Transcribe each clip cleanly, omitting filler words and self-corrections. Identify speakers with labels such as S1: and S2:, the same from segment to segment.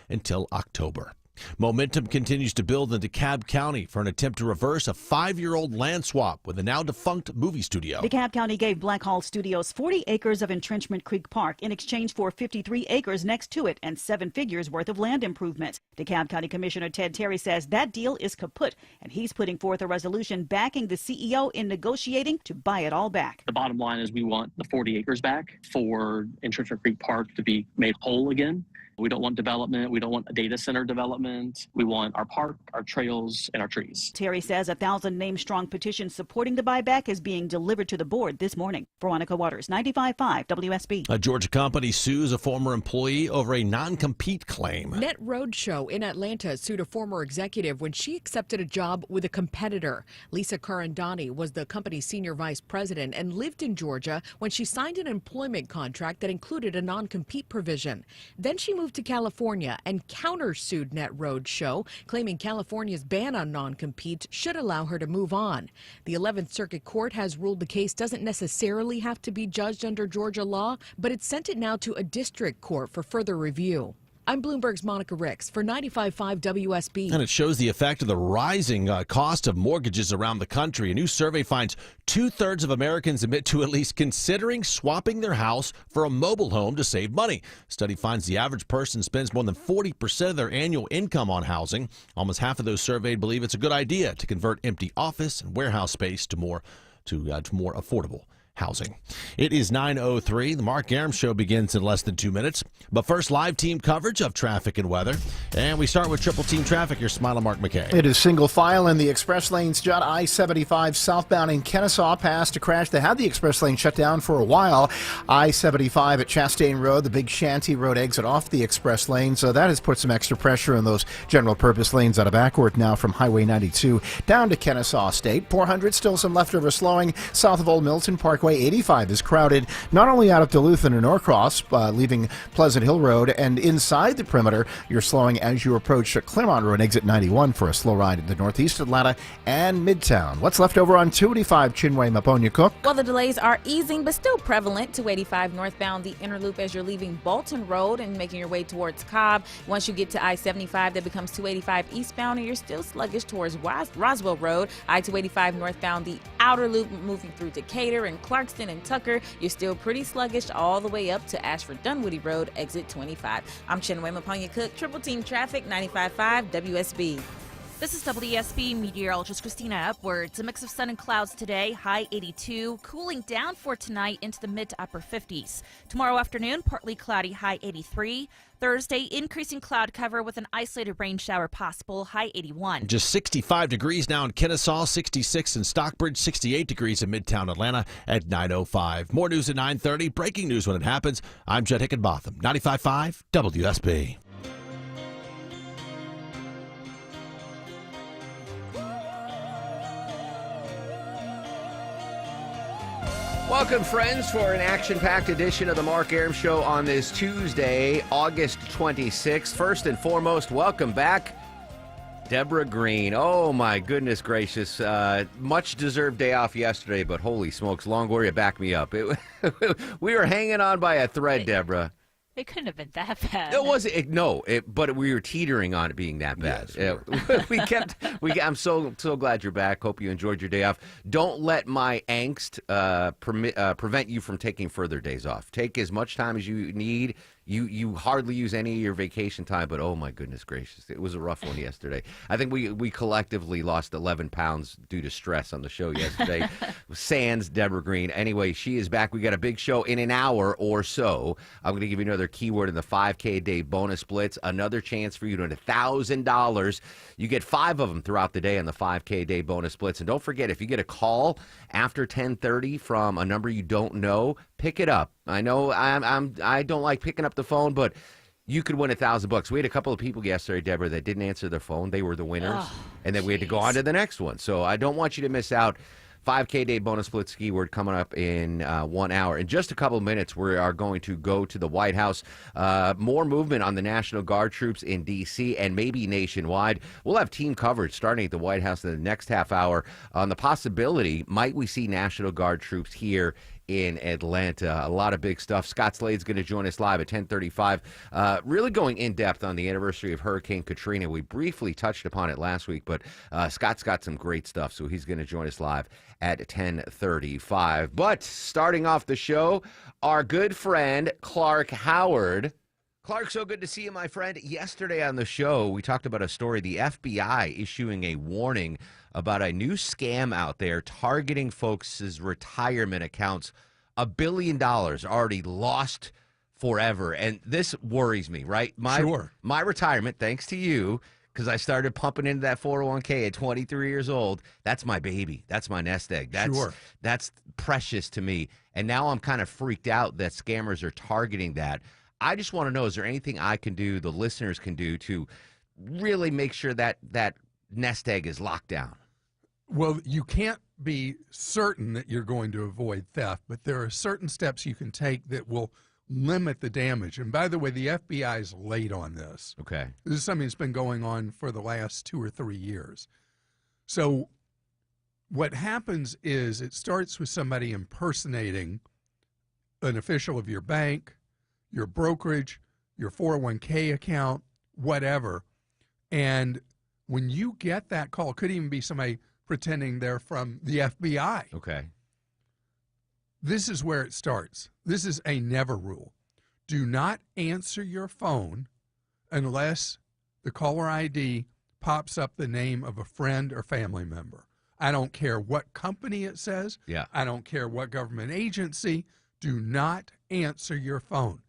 S1: until October. Momentum continues to build in DeKalb County for an attempt to reverse a 5-year-old land swap with a now-defunct movie studio.
S2: DeKalb County gave Blackhall Studios 40 acres of Entrenchment Creek Park in exchange for 53 acres next to it and 7 figures worth of land improvements. DeKalb County Commissioner Ted Terry says that deal is kaput, and he's putting forth a resolution backing the CEO in negotiating to buy it all back.
S3: The bottom line is we want the 40 acres back for Entrenchment Creek Park to be made whole again. We don't want development. We don't want a data center development. We want our park, our trails, and our trees.
S2: Terry says a 1,000-name-strong petition supporting the buyback is being delivered to the board this morning. Veronica Waters, 95.5 WSB.
S1: A Georgia company sues a former employee over a non-compete claim.
S4: Net Roadshow in Atlanta sued a former executive when she accepted a job with a competitor. Lisa Karandani was the company's senior vice president and lived in Georgia when she signed an employment contract that included a non-compete provision. Then she moved to California and countersued Net Roadshow, claiming California's ban on non-compete should allow her to move on. The 11th Circuit Court has ruled the case doesn't necessarily have to be judged under Georgia law, but it sent it now to a district court for further review. I'm Bloomberg's Monica Ricks for 95.5 WSB.
S1: And it shows the effect of the rising cost of mortgages around the country. A new survey finds 2/3 of Americans admit to at least considering swapping their house for a mobile home to save money. Study finds the average person spends more than 40% of their annual income on housing. Almost half of those surveyed believe it's a good idea to convert empty office and warehouse space to more affordable housing. It is 9:03. The Mark Arum Show begins in less than 2 minutes. But first, live team coverage of traffic and weather. And we start with triple team traffic. Your Smile, Mark McKay.
S5: It is single file in the express lanes. Judd, I-75 southbound in Kennesaw passed a crash that had the express lane shut down for a while. I-75 at Chastain Road, the Big Shanty Road exit off the express lane. So that has put some extra pressure on those general purpose lanes out of Acworth now from Highway 92 down to Kennesaw State. 400, still some leftover slowing south of Old Milton Parkway. 85 is crowded, not only out of Duluth and Norcross, leaving Pleasant Hill Road, and inside the perimeter, you're slowing as you approach Claremont Road, exit 91 for a slow ride in the northeast Atlanta and Midtown. What's left over on 285 Chinway, Maponia Cook?
S6: Well, the delays are easing, but still prevalent. 285 northbound, the inner loop as you're leaving Bolton Road and making your way towards Cobb. Once you get to I-75, that becomes 285 eastbound, and you're still sluggish towards Roswell Road. I-285 northbound, the outer loop moving through Decatur and Clarkston and Tucker. You're still pretty sluggish all the way up to Ashford-Dunwoody Road, exit 25. I'm Chinway Maponia Cook, Triple Team Traffic, 95.5 WSB.
S7: This is WSB meteorologist Christina Upwards. A mix of sun and clouds today, high 82, cooling down for tonight into the mid to upper 50s. Tomorrow afternoon, partly cloudy, high 83. Thursday, increasing cloud cover with an isolated rain shower possible, high 81.
S1: Just 65 degrees now in Kennesaw, 66 in Stockbridge, 68 degrees in Midtown Atlanta at 9:05. More news at 9:30. Breaking news when it happens. I'm Judd Hickenbotham, 95.5 WSB.
S8: Welcome, friends, for an action-packed edition of the Mark Arum Show on this Tuesday, August 26th. First and foremost, welcome back, Deborah Green. Oh, my goodness gracious. Much-deserved day off yesterday, but holy smokes, Longoria, back me up. We were hanging on by a thread, Deborah.
S7: It couldn't have been that bad.
S8: It wasn't. But we were teetering on it being that bad. Yes, I'm so glad you're back. Hope you enjoyed your day off. Don't let my angst prevent you from taking further days off. Take as much time as you need. You hardly use any of your vacation time, but oh my goodness gracious, it was a rough one yesterday. I think we collectively lost 11 pounds due to stress on the show yesterday. Sans Deborah Green. Anyway, she is back. We got a big show in an hour or so. I'm going to give you another keyword in the 5K a day bonus blitz. Another chance for you to win $1,000. You get 5 of them throughout the day on the 5K a day bonus blitz. And don't forget, if you get a call after 10:30 from a number you don't know, pick it up. I know I don't like picking up the phone, but you could win $1,000. We had a couple of people yesterday, Deborah, that didn't answer their phone. They were the winners, and then we had to go on to the next one. So I don't want you to miss out. 5K day bonus split ski word coming up in 1 hour. In just a couple of minutes, we are going to go to the White House. More movement on the National Guard troops in D.C. and maybe nationwide. We'll have team coverage starting at the White House in the next half hour on the possibility, might we see National Guard troops here in Atlanta. A lot of big stuff. Scott Slade's going to join us live at 10:35. Really going in depth on the anniversary of Hurricane Katrina. We briefly touched upon it last week, but Scott's got some great stuff, so he's going to join us live at 10:35. But starting off the show, our good friend Clark Howard. Clark, so good to see you, my friend. Yesterday on the show, we talked about a story, the FBI issuing a warning about a new scam out there targeting folks' retirement accounts. $1 billion already lost forever. And this worries me, right? My retirement, thanks to you, because I started pumping into that 401k at 23 years old. That's my baby. That's my nest egg. That's precious to me. And now I'm kind of freaked out that scammers are targeting that. I just want to know, is there anything I can do, the listeners can do, to really make sure that that nest egg is locked down?
S9: Well, you can't be certain that you're going to avoid theft, but there are certain steps you can take that will limit the damage. And by the way, the FBI is late on this.
S8: Okay.
S9: This is something that's been going on for the last 2 or 3 years. So what happens is it starts with somebody impersonating an official of your bank, your brokerage, your 401k account, whatever. And when you get that call, it could even be somebody pretending they're from the FBI.
S8: Okay.
S9: This is where it starts. This is a never rule. Do not answer your phone unless the caller ID pops up the name of a friend or family member. I don't care what company it says.
S8: Yeah.
S9: I don't care what government agency. Do not answer your phone.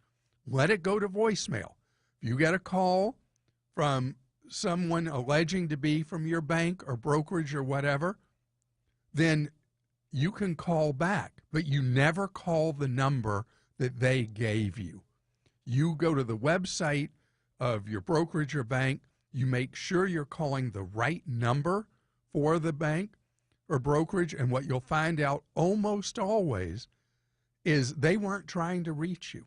S9: Let it go to voicemail. If you get a call from someone alleging to be from your bank or brokerage or whatever, then you can call back, but you never call the number that they gave you. You go to the website of your brokerage or bank, you make sure you're calling the right number for the bank or brokerage, and what you'll find out almost always is they weren't trying to reach you.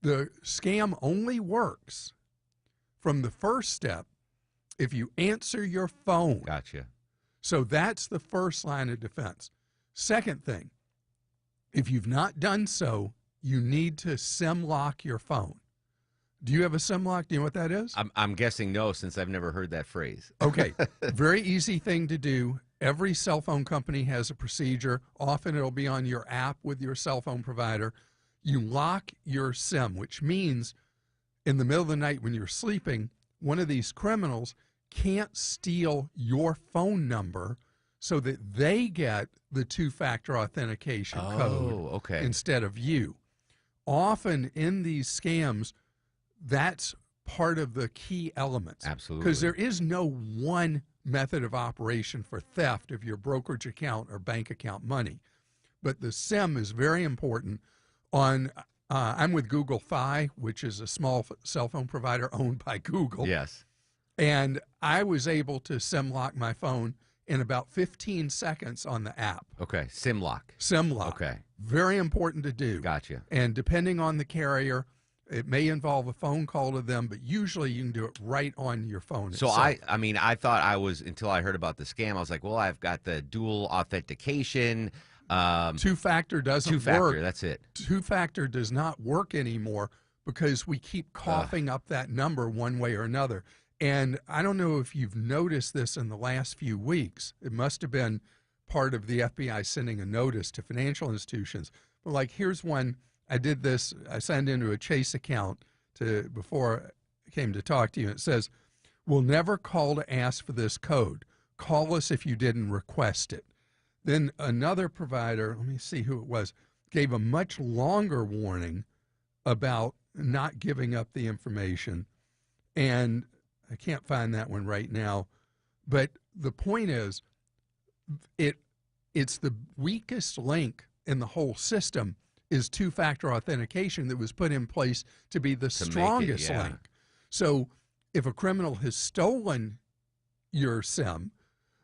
S9: The scam only works from the first step if you answer your phone.
S8: Gotcha.
S9: So that's the first line of defense. Second thing, if you've not done so, you need to SIM lock your phone. Do you have a SIM lock? Do you know what that is?
S8: I'm guessing no, since I've never heard that phrase.
S9: Okay. Very easy thing to do. Every cell phone company has a procedure. Often it'll be on your app with your cell phone provider. You lock your SIM, which means in the middle of the night when you're sleeping, one of these criminals can't steal your phone number so that they get the two-factor authentication code
S8: okay.
S9: instead of you. Often in these scams, that's part of the key elements.
S8: Absolutely.
S9: Because there is no one method of operation for theft of your brokerage account or bank account money. But the SIM is very important. I'm with Google Fi, which is a small cell phone provider owned by Google.
S8: Yes.
S9: And I was able to SIM lock my phone in about 15 seconds on the app.
S8: Okay. SIM lock.
S9: SIM lock.
S8: Okay.
S9: Very important to do.
S8: Gotcha.
S9: And depending on the carrier, it may involve a phone call to them, but usually you can do it right on your phone
S8: So
S9: itself.
S8: I thought I was, until I heard about the scam, I was like, well, I've got the dual authentication.
S9: Two-factor doesn't work.
S8: Two-factor, that's it.
S9: Two-factor does not work anymore because we keep coughing up that number one way or another. And I don't know if you've noticed this in the last few weeks. It must have been part of the FBI sending a notice to financial institutions. But like, here's one. I did this. I signed into a Chase account before I came to talk to you. It says, "We'll never call to ask for this code. Call us if you didn't request it." Then another provider, let me see who it was, gave a much longer warning about not giving up the information. And I can't find that one right now. But the point is, it's the weakest link in the whole system is two-factor authentication that was put in place to be the strongest link. So if a criminal has stolen your SIM,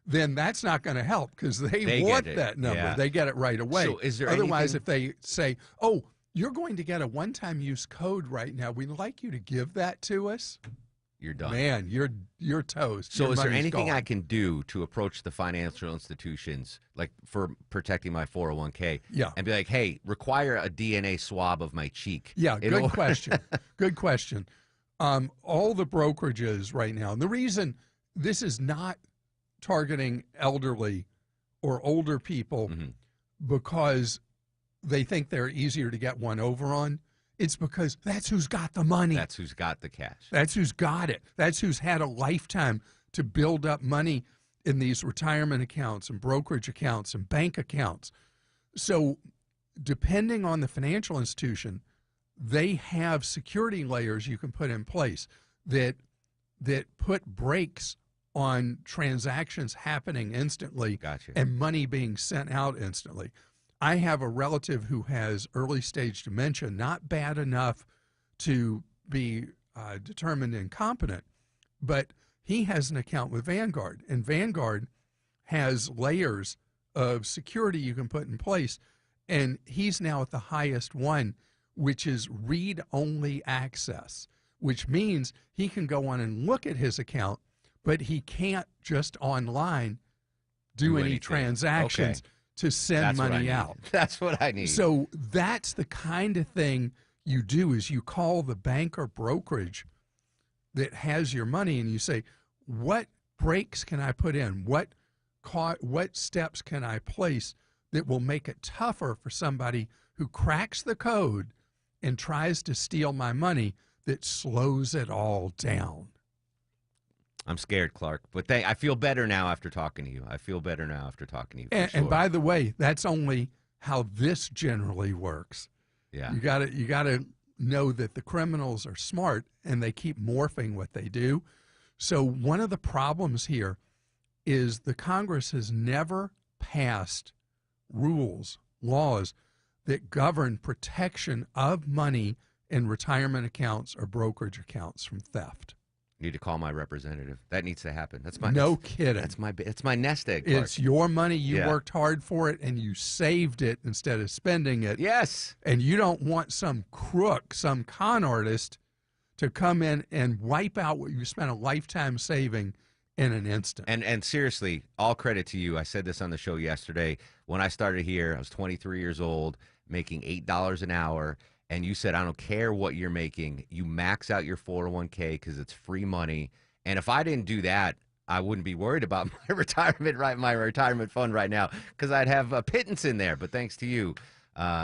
S9: then that's not going to help because they want that number.
S8: Yeah.
S9: They get it right away.
S8: So is there
S9: Otherwise,
S8: anything...
S9: if they say, oh, you're going to get a one-time use code right now, we'd like you to give that to us.
S8: you're done.
S9: Man, you're toast.
S8: So
S9: Your
S8: is there
S9: money's
S8: anything
S9: gone.
S8: I can do to approach the financial institutions, like for protecting my 401k,
S9: Yeah.
S8: and be like, hey, require a DNA swab of my cheek?
S9: Yeah,
S8: in
S9: good
S8: order-
S9: question. Good question. All the brokerages right now, and the reason this is not targeting elderly or older people because they think they're easier to get one over on, it's because that's who's got the money.
S8: That's who's got the cash.
S9: That's who's got it. That's who's had a lifetime to build up money in these retirement accounts and brokerage accounts and bank accounts. So depending on the financial institution, they have security layers you can put in place that put brakes on transactions happening instantly
S8: Gotcha.
S9: and money being sent out instantly. I have a relative who has early stage dementia, not bad enough to be determined incompetent, but he has an account with Vanguard, and Vanguard has layers of security you can put in place, and he's now at the highest one, which is read-only access, which means he can go on and look at his account, but he can't just online do any
S8: anything.
S9: transactions
S8: Okay.
S9: to send
S8: That's what I
S9: money
S8: need.
S9: out.
S8: That's what I need.
S9: So that's the kind of thing you do is you call the bank or brokerage that has your money and you say, what breaks can I put in? What steps can I place that will make it tougher for somebody who cracks the code and tries to steal my money that slows it all down?
S8: I'm scared, Clark, but I feel better now after talking to you. I feel better now after talking to you. For
S9: And
S8: sure.
S9: by the way, that's only how this generally works.
S8: yeah.
S9: You gotta know that the criminals are smart and they keep morphing what they do. So one of the problems here is the Congress has never passed laws that govern protection of money in retirement accounts or brokerage accounts from theft.
S8: Need to call my representative. That needs to happen. That's my
S9: No kidding.
S8: It's my nest egg, Clark.
S9: It's your money. You
S8: Yeah.
S9: worked hard for it and you saved it instead of spending it.
S8: Yes.
S9: And you don't want some crook, some con artist to come in and wipe out what you spent a lifetime saving in an instant.
S8: And seriously, all credit to you. I said this on the show yesterday. When I started here, I was 23 years old, making $8 an hour. And you said, I don't care what you're making. You max out your 401k because it's free money. And if I didn't do that, I wouldn't be worried about my retirement fund right now because I'd have a pittance in there. But thanks to you.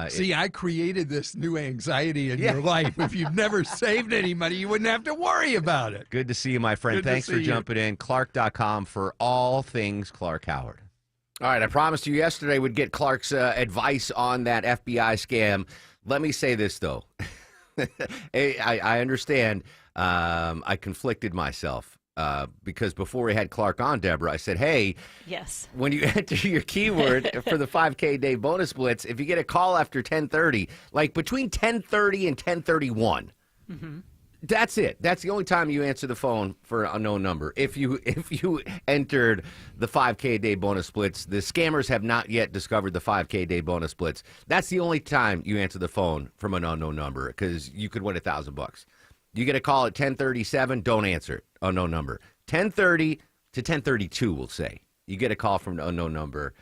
S9: See, I created this new anxiety in your life. If you've never saved any money, you wouldn't have to worry about it.
S8: Good to see you, my friend.
S9: Good to
S8: Thanks for
S9: see you.
S8: jumping in. Clark.com for all things Clark Howard. All right, I promised you yesterday we'd get Clark's advice on that FBI scam. Let me say this, though. I understand I conflicted myself because before we had Clark on, Deborah, I said, hey,
S7: Yes.
S8: when you enter your keyword for the 5K day bonus blitz, if you get a call after 10:30, like between 10:30 and 10:31, that's it. That's the only time you answer the phone for an unknown number. If you entered the 5K day bonus blitz, the scammers have not yet discovered the 5K day bonus blitz. That's the only time you answer the phone from an unknown number because you could win $1,000. You get a call at 10:37, don't answer it. Unknown number. 10:30 to 10:32, we'll say. You get a call from an unknown number.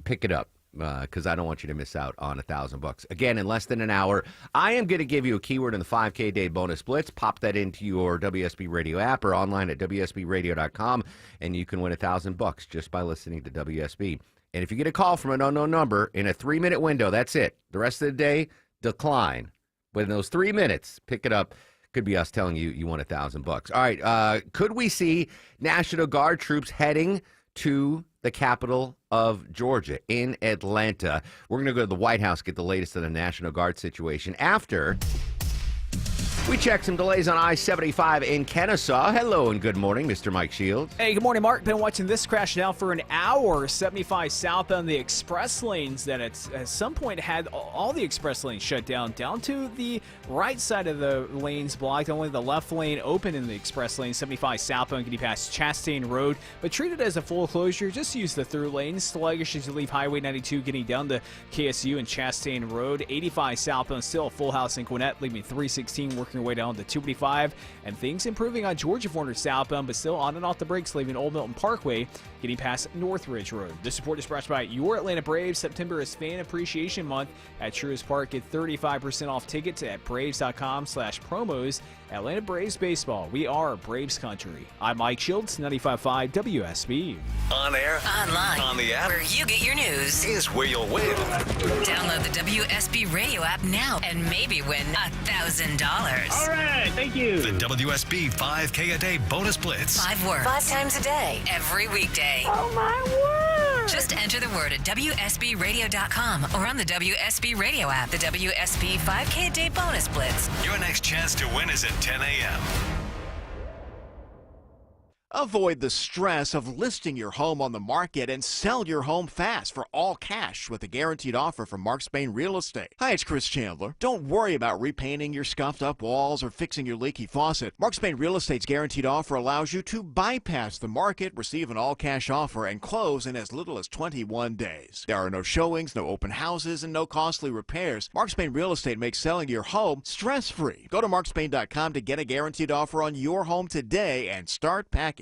S8: Pick it up. Because I don't want you to miss out on $1,000. Again, in less than an hour, I am going to give you a keyword in the 5K Day Bonus Blitz. Pop that into your WSB Radio app or online at WSBRadio.com, and you can win $1,000 just by listening to WSB. And if you get a call from an unknown number in a 3-minute window, that's it. The rest of the day, decline. But in those 3 minutes, pick it up. Could be us telling you won $1,000. All right, could we see National Guard troops heading to the capital of Georgia in Atlanta? We're going to go to the White House, get the latest on the National Guard situation after we check some delays on I-75 in Kennesaw. Hello and good morning, Mr. Mike Shields.
S10: Hey, good morning, Mark. Been watching this crash now for an hour. 75 southbound, the express lanes that at some point had all the express lanes shut down to the right side of the lanes blocked. Only the left lane open in the express lane. 75 southbound getting past Chastain Road, but treated as a full closure. Just use the through lane. Sluggish as you leave Highway 92 getting down to KSU and Chastain Road. 85 southbound still a full house in Gwinnett, leaving 316 working working their way down to 285, and things improving on Georgia 400 southbound, but still on and off the brakes, leaving Old Milton Parkway, getting past Northridge Road. This report is brought to you by your Atlanta Braves. September is Fan Appreciation Month at Truist Park. Get 35% off tickets at braves.com/promos. Atlanta Braves Baseball. We are Braves Country. I'm Mike Schultz, 95.5 WSB.
S11: On air,
S12: online,
S11: on the app,
S12: where you get your news
S11: is where you'll win.
S12: Download the WSB radio app now and maybe win $1,000.
S13: All right, thank you.
S11: The WSB 5K a day bonus blitz.
S12: 5 words, 5 times a day, every weekday.
S13: Oh my word!
S12: Just enter the word at WSBradio.com or on the WSB radio app. The WSB 5K a day bonus blitz.
S11: Your next chance to win is at 10 a.m.
S14: Avoid the stress of listing your home on the market and sell your home fast for all cash with a guaranteed offer from Mark Spain Real Estate. Hi, it's Chris Chandler. Don't worry about repainting your scuffed up walls or fixing your leaky faucet. Mark Spain Real Estate's guaranteed offer allows you to bypass the market, receive an all cash offer, and close in as little as 21 days. There are no showings, no open houses, and no costly repairs. Mark Spain Real Estate makes selling your home stress free. Go to markspain.com to get a guaranteed offer on your home today and start packing.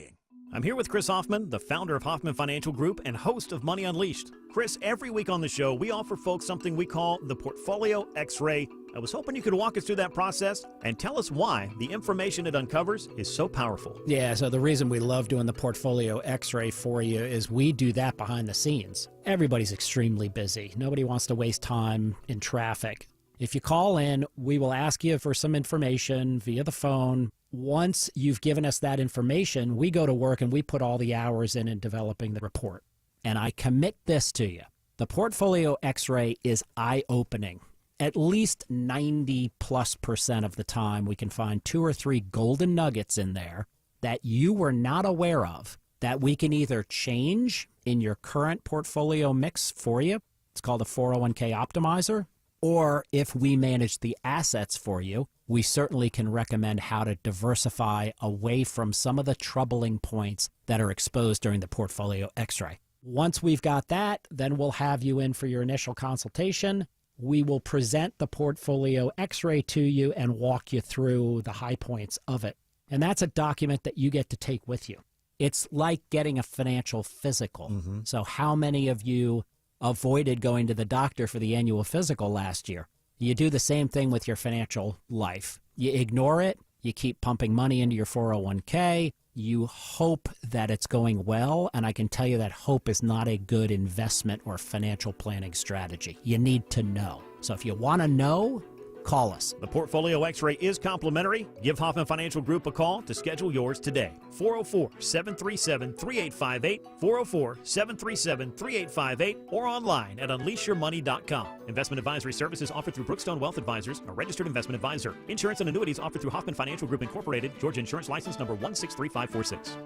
S15: I'm here with Chris Hoffman, the founder of Hoffman Financial Group and host of Money Unleashed. Chris, every week on the show, we offer folks something we call the Portfolio X-Ray. I was hoping you could walk us through that process and tell us why the information it uncovers is so powerful.
S16: Yeah, so the reason we love doing the Portfolio X-Ray for you is we do that behind the scenes. Everybody's extremely busy. Nobody wants to waste time in traffic. If you call in, we will ask you for some information via the phone. Once you've given us that information, we go to work and we put all the hours in developing the report. And I commit this to you. The Portfolio X-Ray is eye-opening. At least 90+% of the time, we can find 2 or 3 golden nuggets in there that you were not aware of that we can either change in your current portfolio mix for you. It's called a 401k optimizer. Or if we manage the assets for you, we certainly can recommend how to diversify away from some of the troubling points that are exposed during the Portfolio X-Ray. Once we've got that, then we'll have you in for your initial consultation. We will present the Portfolio X-Ray to you and walk you through the high points of it. And that's a document that you get to take with you. It's like getting a financial physical. So how many of you avoided going to the doctor for the annual physical last year? You do the same thing with your financial life. You ignore it. You keep pumping money into your 401k. You hope that it's going well, and I can tell you that hope is not a good investment or financial planning strategy. You need to know. So if you want to know, call us.
S15: The Portfolio X-Ray is complimentary. Give Hoffman Financial Group a call to schedule yours today. 404-737-3858, 404-737-3858, or online at unleashyourmoney.com. Investment advisory services offered through Brookstone Wealth Advisors, a registered investment advisor. Insurance and annuities offered through Hoffman Financial Group Incorporated, Georgia Insurance License number 163546.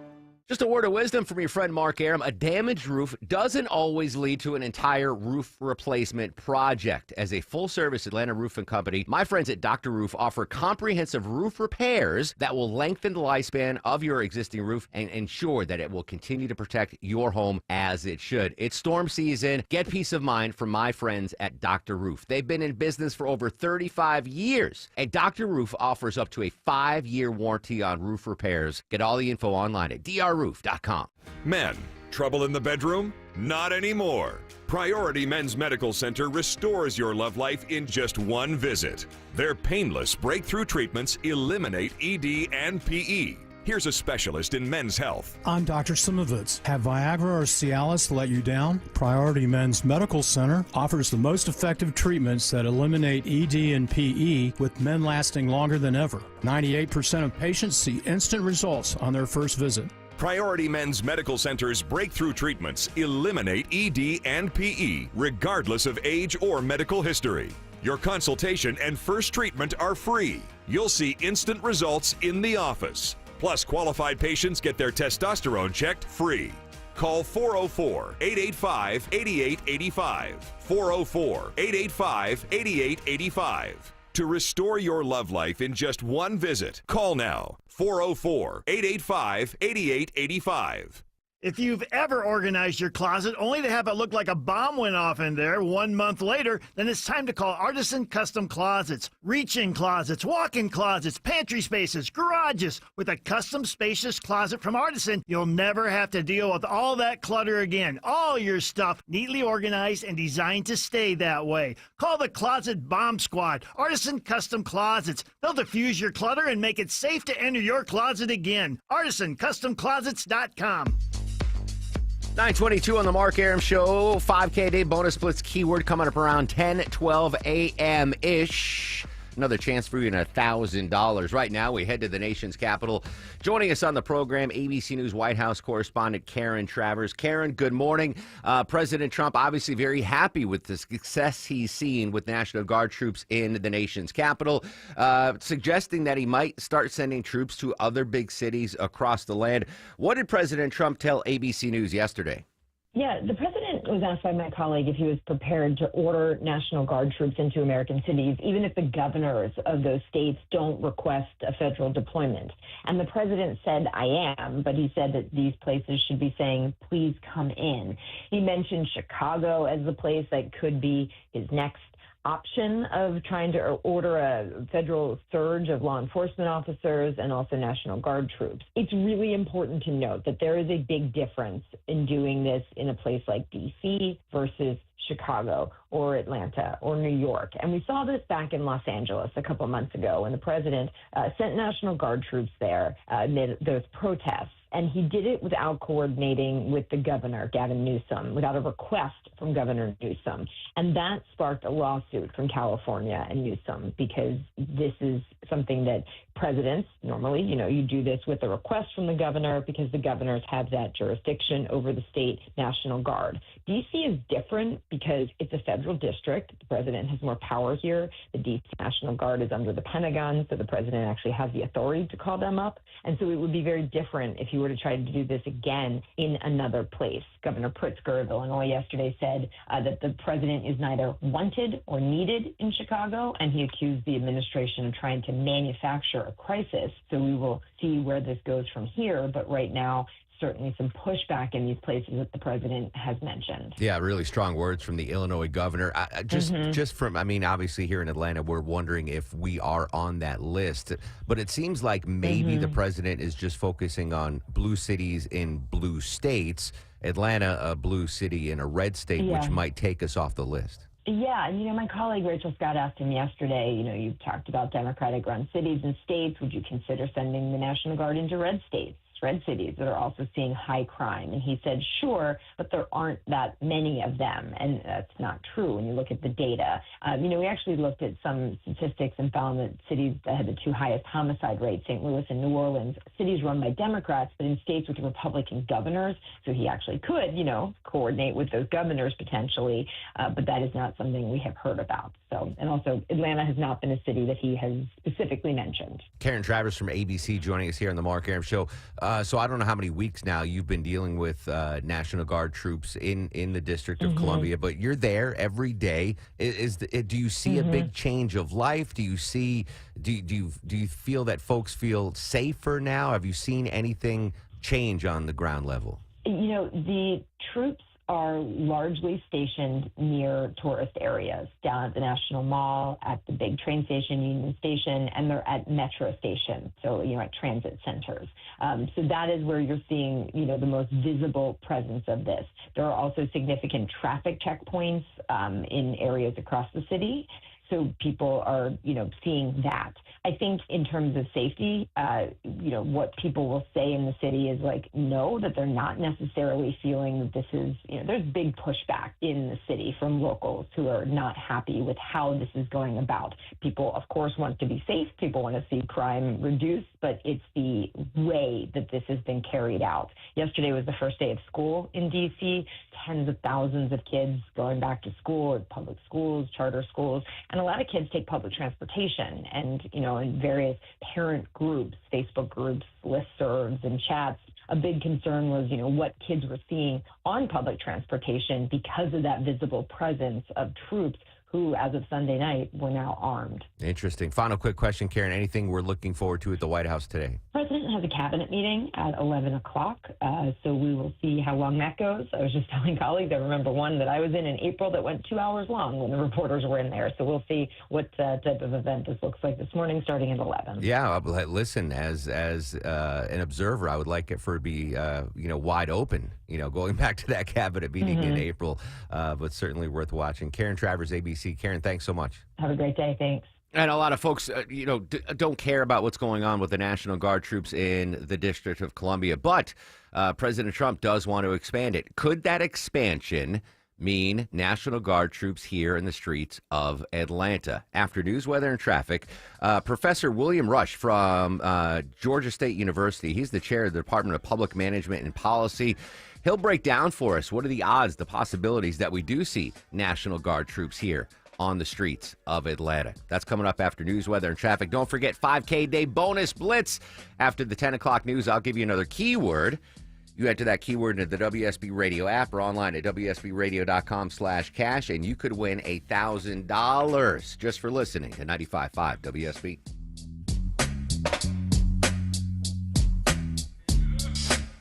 S8: Just a word of wisdom from your friend Mark Aram. A damaged roof doesn't always lead to an entire roof replacement project. As a full-service Atlanta roofing company, my friends at Dr. Roof offer comprehensive roof repairs that will lengthen the lifespan of your existing roof and ensure that it will continue to protect your home as it should. It's storm season. Get peace of mind from my friends at Dr. Roof. They've been in business for over 35 years, and Dr. Roof offers up to a 5-year warranty on roof repairs. Get all the info online at drroof.com.
S17: Men, trouble in the bedroom? Not anymore. Priority Men's Medical Center restores your love life in just one visit. Their painless breakthrough treatments eliminate ED and PE. Here's a specialist in men's health.
S18: I'm Dr. Simovitz. Have Viagra or Cialis let you down? Priority Men's Medical Center offers the most effective treatments that eliminate ED and PE, with men lasting longer than ever. 98% of patients see instant results on their first visit.
S17: Priority Men's Medical Center's breakthrough treatments eliminate ED and PE, regardless of age or medical history. Your consultation and first treatment are free. You'll see instant results in the office. Plus, qualified patients get their testosterone checked free. Call 404-885-8885. 404-885-8885. To restore your love life in just one visit, call now. 404-885-8885.
S19: If you've ever organized your closet only to have it look like a bomb went off in there 1 month later, then it's time to call Artisan Custom Closets. Reach-in closets, walk-in closets, pantry spaces, garages. With a custom spacious closet from Artisan, you'll never have to deal with all that clutter again. All your stuff neatly organized and designed to stay that way. Call the Closet Bomb Squad, Artisan Custom Closets. They'll diffuse your clutter and make it safe to enter your closet again. ArtisanCustomClosets.com.
S8: 9:22 on the Mark Arum Show. 5K a day bonus splits keyword coming up around 10:12 a.m.-ish. Another chance for you in $1,000. Right now, we head to the nation's capital. Joining us on the program, ABC News White House correspondent Karen Travers. Karen, good morning. President Trump obviously very happy with the success he's seen with National Guard troops in the nation's capital, suggesting that he might start sending troops to other big cities across the land. What did President Trump tell ABC News yesterday?
S20: Yeah, the president was asked by my colleague if he was prepared to order National Guard troops into American cities, even if the governors of those states don't request a federal deployment. And the president said, I am, but he said that these places should be saying, please come in. He mentioned Chicago as the place that could be his next option of trying to order a federal surge of law enforcement officers and also National Guard troops. It's really important to note that there is a big difference in doing this in a place like D.C. versus Chicago or Atlanta or New York. And we saw this back in Los Angeles a couple months ago when the president sent National Guard troops there amid those protests. And he did it without coordinating with the governor, Gavin Newsom, without a request from Governor Newsom. And that sparked a lawsuit from California and Newsom because this is something that presidents normally, you do this with a request from the governor because the governors have that jurisdiction over the state National Guard. D.C. is different because it's a federal district. The president has more power here. The D.C. National Guard is under the Pentagon, so the president actually has the authority to call them up. And so it would be very different if you were to try to do this again in another place. Governor Pritzker of Illinois yesterday said that the president is neither wanted or needed in Chicago, and he accused the administration of trying to manufacture a crisis. So we will see where this goes from here. But right now, certainly some pushback in these places that the president has mentioned.
S8: Yeah, really strong words from the Illinois governor. Just from, obviously here in Atlanta, we're wondering if we are on that list. But it seems like maybe the president is just focusing on blue cities in blue states. Atlanta, a blue city in a red state, which might take us off the list.
S20: Yeah, and my colleague Rachel Scott asked him yesterday, you've talked about Democratic-run cities and states. Would you consider sending the National Guard into red states? Red cities that are also seeing high crime. And he said, sure, but there aren't that many of them. And that's not true when you look at the data. We actually looked at some statistics and found that cities that had the two highest homicide rates, St. Louis and New Orleans, cities run by Democrats, but in states with Republican governors. So he actually could, coordinate with those governors potentially, but that is not something we have heard about. So, and also Atlanta has not been a city that he has specifically mentioned.
S8: Karen Travers from ABC joining us here on the Mark Arum Show. So I don't know how many weeks now you've been dealing with National Guard troops in the District of Columbia, but you're there every day. Do you see a big change of life? Do you feel that folks feel safer now? Have you seen anything change on the ground level?
S20: The troops are largely stationed near tourist areas, down at the National Mall, at the big train station, Union Station, and they're at metro stations, so, at transit centers. So that is where you're seeing, the most visible presence of this. There are also significant traffic checkpoints in areas across the city. So people are, seeing that. I think in terms of safety, what people will say in the city is no, that they're not necessarily feeling that this is, there's big pushback in the city from locals who are not happy with how this is going about. People, of course, want to be safe. People want to see crime reduced, but it's the way that this has been carried out. Yesterday was the first day of school in D.C., tens of thousands of kids going back to school at public schools, charter schools, and a lot of kids take public transportation. And, in various parent groups, Facebook groups, listservs, and chats, a big concern was, what kids were seeing on public transportation because of that visible presence of troops who, as of Sunday night, were now armed.
S8: Interesting. Final quick question, Karen. Anything we're looking forward to at the White House today?
S20: The president has a cabinet meeting at 11 o'clock, so we will see how long that goes. I was just telling colleagues, I remember one that I was in April that went 2 hours long when the reporters were in there. So we'll see what type of event this looks like this morning, starting at 11.
S8: Yeah, listen, as an observer, I would like it for it to be, wide open, going back to that cabinet meeting in April, but certainly worth watching. Karen Travers, ABC. Karen, thanks so much.
S20: Have a great day. Thanks.
S8: And a lot of folks, don't care about what's going on with the National Guard troops in the District of Columbia, but President Trump does want to expand it. Could that expansion mean National Guard troops here in the streets of Atlanta? After news, weather, and traffic, Professor William Rush from Georgia State University, he's the chair of the Department of Public Management and Policy. He'll break down for us what are the odds, the possibilities that we do see National Guard troops here on the streets of Atlanta. That's coming up after news, weather, and traffic. Don't forget 5K Day Bonus Blitz. After the 10 o'clock news, I'll give you another keyword. You enter that keyword into the WSB Radio app or online at WSBRadio.com/cash, and you could win $1,000 just for listening to 95.5 WSB.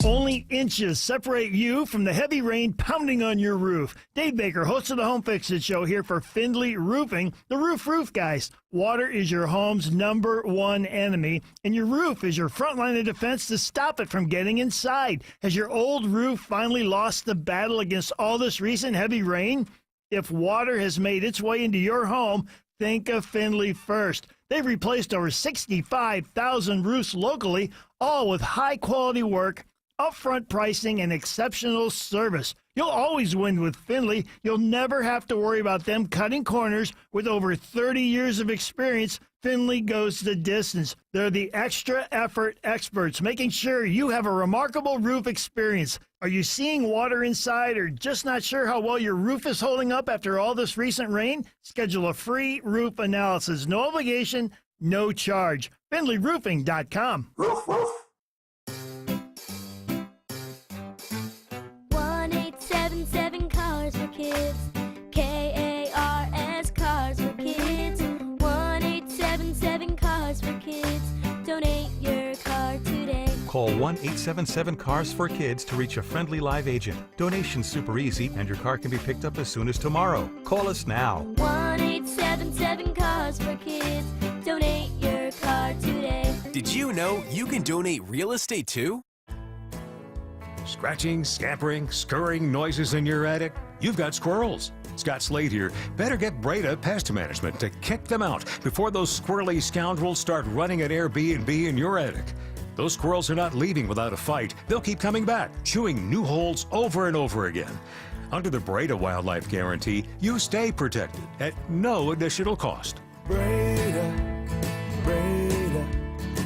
S19: Only inches separate you from the heavy rain pounding on your roof. Dave Baker, host of the Home Fix It Show, here for Findlay Roofing, the roof guys. Water is your home's #1 enemy, and your roof is your front line of defense to stop it from getting inside. Has your old roof finally lost the battle against all this recent heavy rain? If water has made its way into your home, think of Findlay first. They've replaced over 65,000 roofs locally, all with high-quality work, upfront pricing, and exceptional service. You'll always win with Findlay. You'll never have to worry about them cutting corners. With over 30 years of experience, Findlay goes the distance. They're the extra effort experts, making sure you have a remarkable roof experience. Are you seeing water inside or just not sure how well your roof is holding up after all this recent rain? Schedule a free roof analysis. No obligation, no charge. FindlayRoofing.com.
S13: Roof, roof.
S21: 1-877 Cars for Kids. KARS Cars for Kids. 1-877 Cars for Kids. Donate your car today.
S22: Call 1-877 Cars for Kids to reach a friendly live agent. Donation's super easy, and your car can be picked up as soon as tomorrow. Call us now.
S21: 1-877 Cars for Kids. Donate your car today.
S23: Did you know you can donate real estate too?
S24: Scratching, scampering, scurrying noises in your attic? You've got squirrels. Scott Slade here. Better get Breda Pest Management to kick them out before those squirrely scoundrels start running an Airbnb in your attic. Those squirrels are not leaving without a fight. They'll keep coming back, chewing new holes over and over again. Under the Breda Wildlife Guarantee, you stay protected at no additional cost.
S13: Breda, Breda,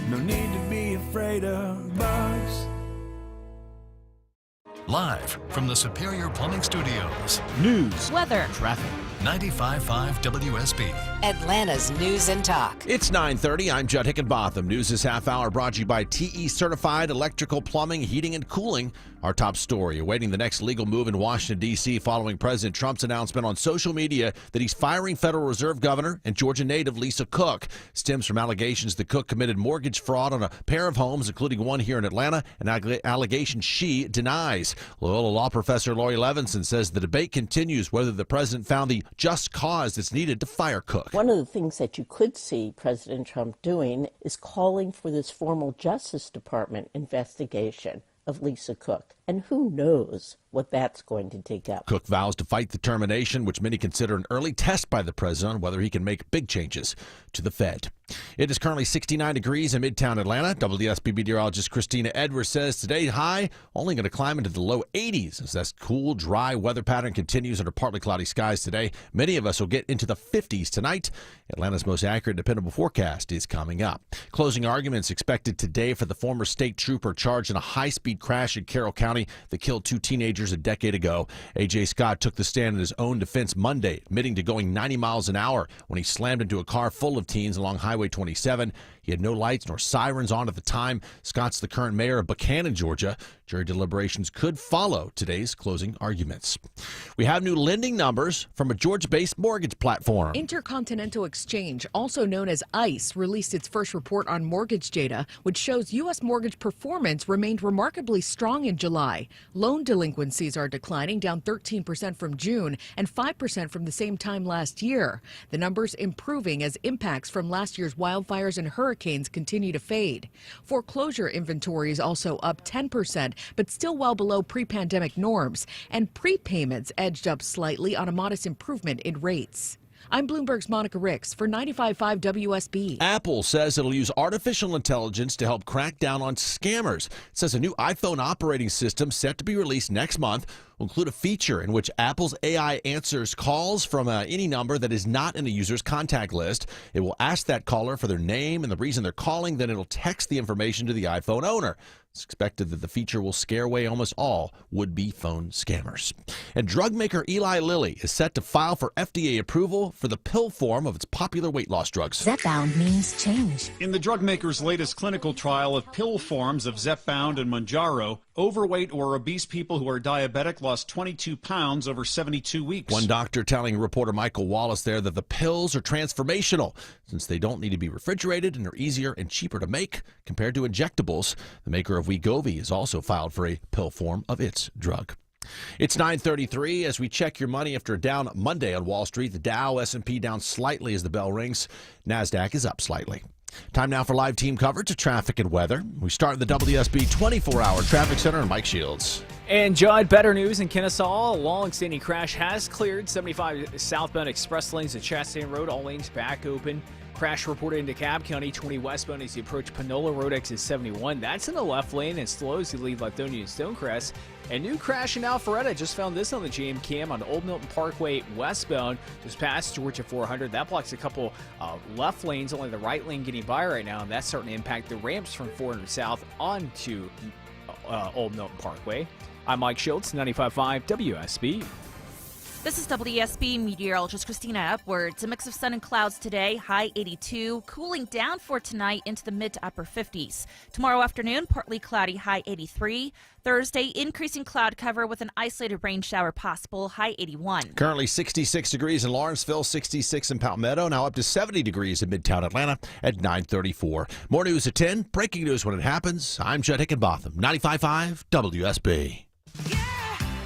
S13: no need to be afraid of bugs.
S11: Live from the Superior Plumbing Studios.
S15: News,
S7: weather,
S11: traffic. 95.5 WSB.
S12: Atlanta's News and Talk.
S1: It's 9:30. I'm Judd Hickenbotham. News this half hour brought to you by TE Certified Electrical Plumbing, Heating, and Cooling. Our top story, awaiting the next legal move in Washington, D.C. following President Trump's announcement on social media that he's firing Federal Reserve Governor and Georgia native Lisa Cook. Stems from allegations that Cook committed mortgage fraud on a pair of homes, including one here in Atlanta, an allegation she denies. Loyola law professor Lori Levinson says the debate continues whether the president found the just cause that's needed to fire Cook.
S25: One of the things that you could see President Trump doing is calling for this formal Justice Department investigation of Lisa Cook. And who knows what that's going to dig up.
S1: Cook vows to fight the termination, which many consider an early test by the president on whether he can make big changes to the Fed. It is currently 69 degrees in Midtown Atlanta. WSB meteorologist Christina Edwards says today high only going to climb into the low 80s as that cool, dry weather pattern continues under partly cloudy skies today. Many of us will get into the 50s tonight. Atlanta's most accurate, dependable forecast is coming up. Closing arguments expected today for the former state trooper charged in a high-speed crash in Carroll County that killed two teenagers a decade ago. A.J. Scott took the stand in his own defense Monday, admitting to going 90 miles an hour when he slammed into a car full of teens along Highway 27. He had no lights nor sirens on at the time. Scott's the current mayor of Buchanan, Georgia. Jury deliberations could follow today's closing arguments. We have new lending numbers from a Georgia-based mortgage platform.
S2: Intercontinental Exchange, also known as ICE, released its first report on mortgage data, which shows U.S. mortgage performance remained remarkably strong in July. Loan delinquencies are declining, down 13% from June and 5% from the same time last year. The numbers improving as impacts from last year's wildfires and hurricanes continue to fade. Foreclosure inventory is also up 10%, but still well below pre-pandemic norms. And prepayments edged up slightly on a modest improvement in rates. I'm Bloomberg's Monica Ricks for 95.5 WSB.
S1: Apple says it'll use artificial intelligence to help crack down on scammers. It says a new iPhone operating system set to be released next month will include a feature in which Apple's AI answers calls from any number that is not in a user's contact list. It will ask that caller for their name and the reason they're calling, then it'll text the information to the iPhone owner. It's expected that the feature will scare away almost all would-be phone scammers. And drug maker Eli Lilly is set to file for FDA approval for the pill form of its popular weight loss drugs.
S3: Zepbound means change.
S4: In the drug maker's latest clinical trial of pill forms of Zepbound and Mounjaro, overweight or obese people who are diabetic lost 22 pounds over 72 weeks.
S1: One doctor telling reporter Michael Wallace there that the pills are transformational since they don't need to be refrigerated and are easier and cheaper to make compared to injectables. The maker of Wegovy has also filed for a pill form of its drug. It's 9:33 as we check your money after a down Monday on Wall Street. The Dow, S&P down slightly as the bell rings. NASDAQ is up slightly. Time now for live team coverage of traffic and weather. We start in the WSB 24-hour traffic center and Mike Shields.
S10: And Judd, better news in Kennesaw. A long-standing crash has cleared 75 southbound express lanes at Chastain Road. All lanes back open. Crash reported into Cobb County, 20 westbound as you approach Panola Road exit 71. That's in the left lane and slow as you leave Lithonia and Stonecrest. A new crash in Alpharetta. Just found this on the GM cam on Old Milton Parkway westbound, just past Georgia 400. That blocks a couple left lanes, only the right lane getting by right now, and that's starting to impact the ramps from 400 south onto Old Milton Parkway. I'm Mike Schultz, 95.5 WSB.
S7: This is WSB meteorologist Christina Upwards. A mix of sun and clouds today, high 82. Cooling down for tonight into the mid to upper 50s. Tomorrow afternoon, partly cloudy, high 83. Thursday, increasing cloud cover with an isolated rain shower possible, high 81.
S1: Currently 66 degrees in Lawrenceville, 66 in Palmetto, now up to 70 degrees in Midtown Atlanta at 9:34. More news at 10. Breaking news when it happens. I'm Judd Hickenbotham, 95.5 WSB.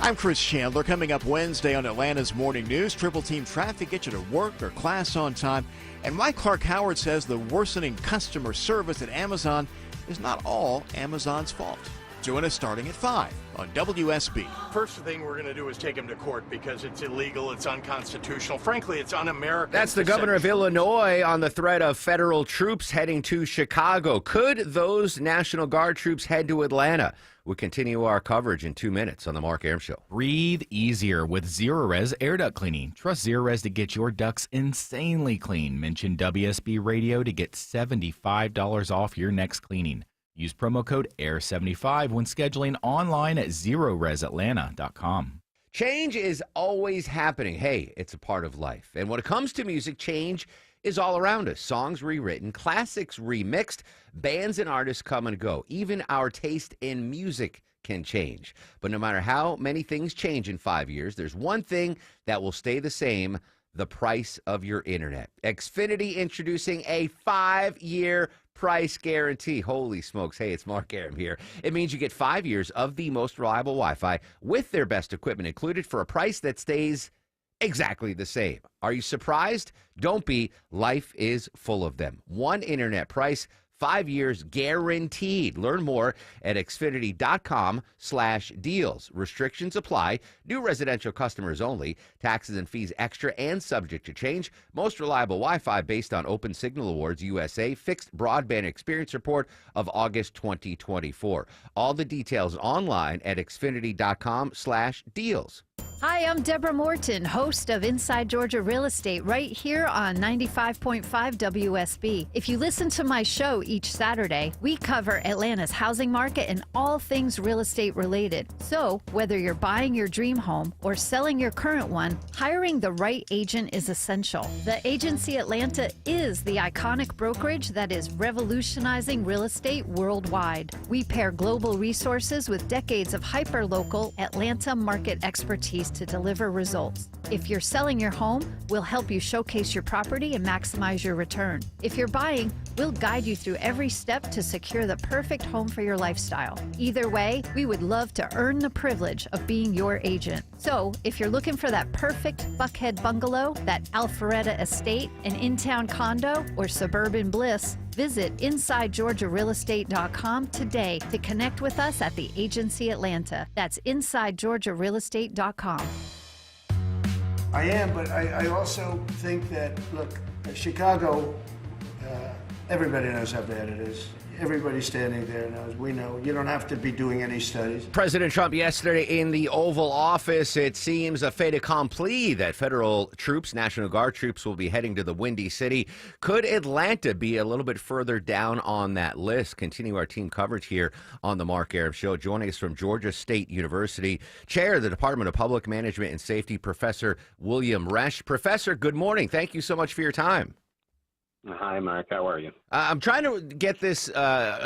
S14: I'm Chris Chandler. Coming up Wednesday on Atlanta's Morning News, Triple Team Traffic gets you to work or class on time. And Mike Clark Howard says the worsening customer service at Amazon is not all Amazon's fault. Join us starting at 5 on WSB.
S5: First thing we're going to do is take him to court because it's illegal, it's unconstitutional. Frankly, it's un-American.
S8: That's the governor of Illinois on the threat of federal troops heading to Chicago. Could those National Guard troops head to Atlanta? We'll continue our coverage in 2 minutes on the Mark Arum Show.
S6: Breathe easier with Zerorez air duct cleaning. Trust Zerorez to get your ducts insanely clean. Mention WSB Radio to get $75 off your next cleaning. Use promo code AIR75 when scheduling online at ZeroResAtlanta.com.
S8: Change is always happening. Hey, it's a part of life. And when it comes to music, change is all around us. Songs rewritten, classics remixed, bands and artists come and go. Even our taste in music can change. But no matter how many things change in 5 years, there's one thing that will stay the same: the price of your internet. Xfinity introducing a 5-year price guarantee. Holy smokes. Hey, it's Mark Arum here. It means you get 5 years of the most reliable Wi-Fi with their best equipment included for a price that stays exactly the same. Are you surprised? Don't be. Life is full of them. One internet price, 5 years guaranteed. Learn more at Xfinity.com/deals. Restrictions apply. New residential customers only. Taxes and fees extra and subject to change. Most reliable Wi-Fi based on Open Signal Awards USA Fixed Broadband Experience Report of August 2024. All the details online at Xfinity.com/deals.
S9: Hi, I'm Deborah Morton, host of Inside Georgia Real Estate, right here on 95.5 WSB. If you listen to my show each Saturday, we cover Atlanta's housing market and all things real estate related. So, whether you're buying your dream home or selling your current one, hiring the right agent is essential. The Agency Atlanta is the iconic brokerage that is revolutionizing real estate worldwide. We pair global resources with decades of hyper-local Atlanta market expertise to deliver results. If you're selling your home, we'll help you showcase your property and maximize your return. If you're buying, we'll guide you through every step to secure the perfect home for your lifestyle. Either way, we would love to earn the privilege of being your agent. So, if you're looking for that perfect Buckhead bungalow, that Alpharetta estate, an in-town condo, or suburban bliss, visit InsideGeorgiaRealEstate.com today to connect with us at the Agency Atlanta. That's InsideGeorgiaRealEstate.com.
S16: I am, but I also think that, look, Chicago, everybody knows how bad it is. Everybody standing there knows. We know. You don't have to be doing any studies.
S8: President Trump yesterday in the Oval Office, it seems a fait accompli that federal troops, National Guard troops, will be heading to the Windy City. Could Atlanta be a little bit further down on that list? Continue our team coverage here on the Mark Arum Show. Joining us from Georgia State University, Chair of the Department of Public Management and Safety, Professor William Resch. Professor, good morning. Thank you so much for your time.
S17: Hi, Mark. How are you?
S8: I'm trying to get this,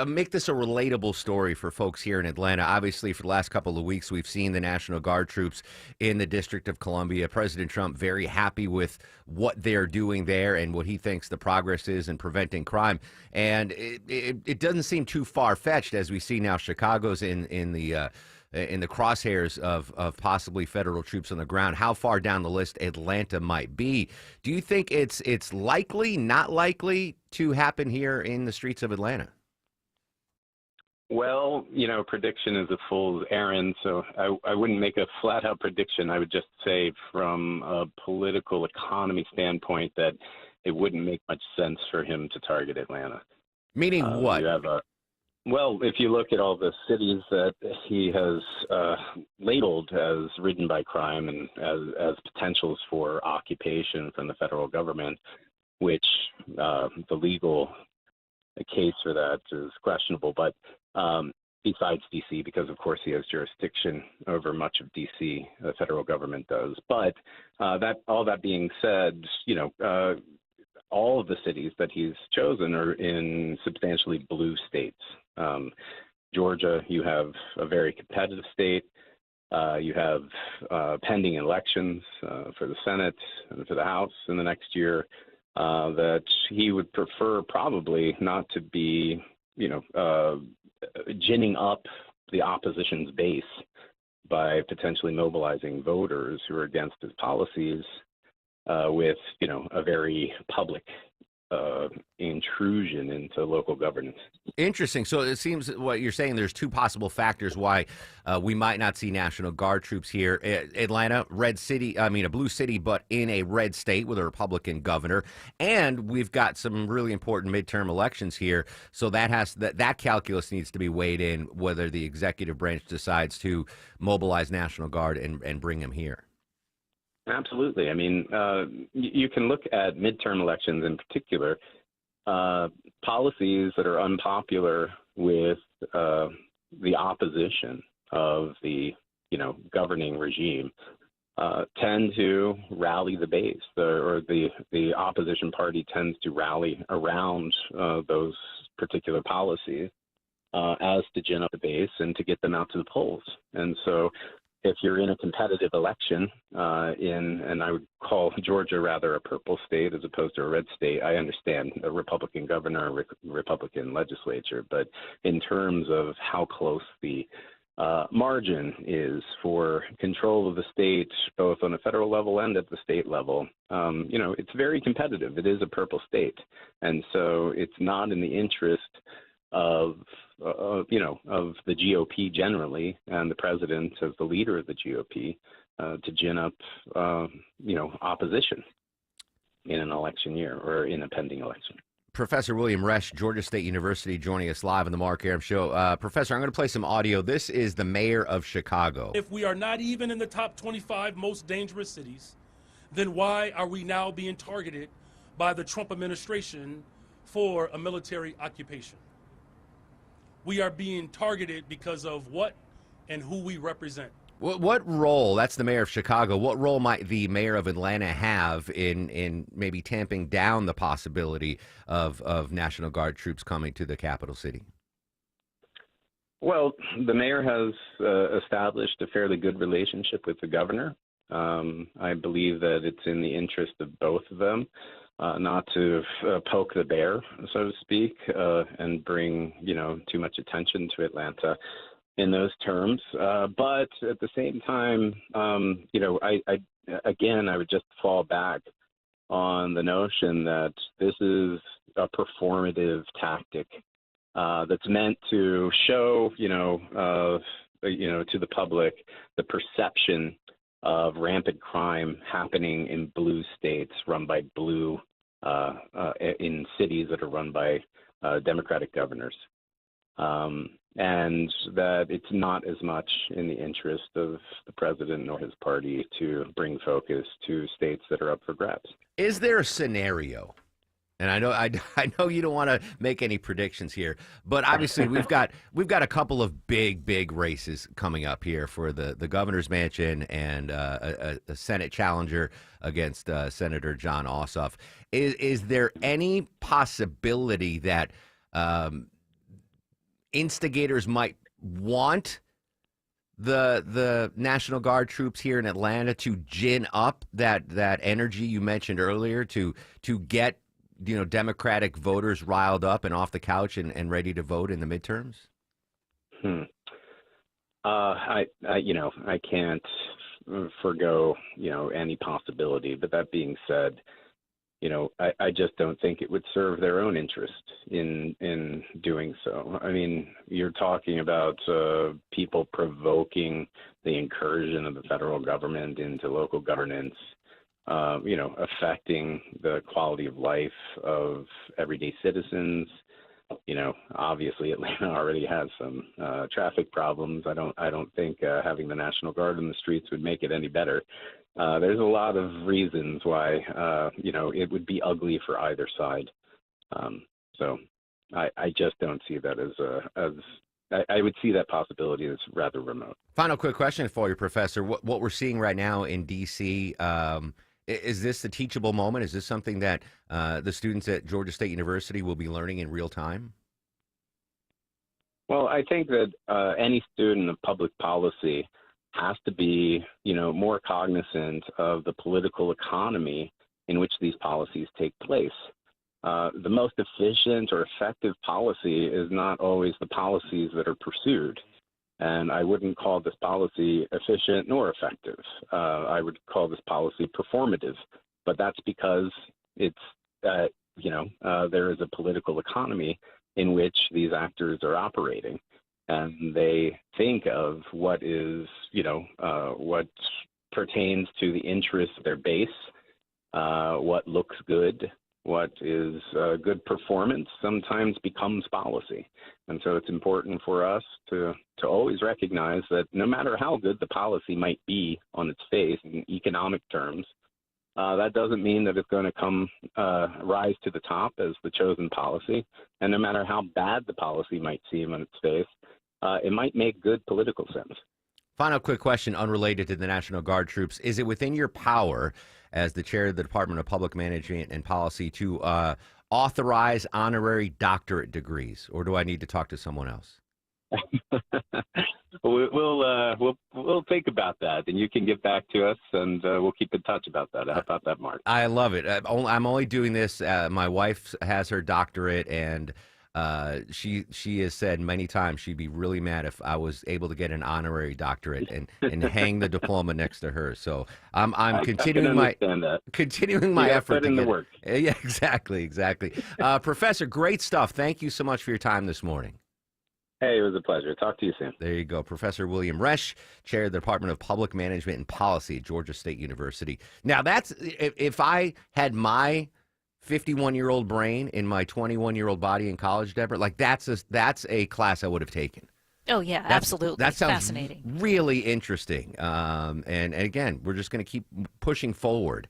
S8: make this a relatable story for folks here in Atlanta. Obviously, for the last couple of weeks, we've seen the National Guard troops in the District of Columbia. President Trump very happy with what they're doing there and what he thinks the progress is in preventing crime. And it doesn't seem too far-fetched as we see now Chicago's in the crosshairs of possibly federal troops on the ground. How far down the list Atlanta might be? Do you think it's likely, not likely to happen here in the streets of Atlanta?
S17: Well, prediction is a fool's errand, so I wouldn't make a flat-out prediction. I would just say from a political economy standpoint that it wouldn't make much sense for him to target Atlanta.
S8: Meaning what?
S17: Well, if you look at all the cities that he has labeled as ridden by crime and as potentials for occupation from the federal government, which the legal case for that is questionable, but besides D.C., because, of course, he has jurisdiction over much of D.C., the federal government does. But all that being said, all of the cities that he's chosen are in substantially blue states. Georgia, you have a very competitive state. You have pending elections for the Senate and for the House in the next year that he would prefer probably not to be, ginning up the opposition's base by potentially mobilizing voters who are against his policies with, a very public intrusion into local governance.
S8: Interesting. So it seems what you're saying, there's two possible factors why we might not see National Guard troops here. Atlanta, red city, a blue city, but in a red state with a Republican governor. And we've got some really important midterm elections here. So that calculus needs to be weighed in whether the executive branch decides to mobilize National Guard and bring them here.
S17: Absolutely. You can look at midterm elections in particular. Policies that are unpopular with the opposition of the governing regime tend to rally the base, or the opposition party tends to rally around those particular policies as to gin up the base and to get them out to the polls. And so if you're in a competitive election and I would call Georgia rather a purple state as opposed to a red state. I understand a Republican governor, a Republican legislature, but in terms of how close the margin is for control of the state, both on a federal level and at the state level, it's very competitive. It is a purple state. And so it's not in the interest of the GOP generally, and the president as the leader of the GOP, to gin up, opposition in an election year or in a pending election.
S8: Professor William Resch, Georgia State University, joining us live on the Mark Arum Show. Professor, I'm going to play some audio. This is the mayor of Chicago.
S18: If we are not even in the top 25 most dangerous cities, then why are we now being targeted by the Trump administration for a military occupation? We are being targeted because of what and who we represent.
S8: What role, that's the mayor of Chicago, what role might the mayor of Atlanta have in maybe tamping down the possibility of National Guard troops coming to the capital city?
S17: Well, the mayor has established a fairly good relationship with the governor. I believe that it's in the interest of both of them not to poke the bear, so to speak, and bring, too much attention to Atlanta in those terms. But at the same time, I would just fall back on the notion that this is a performative tactic that's meant to show, to the public the perception of rampant crime happening in blue states run by blue, in cities that are run by Democratic governors. And that it's not as much in the interest of the president nor his party to bring focus to states that are up for grabs.
S8: Is there a scenario? And I know you don't want to make any predictions here, but obviously we've got a couple of big races coming up here for the governor's mansion and a Senate challenger against Senator Jon Ossoff. Is there any possibility that instigators might want the National Guard troops here in Atlanta to gin up that energy you mentioned earlier to get Democratic voters riled up and off the couch and ready to vote in the midterms?
S17: I can't forgo any possibility. But that being said, I just don't think it would serve their own interest in doing so. I mean, you're talking about people provoking the incursion of the federal government into local governance, affecting the quality of life of everyday citizens. Obviously Atlanta already has some traffic problems. I don't think having the National Guard in the streets would make it any better. There's a lot of reasons why, it would be ugly for either side. So I just don't see that I would see that possibility as rather remote.
S8: Final quick question for you, Professor. What we're seeing right now in D.C., is this a teachable moment? Is this something that the students at Georgia State University will be learning in real time?
S17: Well, I think that any student of public policy has to be, more cognizant of the political economy in which these policies take place. The most efficient or effective policy is not always the policies that are pursued. And I wouldn't call this policy efficient nor effective. I would call this policy performative. But that's because it's, there is a political economy in which these actors are operating. And they think of what is, what pertains to the interests of their base, what looks good, what is good performance sometimes becomes policy. And so it's important for us to always recognize that no matter how good the policy might be on its face in economic terms, that doesn't mean that it's going to rise to the top as the chosen policy. And no matter how bad the policy might seem on its face, it might make good political sense.
S8: Final quick question, unrelated to the National Guard troops. Is it within your power as the chair of the Department of Public Management and Policy to authorize honorary doctorate degrees, or do I need to talk to someone else?
S17: We'll think about that, and you can get back to us, and we'll keep in touch about that. How about that, Mark?
S8: I love it. I'm only doing this. My wife has her doctorate, and she has said many times she'd be really mad if I was able to get an honorary doctorate and hang the diploma next to her. So I'm continuing my effort
S17: to get work.
S8: Yeah, exactly. Professor, great stuff. Thank you so much for your time this morning.
S17: Hey, it was a pleasure. Talk to you soon.
S8: There you go. Professor William Resch, chair of the Department of Public Management and Policy at Georgia State University. Now, that's if I had my 51-year-old brain in my 21-year-old body in college, Deborah, like that's a class I would have taken.
S7: Oh, yeah, absolutely.
S8: That sounds
S7: fascinating.
S8: Really interesting. And again, we're just going to keep pushing forward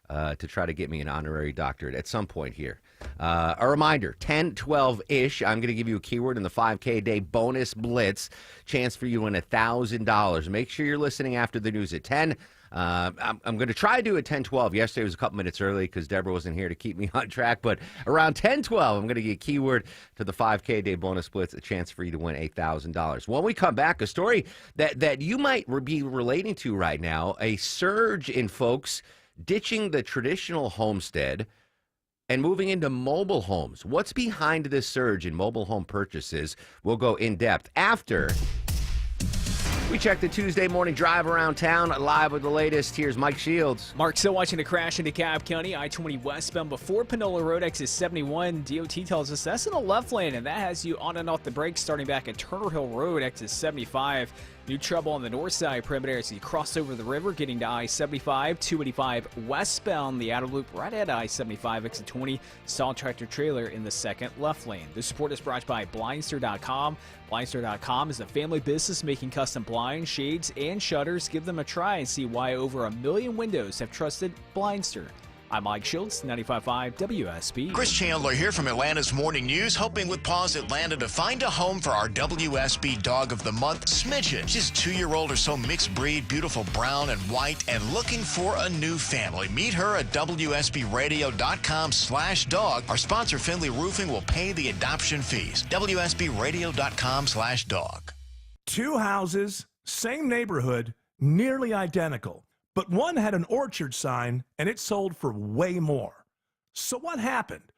S8: to try to get me an honorary doctorate at some point here. A reminder, 10, 12-ish, I'm going to give you a keyword in the 5K a day bonus blitz. Chance for you to win $1,000. Make sure you're listening after the news at 10. I'm going to try to do it 10-12. Yesterday was a couple minutes early because Deborah wasn't here to keep me on track. But around 10-12, I'm going to get a keyword to the 5K a day bonus blitz, a chance for you to win $8,000. When we come back, a story that you might be relating to right now, a surge in folks ditching the traditional homestead and moving into mobile homes. What's behind this surge in mobile home purchases? We'll go in depth after we check the Tuesday morning drive around town. Live with the latest. Here's Mike Shields.
S10: Mark, still watching a crash in DeKalb County, I-20 westbound before Panola Road, exit 71. DOT tells us that's in the left lane, and that has you on and off the brakes starting back at Turner Hill Road, exit 75. New trouble on the north side perimeter as you cross over the river, getting to I-75, 285 westbound, the outer loop right at I-75, exit 20. Saw tractor trailer in the second left lane. This report is brought by Blindster.com. Blindster.com is a family business making custom blinds, shades, and shutters. Give them a try and see why over 1 million windows have trusted Blindster. I'm Mike Schultz, 95.5 WSB.
S14: Chris Chandler here from Atlanta's Morning News, hoping with Paws Atlanta to find a home for our WSB Dog of the Month, Smidgen. She's 2-year-old or so mixed breed, beautiful brown and white, and looking for a new family. Meet her at WSBRadio.com/dog. Our sponsor, Finley Roofing, will pay the adoption fees. WSBRadio.com/dog.
S19: 2 houses, same neighborhood, nearly identical. But one had an orchard sign, and it sold for way more. So what happened?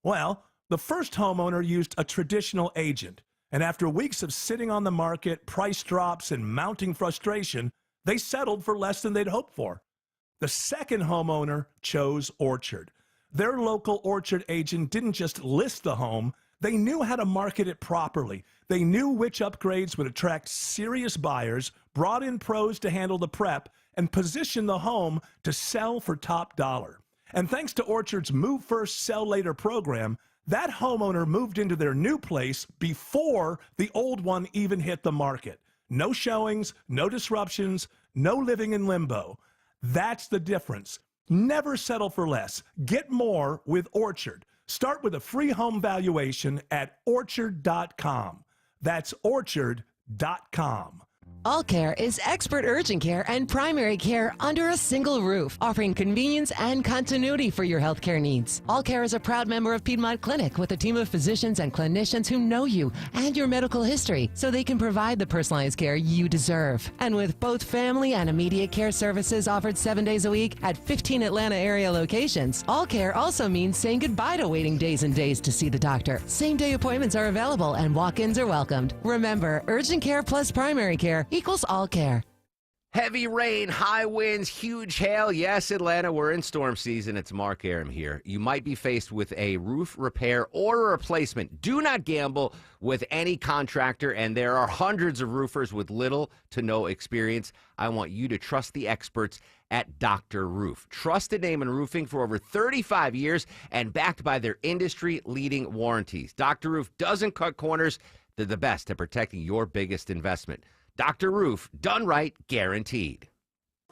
S19: Well, the first homeowner used a traditional agent, and after weeks of sitting on the market, price drops, and mounting frustration, they settled for less than they'd hoped for. The second homeowner chose Orchard. Their local orchard agent didn't just list the home, they knew how to market it properly. They knew which upgrades would attract serious buyers, brought in pros to handle the prep, and position the home to sell for top dollar. And thanks to Orchard's Move First, Sell Later program, that homeowner moved into their new place before the old one even hit the market. No showings, no disruptions, no living in limbo. That's the difference. Never settle for less. Get more with Orchard. Start with a free home valuation at Orchard.com. That's Orchard.com.
S20: All Care is expert urgent care and primary care under a single roof, offering convenience and continuity for your healthcare needs. All Care is a proud member of Piedmont Clinic with a team of physicians and clinicians who know you and your medical history so they can provide the personalized care you deserve. And with both family and immediate care services offered 7 days a week at 15 Atlanta area locations, All Care also means saying goodbye to waiting days and days to see the doctor. Same-day appointments are available and walk-ins are welcomed. Remember, urgent care plus primary care equals All Care.
S8: Heavy rain, high winds, huge hail. Yes, Atlanta, we're in storm season. It's Mark Aram here. You might be faced with a roof repair or a replacement. Do not gamble with any contractor, and there are hundreds of roofers with little to no experience. I want you to trust the experts at Dr. Roof. Trusted name in roofing for over 35 years and backed by their industry-leading warranties. Dr. Roof doesn't cut corners. They're the best at protecting your biggest investment. Dr. Roof, done right, guaranteed.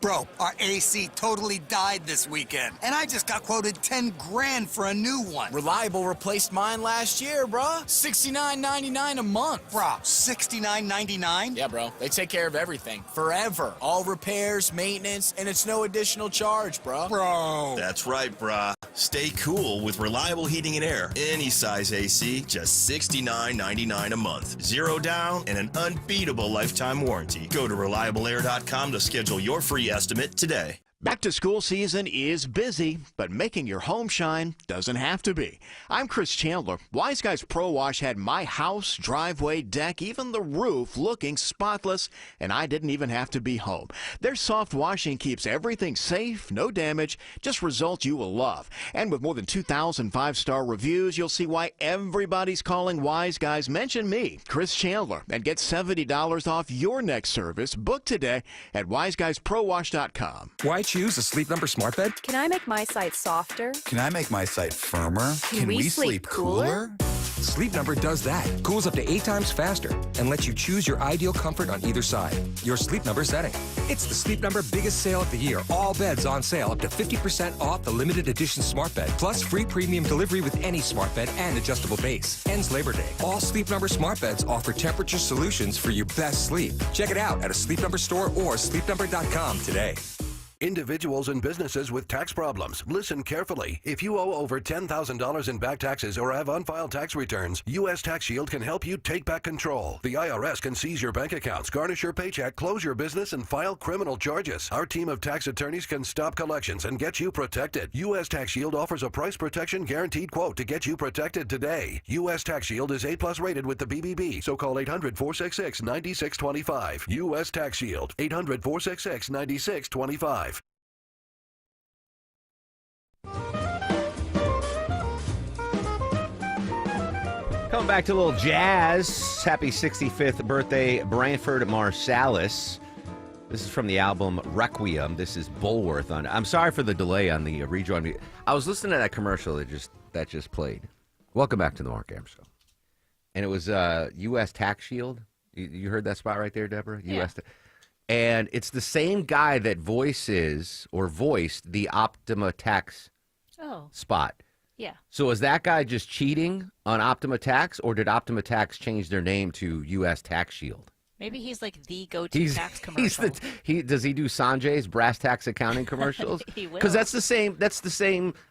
S21: Bro, our AC totally died this weekend, and I just got quoted $10,000 for a new one.
S22: Reliable replaced mine last year, bruh. $69.99 a month.
S21: Bro, $69.99?
S22: Yeah, bro. They take care of everything. Forever. All repairs, maintenance, and it's no additional charge,
S21: Bro.
S23: That's right, brah. Stay cool with reliable heating and air. Any size AC, just $69.99 a month. 0 down and an unbeatable lifetime warranty. Go to reliableair.com to schedule your free estimate today.
S14: Back to school season is busy, but making your home shine doesn't have to be. I'm Chris Chandler. Wise Guys Pro Wash had my house, driveway, deck, even the roof looking spotless, and I didn't even have to be home. Their soft washing keeps everything safe, no damage, just results you will love. And with more than 2,000 5-star reviews, you'll see why everybody's calling Wise Guys. Mention me, Chris Chandler, and get $70 off your next service. Book today at wiseguysprowash.com.
S26: Why
S11: choose a Sleep Number smart bed?
S12: Can I make my site softer?
S13: Can I make my site firmer?
S12: Can we sleep cooler?
S11: Sleep Number does that. Cools up to 8 times faster and lets you choose your ideal comfort on either side. Your Sleep Number setting. It's the Sleep Number biggest sale of the year. All beds on sale up to 50% off the limited edition smart bed. Plus free premium delivery with any smart bed and adjustable base. Ends Labor Day. All Sleep Number smart beds offer temperature solutions for your best sleep. Check it out at a Sleep Number store or sleepnumber.com today.
S15: Individuals and businesses with tax problems, listen carefully. If you owe over $10,000 in back taxes or have unfiled tax returns, U.S. Tax Shield can help you take back control. The IRS can seize your bank accounts, garnish your paycheck, close your business, and file criminal charges. Our team of tax attorneys can stop collections and get you protected. U.S. Tax Shield offers a price protection guaranteed quote to get you protected today. U.S. Tax Shield is A+ rated with the BBB, so call 800-466-9625. U.S. Tax Shield, 800-466-9625.
S8: Coming back to a little jazz. Happy 65th birthday, Branford Marsalis. This is from the album Requiem. This is Bulworth on. I'm sorry for the delay on the rejoin. I was listening to that commercial that just played. Welcome back to the Mark Arum Show. And it was U.S. Tax Shield. You heard that spot right there, Deborah?
S7: Yeah.
S8: U.S. And it's the same guy that voiced the Optima Tax spot.
S7: Yeah.
S8: So is that guy just cheating on Optima Tax, or did Optima Tax change their name to U.S. Tax Shield?
S7: Maybe he's like the go-to tax commercial.
S8: Does he do Sanjay's brass tax accounting commercials?
S7: He will.
S8: Because that's the same.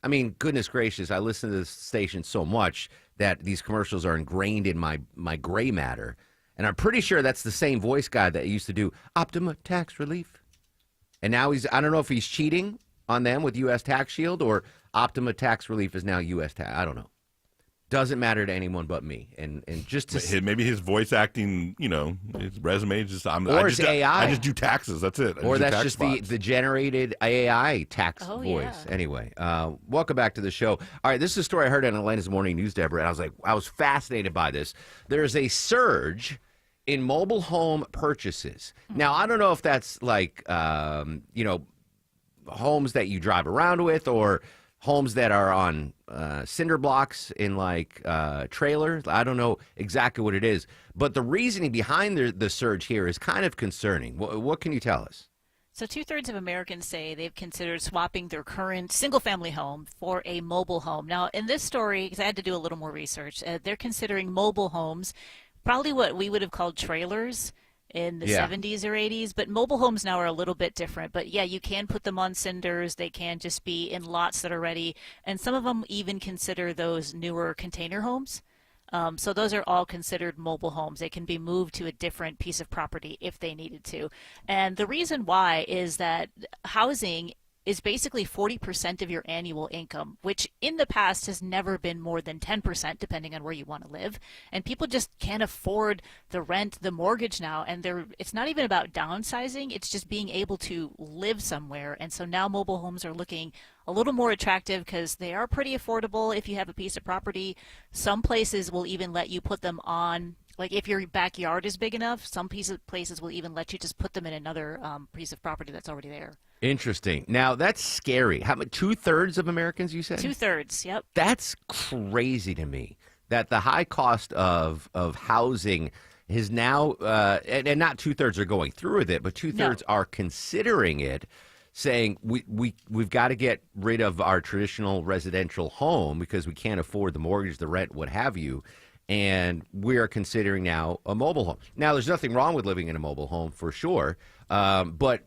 S8: I mean, goodness gracious, I listen to this station so much that these commercials are ingrained in my gray matter. And I'm pretty sure that's the same voice guy that used to do Optima Tax Relief. And now I don't know if he's cheating on them with U.S. Tax Shield, or Optima Tax Relief is now U.S. Tax. I don't know. Doesn't matter to anyone but me. And just to
S24: maybe his voice acting, his resume is just
S8: AI.
S24: I just do taxes. That's it.
S8: Or that's just the generated AI tax voice.
S7: Yeah.
S8: Anyway, welcome back to the show. All right, this is a story I heard on Atlanta's Morning News, Deborah, and I was fascinated by this. There's a surge in mobile home purchases. Now, I don't know if that's like, homes that you drive around with, or homes that are on cinder blocks in trailers. I don't know exactly what it is, but the reasoning behind the surge here is kind of concerning. What can you tell us?
S7: So 2/3 of Americans say they've considered swapping their current single-family home for a mobile home. Now, in this story, because I had to do a little more research, they're considering mobile homes probably what we would have called trailers in the 70s or 80s, but mobile homes now are a little bit different. But yeah, you can put them on cinders. They can just be in lots that are ready. And some of them even consider those newer container homes. So those are all considered mobile homes. They can be moved to a different piece of property if they needed to. And the reason why is that housing is basically 40% of your annual income, which in the past has never been more than 10%, depending on where you want to live. And people just can't afford the rent, the mortgage now. And it's not even about downsizing. It's just being able to live somewhere. And so now mobile homes are looking a little more attractive because they are pretty affordable if you have a piece of property. Some places will even let you put them on, like if your backyard is big enough, some places will even let you just put them in another piece of property that's already there.
S8: Interesting. Now, that's scary. How much? 2/3 of Americans, you said?
S7: 2/3, yep.
S8: That's crazy to me, that the high cost of housing is now, and not 2/3 are going through with it, but 2/3 are considering it, saying we've got to get rid of our traditional residential home because we can't afford the mortgage, the rent, what have you, and we are considering now a mobile home. Now, there's nothing wrong with living in a mobile home for sure, but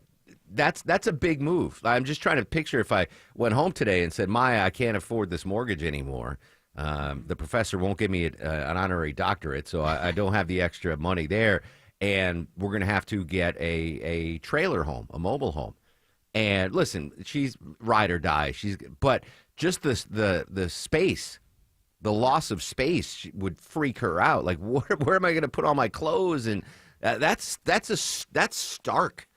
S8: that's a big move. I'm just trying to picture if I went home today and said, Maya, I can't afford this mortgage anymore. The professor won't give me an honorary doctorate, so I don't have the extra money there. And we're going to have to get a trailer home, a mobile home. And listen, she's ride or die. But just the space, the loss of space would freak her out. Like, where am I going to put all my clothes? And that's stark.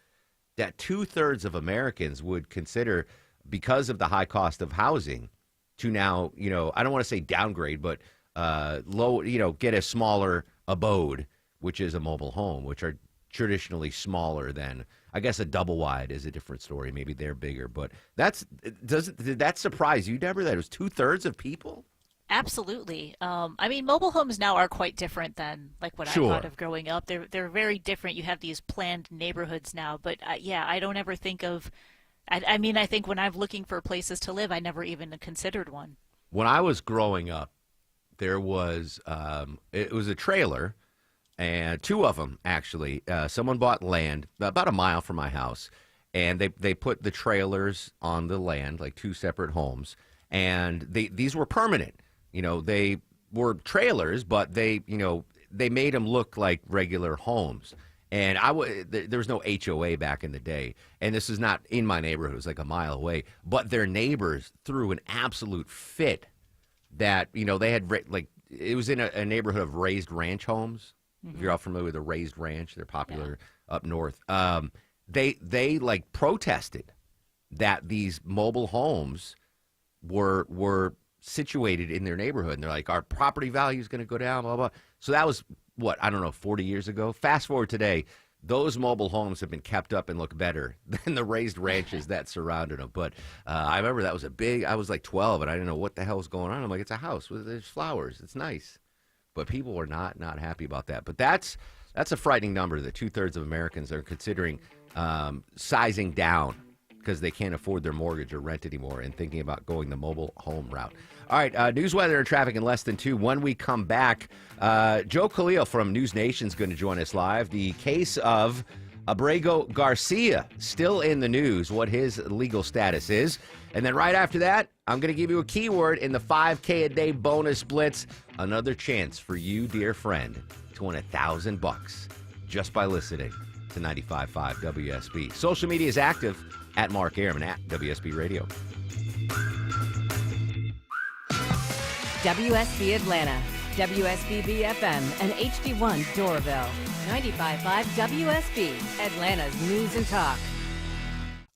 S8: That 2/3 of Americans would consider, because of the high cost of housing, to now, I don't want to say downgrade, but get a smaller abode, which is a mobile home, which are traditionally smaller than, I guess a double wide is a different story. Maybe they're bigger, but did that surprise you, Deborah, that it was 2/3 of people?
S1: Absolutely. I mean, mobile homes now are quite different than like what I thought of growing up. They're very different. You have these planned neighborhoods now, but I don't ever think of. I mean, I think when I'm looking for places to live, I never even considered one.
S8: When I was growing up, there was it was a trailer, and two of them actually. Someone bought land about a mile from my house, and they put the trailers on the land, like two separate homes, and these were permanent. You know, they were trailers, but they made them look like regular homes. And there was no HOA back in the day, and this is not in my neighborhood. It was like a mile away. But their neighbors threw an absolute fit that, they had, like, it was in a neighborhood of raised ranch homes. Mm-hmm. If you're all familiar with a raised ranch, they're popular up north. They like protested that these mobile homes were situated in their neighborhood, and they're like, our property value is going to go down, blah, blah. So that was, 40 years ago? Fast forward today, those mobile homes have been kept up and look better than the raised ranches that surrounded them. But I remember that was I was like 12, and I didn't know what the hell was going on. I'm like, it's a house. There's flowers. It's nice. But people were not happy about that. But that's a frightening number that 2/3 of Americans are considering sizing down because they can't afford their mortgage or rent anymore and thinking about going the mobile home route. All right, news, weather, and traffic in less than 2. When we come back, Joe Khalil from News Nation is going to join us live. The case of Abrego Garcia still in the news, what his legal status is. And then right after that, I'm going to give you a keyword in the 5K a day bonus blitz. Another chance for you, dear friend, to win $1,000 just by listening to 95.5 WSB. Social media is active at Mark Airman at WSB Radio.
S2: WSB Atlanta, WSB BFM, and HD1 Doraville. 95.5 WSB, Atlanta's News and Talk.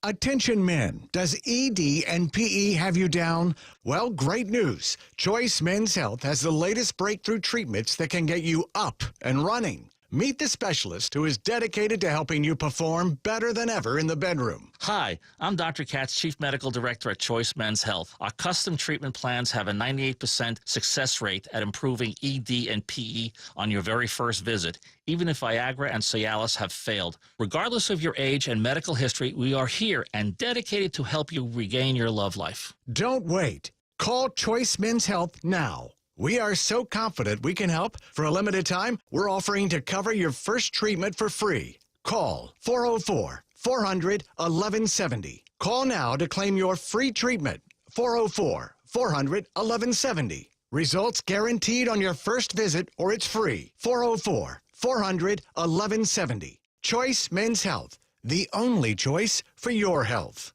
S3: Attention men, does ED and PE have you down? Well, great news. Choice Men's Health has the latest breakthrough treatments that can get you up and running. Meet the specialist who is dedicated to helping you perform better than ever in the bedroom.
S4: Hi, I'm Dr. Katz, Chief Medical Director at Choice Men's Health. Our custom treatment plans have a 98% success rate at improving ED and PE on your very first visit, even if Viagra and Cialis have failed. Regardless of your age and medical history, we are here and dedicated to help you regain your love life.
S3: Don't wait. Call Choice Men's Health now. We are so confident we can help. For a limited time, we're offering to cover your first treatment for free. Call 404-400-1170. Call now to claim your free treatment. 404-400-1170. Results guaranteed on your first visit or it's free. 404-400-1170. Choice Men's Health, the only choice for your health.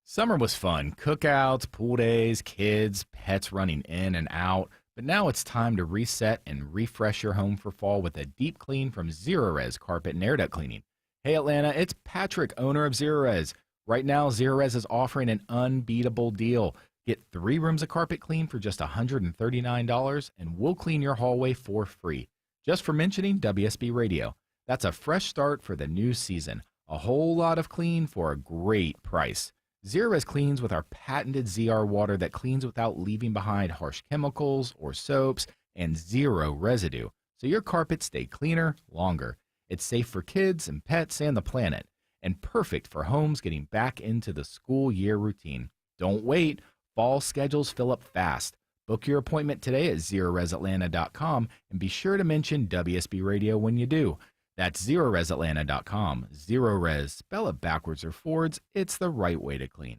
S6: Summer was fun. Cookouts, pool days, kids, pets running in and out. But now it's time to reset and refresh your home for fall with a deep clean from Zerorez Carpet and Air Duct Cleaning. Hey Atlanta, it's Patrick, owner of Zerorez. Right now, Zerorez is offering an unbeatable deal. Get 3 rooms of carpet clean for just $139, and we'll clean your hallway for free. Just for mentioning WSB Radio. That's a fresh start for the new season. A whole lot of clean for a great price. Zerorez cleans with our patented ZR water that cleans without leaving behind harsh chemicals or soaps and 0 residue, so your carpets stay cleaner longer. It's safe for kids and pets and the planet, and perfect for homes getting back into the school year routine. Don't wait. Fall schedules fill up fast. Book your appointment today at ZerorezAtlanta.com and be sure to mention WSB Radio when you do. That's ZerorezAtlanta.com. Zerorez, spell it backwards or forwards, it's the right way to clean.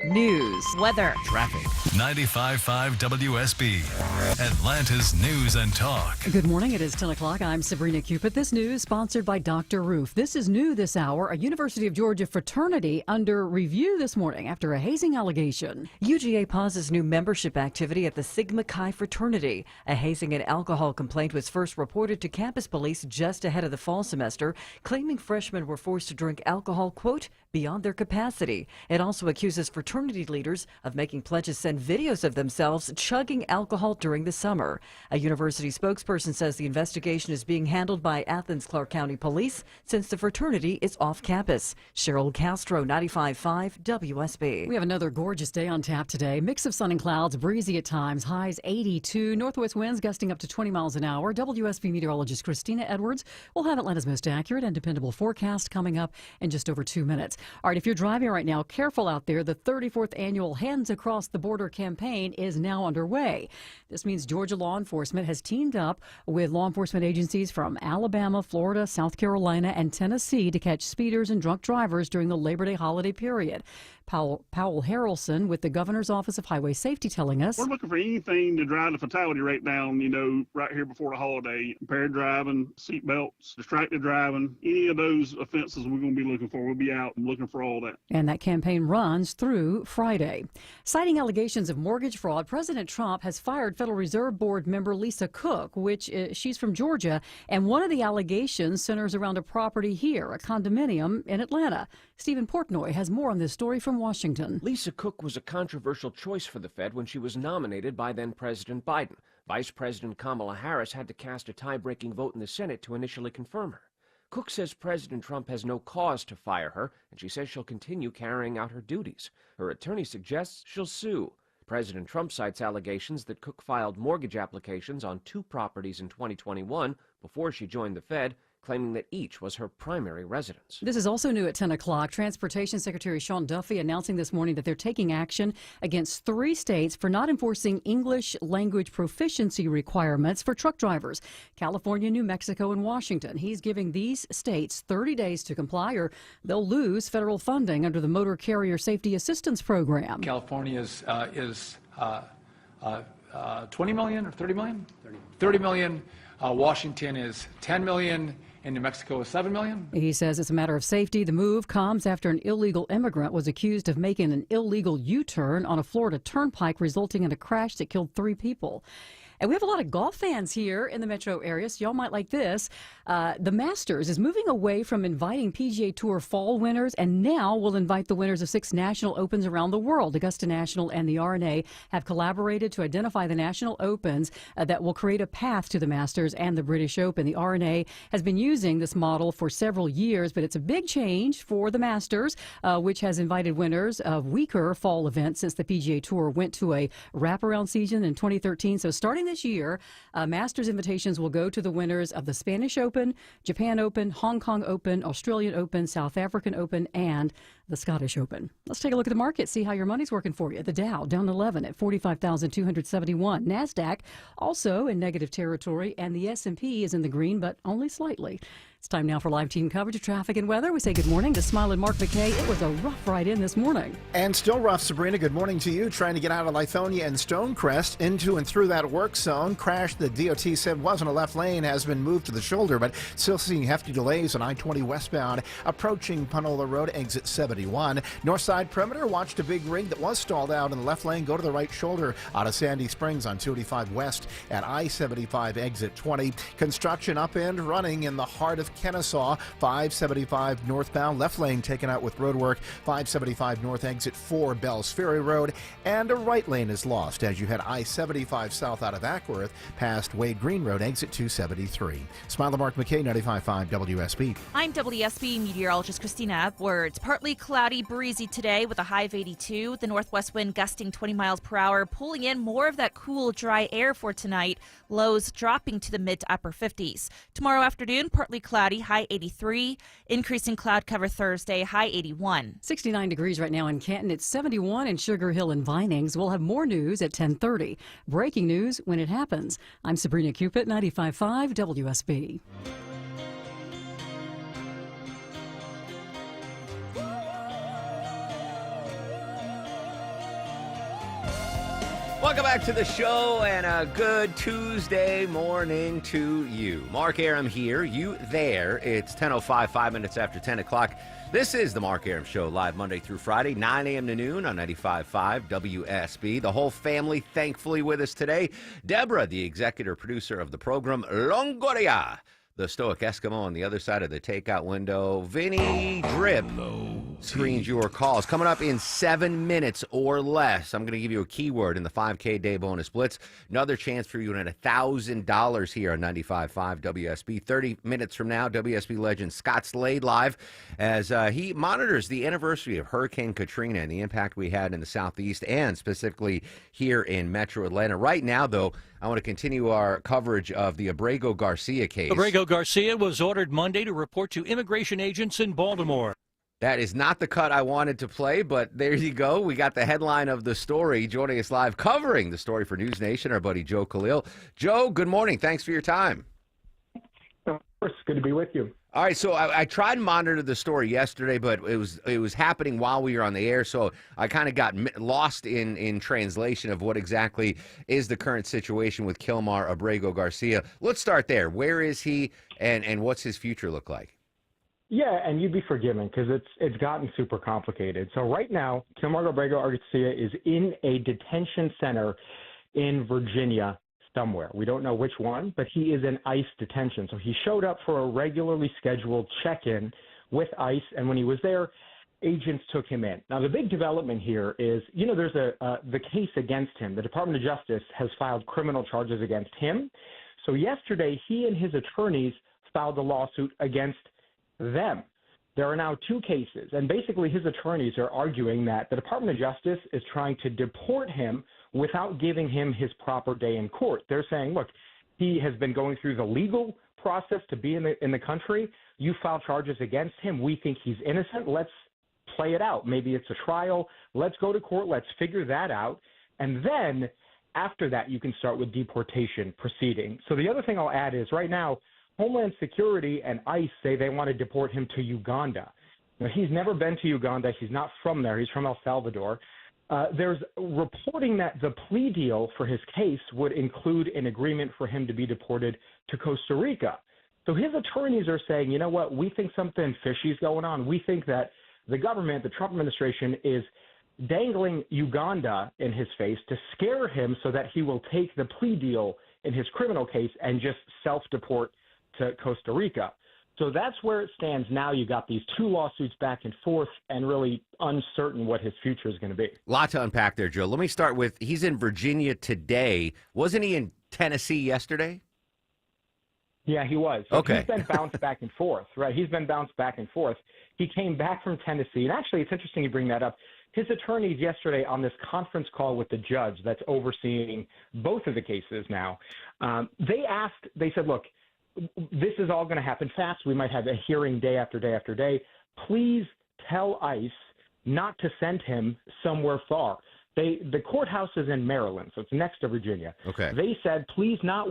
S2: News, weather,
S6: traffic.
S25: 95.5 WSB, Atlanta's News and Talk.
S26: Good morning. It is 10 o'clock. I'm Sabrina Cupid. This news sponsored by Dr. Roof. This is new this hour. A University of Georgia fraternity under review this morning after a hazing allegation. UGA pauses new membership activity at the Sigma Chi fraternity. A hazing and alcohol complaint was first reported to campus police just ahead of the fall semester, claiming freshmen were forced to drink alcohol, quote, beyond their capacity. It also accused accuses fraternity leaders of making pledges send videos of themselves chugging alcohol during the summer. A university spokesperson says the investigation is being handled by Athens Clarke County Police since the fraternity is off campus. Cheryl Castro, 95.5 WSB. We have another gorgeous day on tap today. Mix of sun and clouds, breezy at times, highs 82, northwest winds gusting up to 20 miles an hour. WSB meteorologist Christina Edwards will have Atlanta's most accurate and dependable forecast coming up in just over 2 minutes. All right, if you're driving right now, careful out there. The 34th annual Hands Across the Border campaign is now underway. This means Georgia law enforcement has teamed up with law enforcement agencies from Alabama, Florida, South Carolina, and Tennessee to catch speeders and drunk drivers during the Labor Day holiday period. Powell Harrelson with the Governor's Office of Highway Safety telling us,
S5: we're looking for anything to drive the fatality rate down, right here before the holiday. Impaired driving, seat belts, distracted driving, any of those offenses we're going to be looking for. We'll be out looking for all that.
S26: And that campaign runs through Friday. Citing allegations of mortgage fraud, President Trump has fired Federal Reserve Board member Lisa Cook, she's from Georgia, and one of the allegations centers around a property here, a condominium in Atlanta. Stephen Portnoy has more on this story from Washington.
S9: Lisa Cook was a controversial choice for the Fed when she was nominated by then-President Biden. Vice President Kamala Harris had to cast a tie-breaking vote in the Senate to initially confirm her. Cook says President Trump has no cause to fire her, and she says she'll continue carrying out her duties. Her attorney suggests she'll sue. President Trump cites allegations that Cook filed mortgage applications on 2 properties in 2021 before she joined the Fed, claiming that each was her primary residence.
S26: This is also new at 10 o'clock. Transportation Secretary Sean Duffy announcing this morning that they're taking action against 3 states for not enforcing English language proficiency requirements for truck drivers: California, New Mexico, and Washington. He's giving these states 30 days to comply or they'll lose federal funding under the Motor Carrier Safety Assistance Program.
S10: California is 20 million or 30 million? 30 million. Washington is 10 million. And New Mexico is 7 million.
S26: He says it's a matter of safety. The move comes after an illegal immigrant was accused of making an illegal U-turn on a Florida turnpike, resulting in a crash that killed 3 people. And we have a lot of golf fans here in the metro area, so y'all might like this. The Masters is moving away from inviting PGA Tour fall winners, and now will invite the winners of 6 national opens around the world. Augusta National and the R&A have collaborated to identify the national opens that will create a path to the Masters and the British Open. The R&A has been using this model for several years, but it's a big change for the Masters, which has invited winners of weaker fall events since the PGA Tour went to a wraparound season in 2013. So starting this year, Masters invitations will go to the winners of the Spanish Open, Japan Open, Hong Kong Open, Australian Open, South African Open, and the Scottish Open. Let's take a look at the market, see how your money's working for you. The Dow down 11 at 45,271. NASDAQ also in negative territory, and the S&P is in the green, but only slightly. It's time now for live team coverage of traffic and weather. We say good morning to Smile and Mark McKay. It was a rough ride in this morning.
S16: And still rough, Sabrina. Good morning to you. Trying to get out of Lithonia and Stonecrest into and through that work zone. Crash the DOT said wasn't a left lane has been moved to the shoulder, but still seeing hefty delays on I-20 westbound approaching Panola Road, exit 71. Northside perimeter, watched a big rig that was stalled out in the left lane go to the right shoulder out of Sandy Springs on 285 west at I-75 exit 20. Construction up end running in the heart of Kennesaw. 575 northbound, left lane taken out with roadwork. 575 north exit 4 Bells Ferry Road, and a right lane is lost as you head I-75 south out of Ackworth past Wade Green Road, exit 273. Smile Mark McKay, 95.5 WSB.
S7: I'm WSB meteorologist Christina Edwards. Partly cloudy, breezy today with a high of 82. The northwest wind gusting 20 miles per hour, pulling in more of that cool, dry air for tonight. Lows dropping to the mid to upper 50s. Tomorrow afternoon, partly cloudy, high 83. Increasing cloud cover Thursday, high 81.
S26: 69 degrees right now in Canton. It's 71 in Sugar Hill and Vinings. We'll have more news at 10:30. Breaking news when it happens. I'm Sabrina Cupid, 95.5 WSB.
S8: Welcome back to the show, and a good Tuesday morning to you. Mark Arum here, you there. It's 10:05, 5 minutes after 10 o'clock. This is the Mark Arum Show, live Monday through Friday, 9 a.m. to noon on 95.5 WSB. The whole family thankfully with us today. Deborah, the executive producer of the program, Longoria, the stoic Eskimo on the other side of the takeout window. Vinny Drip. Hello. screens your calls. Coming up in 7 minutes or less, I'm going to give you a keyword in the 5K Day Bonus Blitz. Another chance for you to win $1,000 here on 95.5 WSB. 30 minutes from now, WSB legend Scott Slade live as he monitors the anniversary of Hurricane Katrina and the impact we had in the Southeast and specifically here in Metro Atlanta. Right now, though, I want to continue our coverage of the Abrego Garcia case.
S17: Abrego Garcia was ordered Monday to report to immigration agents in Baltimore.
S8: That is not the cut I wanted to play, but there you go. We got the headline of the story. Joining us live covering the story for News Nation, our buddy Joe Khalil. Joe, good morning. Thanks for your time.
S18: Of course. Good to be with you.
S8: All right, so I tried to monitor the story yesterday, but it was happening while we were on the air, so I kind of got lost in translation of what exactly is the current situation with Kilmar Abrego Garcia. Let's start there. Where is he, and what's his future look like?
S18: Yeah, and you'd be forgiven because it's gotten super complicated. So right now, Kilmar Abrego Garcia is in a detention center in Virginia somewhere. We don't know which one, but he is in ICE detention. So he showed up for a regularly scheduled check-in with ICE, and when he was there, agents took him in. Now, the big development here is, there's the case against him. The Department of Justice has filed criminal charges against him. So yesterday, he and his attorneys filed a lawsuit against them. There are now two cases, and basically his attorneys are arguing that the Department of Justice is trying to deport him without giving him his proper day in court. They're saying, look, he has been going through the legal process to be in the country. You filed charges against him. We think he's innocent. Let's play it out. Maybe it's a trial. Let's go to court. Let's figure that out. And then after that, you can start with deportation proceeding. So the other thing I'll add is right now, Homeland Security and ICE say they want to deport him to Uganda. Now, he's never been to Uganda. He's not from there. He's from El Salvador. There's reporting that the plea deal for his case would include an agreement for him to be deported to Costa Rica. So his attorneys are saying, you know what, we think something fishy is going on. We think that the government, the Trump administration, is dangling Uganda in his face to scare him so that he will take the plea deal in his criminal case and just self-deport to Costa Rica. So that's where it stands now. You got these two lawsuits back and forth and really uncertain what his future is going to be.
S8: A lot to unpack there, Joe. Let me start with, he's in Virginia today. Wasn't he in Tennessee yesterday?
S18: Yeah, he was. So
S8: okay.
S18: He's been bounced back and forth, right? He's been bounced back and forth. He came back from Tennessee. And actually, it's interesting you bring that up. His attorneys yesterday on this conference call with the judge that's overseeing both of the cases now, they said, look, this is all going to happen fast. We might have a hearing day after day after day. Please tell ICE not to send him somewhere far. The courthouse is in Maryland, so it's next to Virginia.
S8: Okay.
S18: They said, please not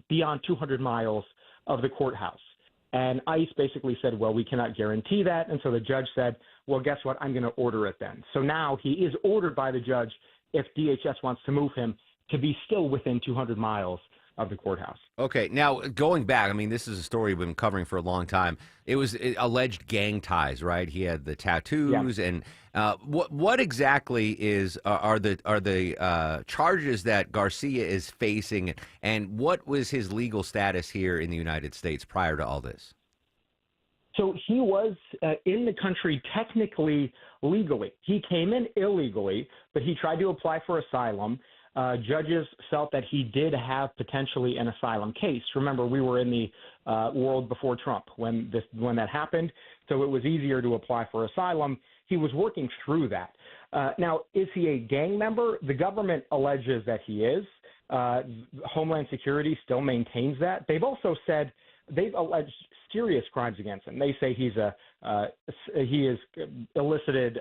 S18: beyond 200 miles of the courthouse. And ICE basically said, well, we cannot guarantee that. And so the judge said, well, guess what? I'm going to order it then. So now he is ordered by the judge, if DHS wants to move him, to be still within 200 miles of the courthouse.
S8: Okay, now going back, I mean, this is a story we've been covering for a long time. It was alleged gang ties, right? He had the tattoos, yeah. And what exactly are the charges that Garcia is facing, and what was his legal status here in the United States prior to all this?
S18: So he was in the country technically legally. He came in illegally, but he tried to apply for asylum. Judges felt that he did have potentially an asylum case. Remember, we were in the world before Trump when that happened, so it was easier to apply for asylum. He was working through that. Now, is he a gang member? The government alleges that he is. Homeland Security still maintains that. They've also said they've alleged serious crimes against him. They say he has elicited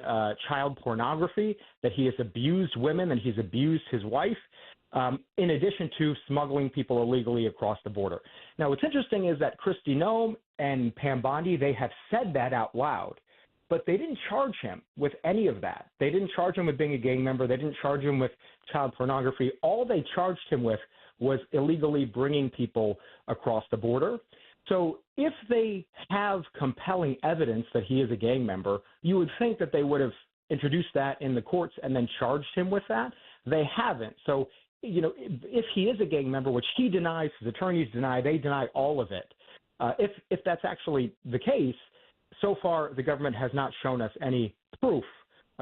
S18: child pornography, that he has abused women, and he's abused his wife, in addition to smuggling people illegally across the border. Now, what's interesting is that Kristi Noem and Pam Bondi, they have said that out loud, but they didn't charge him with any of that. They didn't charge him with being a gang member. They didn't charge him with child pornography. All they charged him with was illegally bringing people across the border. So if they have compelling evidence that he is a gang member, you would think that they would have introduced that in the courts and then charged him with that. They haven't. So, if he is a gang member, which he denies, his attorneys deny, they deny all of it. If that's actually the case, so far, the government has not shown us any proof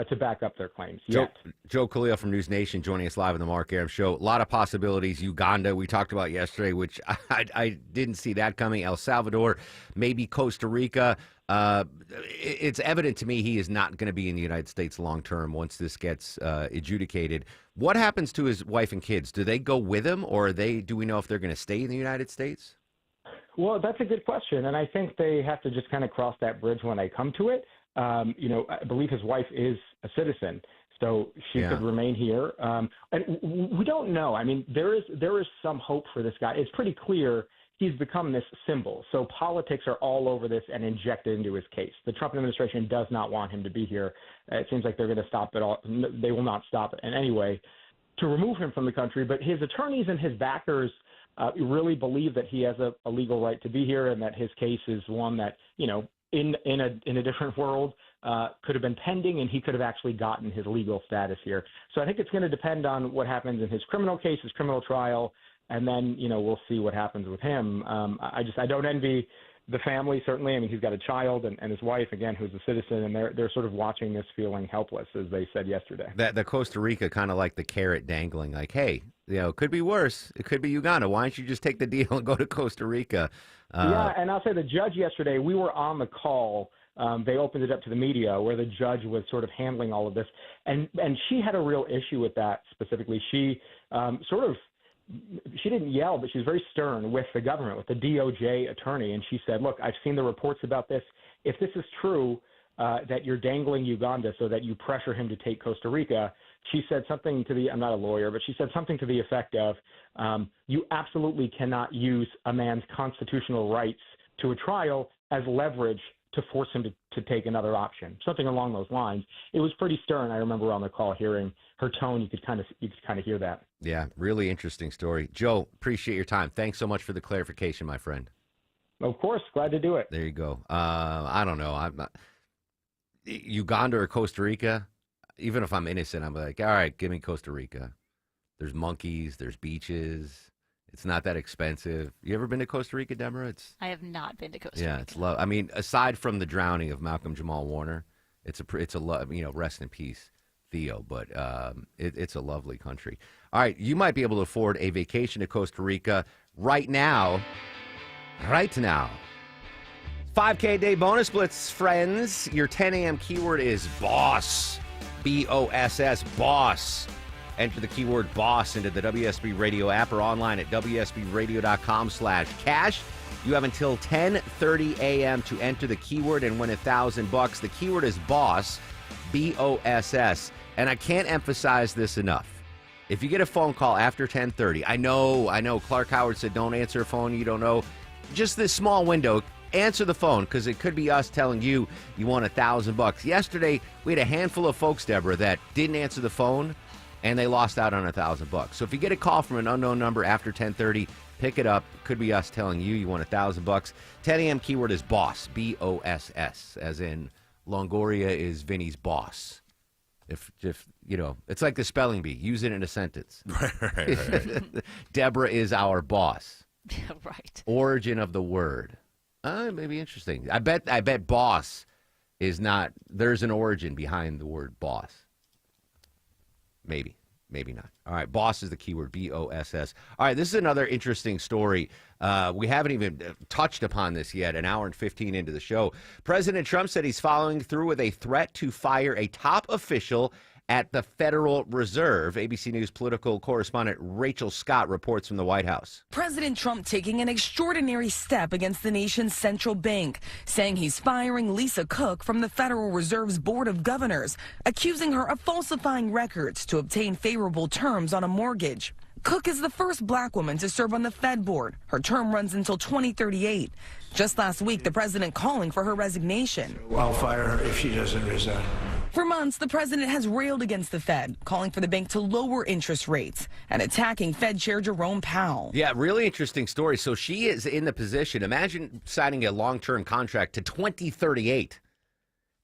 S18: to back up their claims yet.
S8: Joe Khalil from News Nation joining us live on the Mark Aram Show. A lot of possibilities. Uganda, we talked about yesterday, which I didn't see that coming. El Salvador, maybe Costa Rica. It's evident to me he is not going to be in the United States long term once this gets adjudicated. What happens to his wife and kids? Do they go with him, or do we know if they're going to stay in the United States?
S18: Well, that's a good question, and I think they have to just kind of cross that bridge when they come to it. I believe his wife is a citizen, so she could remain here. And we don't know. I mean, there is some hope for this guy. It's pretty clear he's become this symbol. So politics are all over this and injected into his case. The Trump administration does not want him to be here. It seems like they're going to stop it all. They will not stop it in any way to remove him from the country. But his attorneys and his backers really believe that he has a legal right to be here, and that his case is one that, in a different world could have been pending, and he could have actually gotten his legal status here. So I think it's going to depend on what happens in his criminal case, his criminal trial, and then we'll see what happens with him. I don't envy the family, certainly. I mean, he's got a child and his wife, again, who's a citizen, and they're sort of watching this feeling helpless, as they said yesterday.
S8: The Costa Rica kind of like the carrot dangling, like, hey, it could be worse. It could be Uganda. Why don't you just take the deal and go to Costa Rica?
S18: Yeah, and I'll say the judge yesterday, we were on the call. They opened it up to the media where the judge was sort of handling all of this. And she had a real issue with that specifically. She she didn't yell, but she was very stern with the government, with the DOJ attorney. And she said, look, I've seen the reports about this. If this is true, that you're dangling Uganda so that you pressure him to take Costa Rica, she said something I'm not a lawyer, but she said something to the effect of, you absolutely cannot use a man's constitutional rights to a trial as leverage to force him to take another option, something along those lines. It was pretty stern. I remember on the call hearing her tone. You could kind of hear that.
S8: Yeah, really interesting story. Joe, appreciate your time. Thanks so much for the clarification, my friend.
S18: Of course, glad to do it.
S8: There you go. I don't know. I'm not Uganda or Costa Rica. Even if I'm innocent, I'm like, all right, give me Costa Rica. There's monkeys, there's beaches. It's not that expensive. You ever been to Costa Rica, Deborah? I
S1: have not been to Costa Rica.
S8: Yeah, it's I mean, aside from the drowning of Malcolm Jamal Warner, it's a rest in peace, Theo. But it's a lovely country. All right, you might be able to afford a vacation to Costa Rica right now. Right now. 5K day bonus blitz, friends. Your 10 a.m. keyword is BOSS. BOSS, BOSS. Enter the keyword BOSS into the WSB Radio app or online at WSBRadio.com/cash. You have until 10:30 a.m. to enter the keyword and win $1,000. The keyword is BOSS, BOSS. And I can't emphasize this enough. If you get a phone call after 10:30, I know Clark Howard said don't answer a phone you don't know. Just this small window. Answer the phone, because it could be us telling you won $1,000. Yesterday, we had a handful of folks, Deborah, that didn't answer the phone, and they lost out on $1,000. So if you get a call from an unknown number after 10:30, pick it up. Could be us telling you won $1,000. 10 a.m. keyword is BOSS, BOSS, as in Longoria is Vinny's boss. If it's like the spelling bee. Use it in a sentence. Right. Deborah is our boss.
S1: Right.
S8: Origin of the word. It may be interesting. I bet boss is not. There's an origin behind the word boss. Maybe not. All right, BOSS is the keyword, BOSS. All right, this is another interesting story. We haven't even touched upon this yet, an hour and 15 into the show. President Trump said he's following through with a threat to fire a top official at the Federal Reserve. ABC News political correspondent Rachel Scott reports from the White House.
S14: President Trump taking an extraordinary step against the nation's central bank, saying he's firing Lisa Cook from the Federal Reserve's Board of Governors, accusing her of falsifying records to obtain favorable terms on a mortgage. Cook is the first black woman to serve on the Fed board. Her term runs until 2038. Just last week, the president calling for her resignation.
S19: I'll fire her if she doesn't resign.
S14: For months, the president has railed against the Fed, calling for the bank to lower interest rates and attacking Fed Chair Jerome Powell.
S8: Yeah, really interesting story. So she is in the position. Imagine signing a long-term contract to 2038.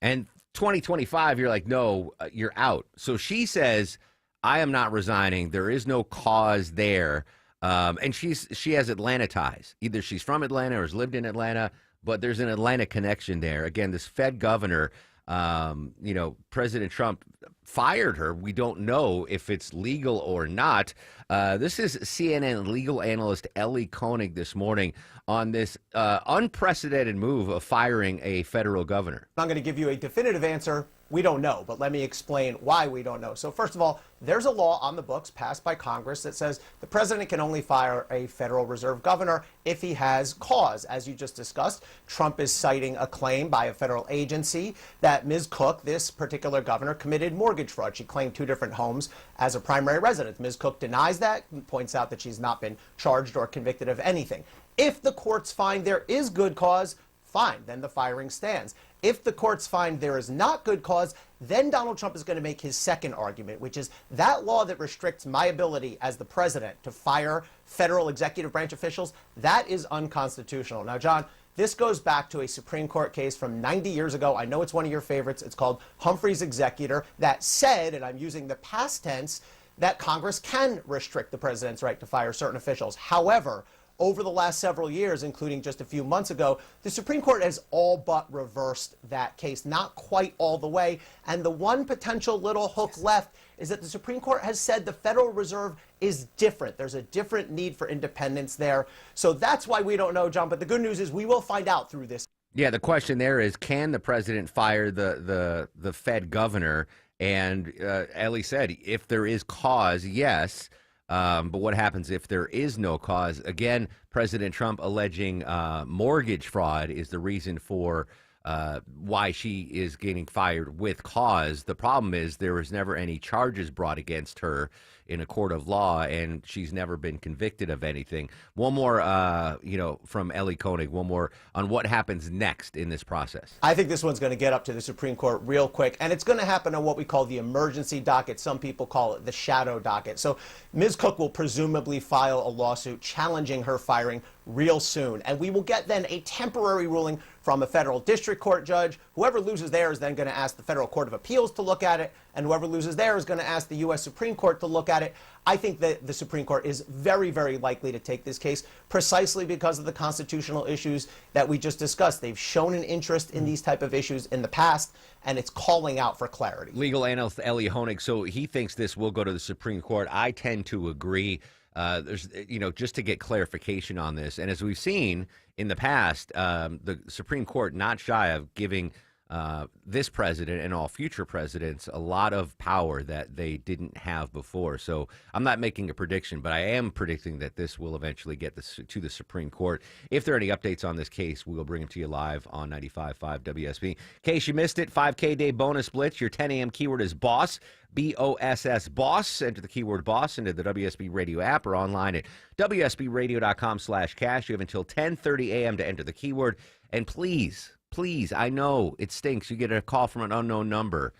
S8: And 2025, you're like, no, you're out. So she says, I am not resigning. There is no cause there. And she has Atlanta ties. Either she's from Atlanta or has lived in Atlanta. but there's an Atlanta connection there. Again, this Fed governor, President Trump fired her. We don't know if it's legal or not. This is CNN legal analyst Ellie Koenig this morning on this unprecedented move of firing a federal governor.
S12: I'm going to give you a definitive answer. We don't know, but let me explain why we don't know. So first of all, there's a law on the books passed by Congress that says the president can only fire a Federal Reserve governor if he has cause. As you just discussed, Trump is citing a claim by a federal agency that Ms. Cook, this particular governor, committed mortgage fraud. She claimed 2 different homes as a primary residence. Ms. Cook denies that, points out that she's not been charged or convicted of anything. If the courts find there is good cause, fine, then the firing stands. If the courts find there is not good cause, then Donald Trump is going to make his second argument, which is that law that restricts my ability as the president to fire federal executive branch officials, that is unconstitutional. Now, John, this goes back to a Supreme Court case from 90 years ago. I know it's one of your favorites. It's called Humphrey's Executor, that said, and I'm using the past tense, that Congress can restrict the president's right to fire certain officials. However, over the last several years, including just a few months ago, the Supreme Court has all but reversed that case, not quite all the way. And the one potential little hook left is that the Supreme Court has said the Federal Reserve is different. There's a different need for independence there. So that's why we don't know, John. But the good news is we will find out through this.
S8: Yeah, the question there is, can the president fire the Fed governor? And Ellie said, if there is cause, yes. But what happens if there is no cause? Again, President Trump alleging mortgage fraud is the reason for why she is getting fired with cause. The problem is there was never any charges brought against her in a court of law, and she's never been convicted of anything. One more, from Ellie Koenig, one more on what happens next in this process.
S12: I think this one's going to get up to the Supreme Court real quick, and it's going to happen on what we call the emergency docket. Some people call it the shadow docket. So Ms. Cook will presumably file a lawsuit challenging her firing real soon, and we will get then a temporary ruling from a federal district court judge. Whoever loses there is then going to ask the Federal Court of Appeals to look at it, and whoever loses there is going to ask the U.S. Supreme Court to look at it. I think that the Supreme Court is very, very likely to take this case precisely because of the constitutional issues that we just discussed. They've shown an interest in these type of issues in the past, and it's calling out for clarity.
S8: Legal analyst Ellie Koenig, so he thinks this will go to the Supreme Court. I tend to agree. There's, just to get clarification on this, and as we've seen in the past, the Supreme Court not shy of giving this president and all future presidents a lot of power that they didn't have before. So I'm not making a prediction, but I am predicting that this will eventually get to the Supreme Court. If there are any updates on this case, we will bring them to you live on 95.5 WSB. In case you missed it, 5K Day Bonus Blitz. Your 10 a.m. keyword is BOSS. BOSS, BOSS. Enter the keyword BOSS into the WSB Radio app or online at WSBradio.com/cash. You have until 10:30 a.m. to enter the keyword. And please, I know it stinks. You get a call from an unknown number.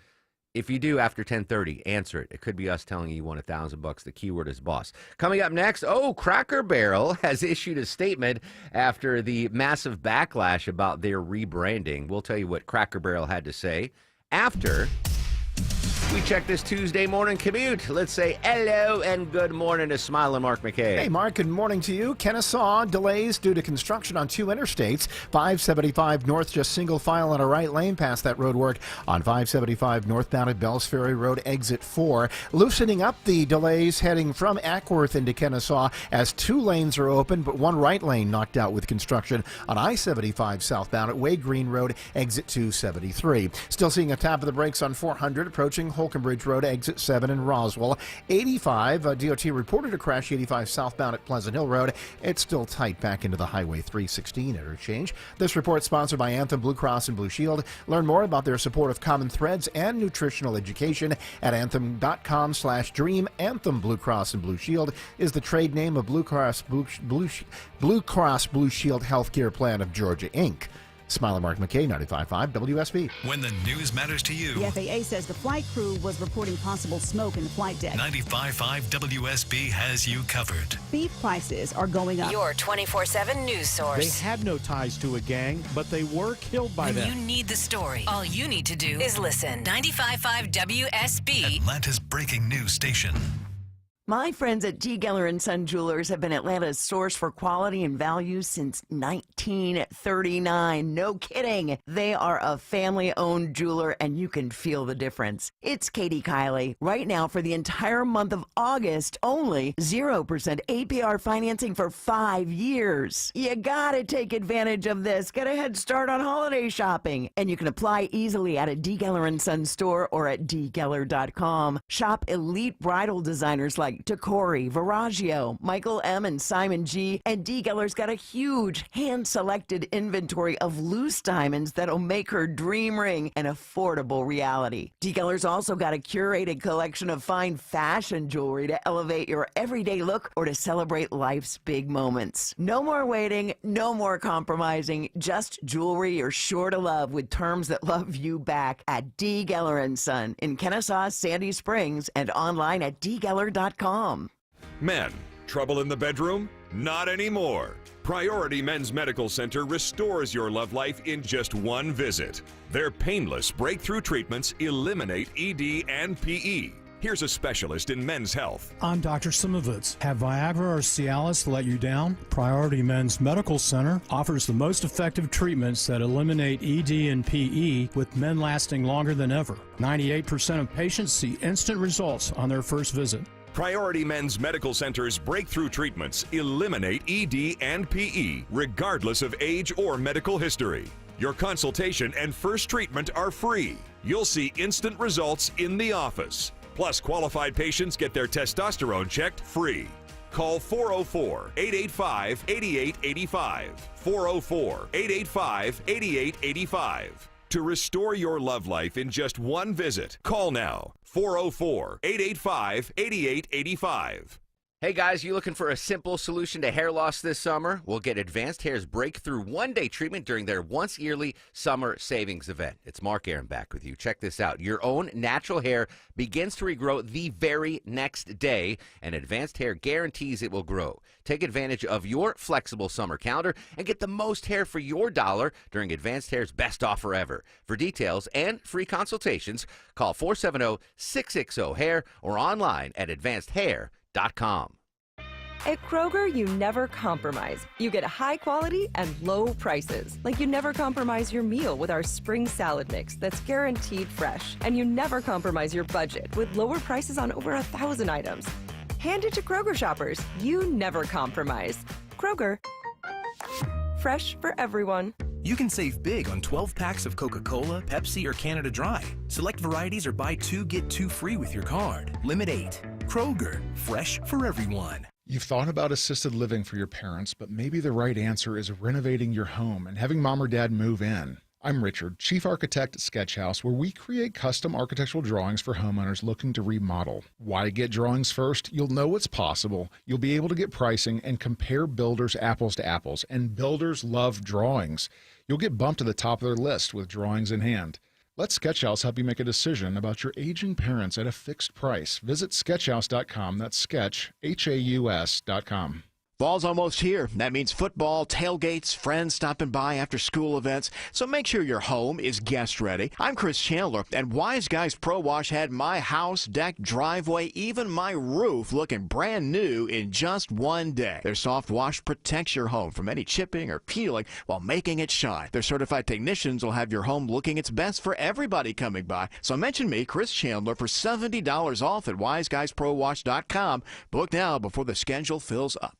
S8: If you do after 10:30, answer it. It could be us telling you won $1,000. The keyword is BOSS. Coming up next, Cracker Barrel has issued a statement after the massive backlash about their rebranding. We'll tell you what Cracker Barrel had to say after we check this Tuesday morning commute. Let's say hello and good morning to Smiling Mark McKay.
S16: Hey, Mark, good morning to you. Kennesaw, delays due to construction on 2 interstates. 575 north, just single file on a right lane past that road work on 575 northbound at Bells Ferry Road, exit 4. Loosening up the delays heading from Ackworth into Kennesaw as 2 lanes are open, but 1 right lane knocked out with construction on I-75 southbound at Wade Green Road, exit 273. Still seeing a tap of the brakes on 400 approaching Holcomb Road, exit 7 in Roswell. 85, DOT reported a crash 85 southbound at Pleasant Hill Road. It's still tight back into the Highway 316 interchange. This report sponsored by Anthem Blue Cross and Blue Shield. Learn more about their support of common threads and nutritional education at anthem.com/dream. Anthem Blue Cross and Blue Shield is the trade name of Blue Cross Blue Shield Healthcare Plan of Georgia, Inc. Smiling Mark McKay, 95.5 WSB.
S25: When the news matters to you.
S13: The FAA says the flight crew was reporting possible smoke in the flight deck.
S25: 95.5 WSB has you covered.
S13: Beef prices are going up.
S2: Your 24/7 news source.
S20: They had no ties to a gang, but they were killed by them.
S2: When you need the story, all you need to do is listen. 95.5 WSB.
S25: Atlanta's breaking news station.
S11: My friends at D. Geller & Son Jewelers have been Atlanta's source for quality and value since 1939. No kidding. They are a family-owned jeweler, and you can feel the difference. It's Katie Kiley. Right now, for the entire month of August, only 0% APR financing for 5 years. You gotta take advantage of this. Get a head start on holiday shopping. And you can apply easily at a D. Geller & Son store or at dgeller.com. Shop elite bridal designers like Tacori, Viraggio, Michael M. and Simon G. And D. Geller's got a huge hand-selected inventory of loose diamonds that'll make her dream ring an affordable reality. D. Geller's also got a curated collection of fine fashion jewelry to elevate your everyday look or to celebrate life's big moments. No more waiting, no more compromising, just jewelry you're sure to love with terms that love you back at D. Geller & Son in Kennesaw, Sandy Springs, and online at dgeller.com.
S15: Men, trouble in the bedroom? Not anymore. Priority Men's Medical Center restores your love life in just one visit. Their painless breakthrough treatments eliminate ED and PE. Here's a specialist in men's health.
S20: I'm Dr. Simovitz. Have Viagra or Cialis let you down? Priority Men's Medical Center offers the most effective treatments that eliminate ED and PE, with men lasting longer than ever. 98% of patients see instant results on their first visit.
S15: Priority Men's Medical Center's breakthrough treatments eliminate ED and PE, regardless of age or medical history. Your consultation and first treatment are free. You'll see instant results in the office. Plus, qualified patients get their testosterone checked free. Call 404-885-8885. 404-885-8885. To restore your love life in just one visit, call now. 404-885-8885.
S8: Hey guys, you looking for a simple solution to hair loss this summer? We'll get Advanced Hair's breakthrough one-day treatment during their once-yearly summer savings event. It's Mark Aaron back with you. Check this out. Your own natural hair begins to regrow the very next day, and Advanced Hair guarantees it will grow. Take advantage of your flexible summer calendar and get the most hair for your dollar during Advanced Hair's best offer ever. For details and free consultations, call 470-660-HAIR or online at advancedhair.com.
S21: At Kroger, you never compromise. You get high quality and low prices. Like you never compromise your meal with our spring salad mix that's guaranteed fresh. And you never compromise your budget with lower prices on over 1,000 items. Hand it to Kroger shoppers. You never compromise. Kroger. Fresh for everyone.
S22: You can save big on 12 packs of Coca-Cola, Pepsi, or Canada Dry. Select varieties or buy 2, get 2 free with your card. Limit 8. Kroger, fresh for everyone.
S23: You've thought about assisted living for your parents, but maybe the right answer is renovating your home and having mom or dad move in. I'm Richard, chief architect at Sketch House, where we create custom architectural drawings for homeowners looking to remodel. Why get drawings first? You'll know what's possible. You'll be able to get pricing and compare builders apples to apples, and builders love drawings. You'll get bumped to the top of their list with drawings in hand. Let Sketchhouse help you make a decision about your aging parents at a fixed price. Visit sketchhouse.com. That's sketch, HAUS.com.
S24: Fall's almost here. That means football, tailgates, friends stopping by after school events. So make sure your home is guest ready. I'm Chris Chandler, and Wise Guys Pro Wash had my house, deck, driveway, even my roof looking brand new in just one day. Their soft wash protects your home from any chipping or peeling while making it shine. Their certified technicians will have your home looking its best for everybody coming by. So mention me, Chris Chandler, for $70 off at wiseguysprowash.com. Book now before the schedule fills up.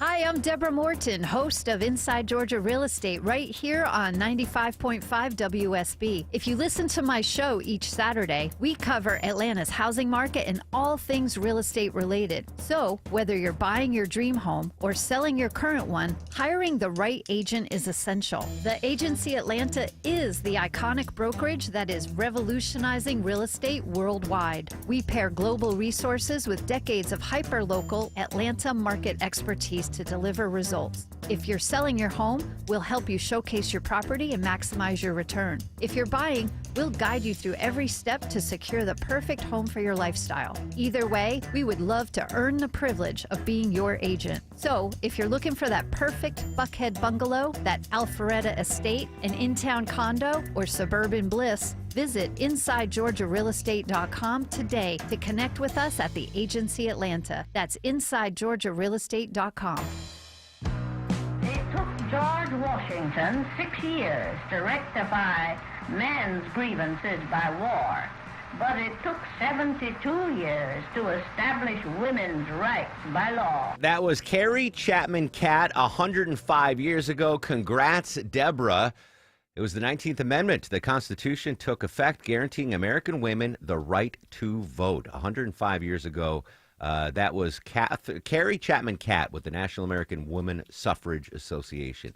S27: Hi, I'm Deborah Morton, host of Inside Georgia Real Estate, right here on 95.5 WSB. If you listen to my show each Saturday, we cover Atlanta's housing market and all things real estate related. So, whether you're buying your dream home or selling your current one, hiring the right agent is essential. The Agency Atlanta is the iconic brokerage that is revolutionizing real estate worldwide. We pair global resources with decades of hyper-local Atlanta market expertise to deliver results. If you're selling your home, we'll help you showcase your property and maximize your return. If you're buying, we'll guide you through every step to secure the perfect home for your lifestyle. Either way, we would love to earn the privilege of being your agent. So, if you're looking for that perfect Buckhead bungalow, that Alpharetta estate, an in-town condo, or suburban bliss, Visit InsideGeorgiaRealEstate.com today to connect with us at the Agency Atlanta. That's InsideGeorgiaRealEstate.com.
S3: It took George Washington 6 years to rectify men's grievances by war, but it took 72 years to establish women's rights by law.
S8: That was Carrie Chapman Catt 105 years ago. Congrats, Deborah. It was the 19th Amendment to the Constitution took effect, guaranteeing American women the right to vote. 105 years ago, that was Carrie Chapman Catt with the National American Woman Suffrage Association.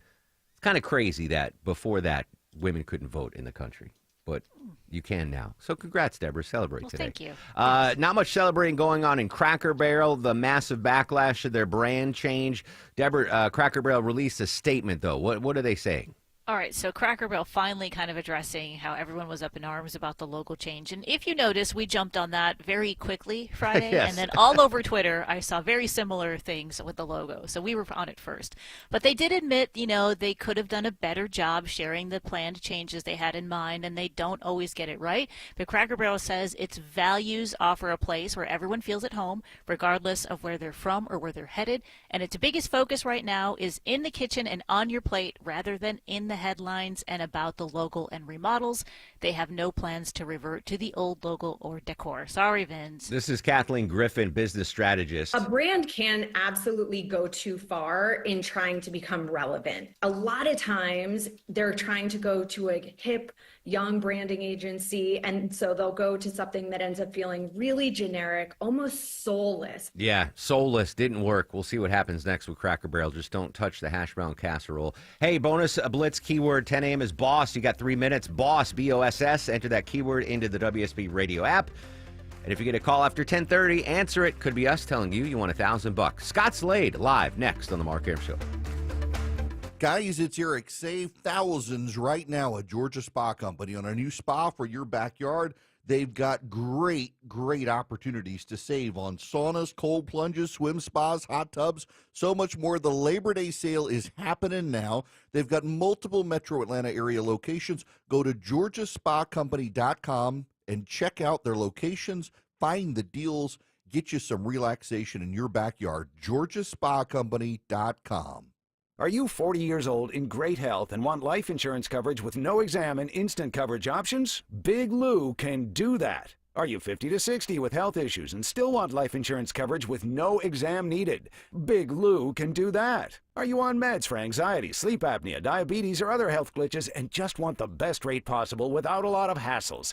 S8: It's kind of crazy that before that, women couldn't vote in the country, but you can now. So congrats, Deborah. Celebrate today.
S1: Thank you.
S8: Not much celebrating going on in Cracker Barrel, the massive backlash to their brand change. Deborah, Cracker Barrel released a statement, though. What are they saying?
S1: All right, so Cracker Barrel finally kind of addressing how everyone was up in arms about the logo change. And if you notice, we jumped on that very quickly Friday.
S8: Yes.
S1: And then all over Twitter, I saw very similar things with the logo. So we were on it first. But they did admit, they could have done a better job sharing the planned changes they had in mind, and they don't always get it right. But Cracker Barrel says its values offer a place where everyone feels at home, regardless of where they're from or where they're headed. And its biggest focus right now is in the kitchen and on your plate rather than in the headlines and about the logo and remodels. They have no plans to revert to the old logo or decor. Sorry, Vince.
S8: This is Kathleen Griffin, business strategist.
S4: A brand can absolutely go too far in trying to become relevant. A lot of times they're trying to go to a hip, young branding agency, and so they'll go to something that ends up feeling really generic, almost soulless.
S8: Yeah, soulless didn't work. We'll see what happens next with Cracker Barrel. Just don't touch the hash brown casserole. Hey, bonus blitz keyword 10 a.m. is boss. You got 3 minutes. Boss, B-O-S-S. Enter that keyword into the WSB radio app. And if you get a call after 10:30, answer it. Could be us telling you you won $1,000. Scott Slade live next on the Mark Arum Show.
S5: Guys, it's Eric. Save thousands right now at Georgia Spa Company on a new spa for your backyard. They've got great opportunities to save on saunas, cold plunges, swim spas, hot tubs, so much more. The Labor Day sale is happening now. They've got multiple Metro Atlanta area locations. Go to georgiaspacompany.com and check out their locations, find the deals, get you some relaxation in your backyard. georgiaspacompany.com.
S6: Are you 40 years old in great health and want life insurance coverage with no exam and instant coverage options? Big Lou can do that. Are you 50 to 60 with health issues and still want life insurance coverage with no exam needed? Big Lou can do that. Are you on meds for anxiety, sleep apnea, diabetes, or other health glitches and just want the best rate possible without a lot of hassles?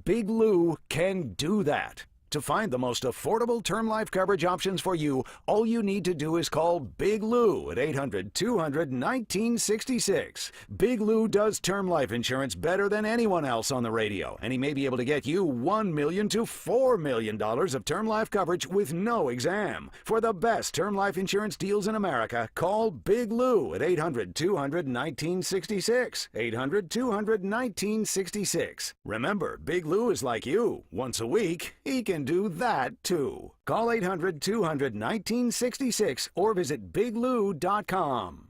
S6: Big Lou can do that. To find the most affordable term life coverage options for you, all you need to do is call Big Lou at 800-200-1966. Big Lou does term life insurance better than anyone else on the radio, and he may be able to get you $1 million to $4 million of term life coverage with no exam. For the best term life insurance deals in America, call Big Lou at 800-200-1966. 800-200-1966. Remember, Big Lou is like you. Once a week, he can do that too. Call 800-200-1966 or visit biglou.com.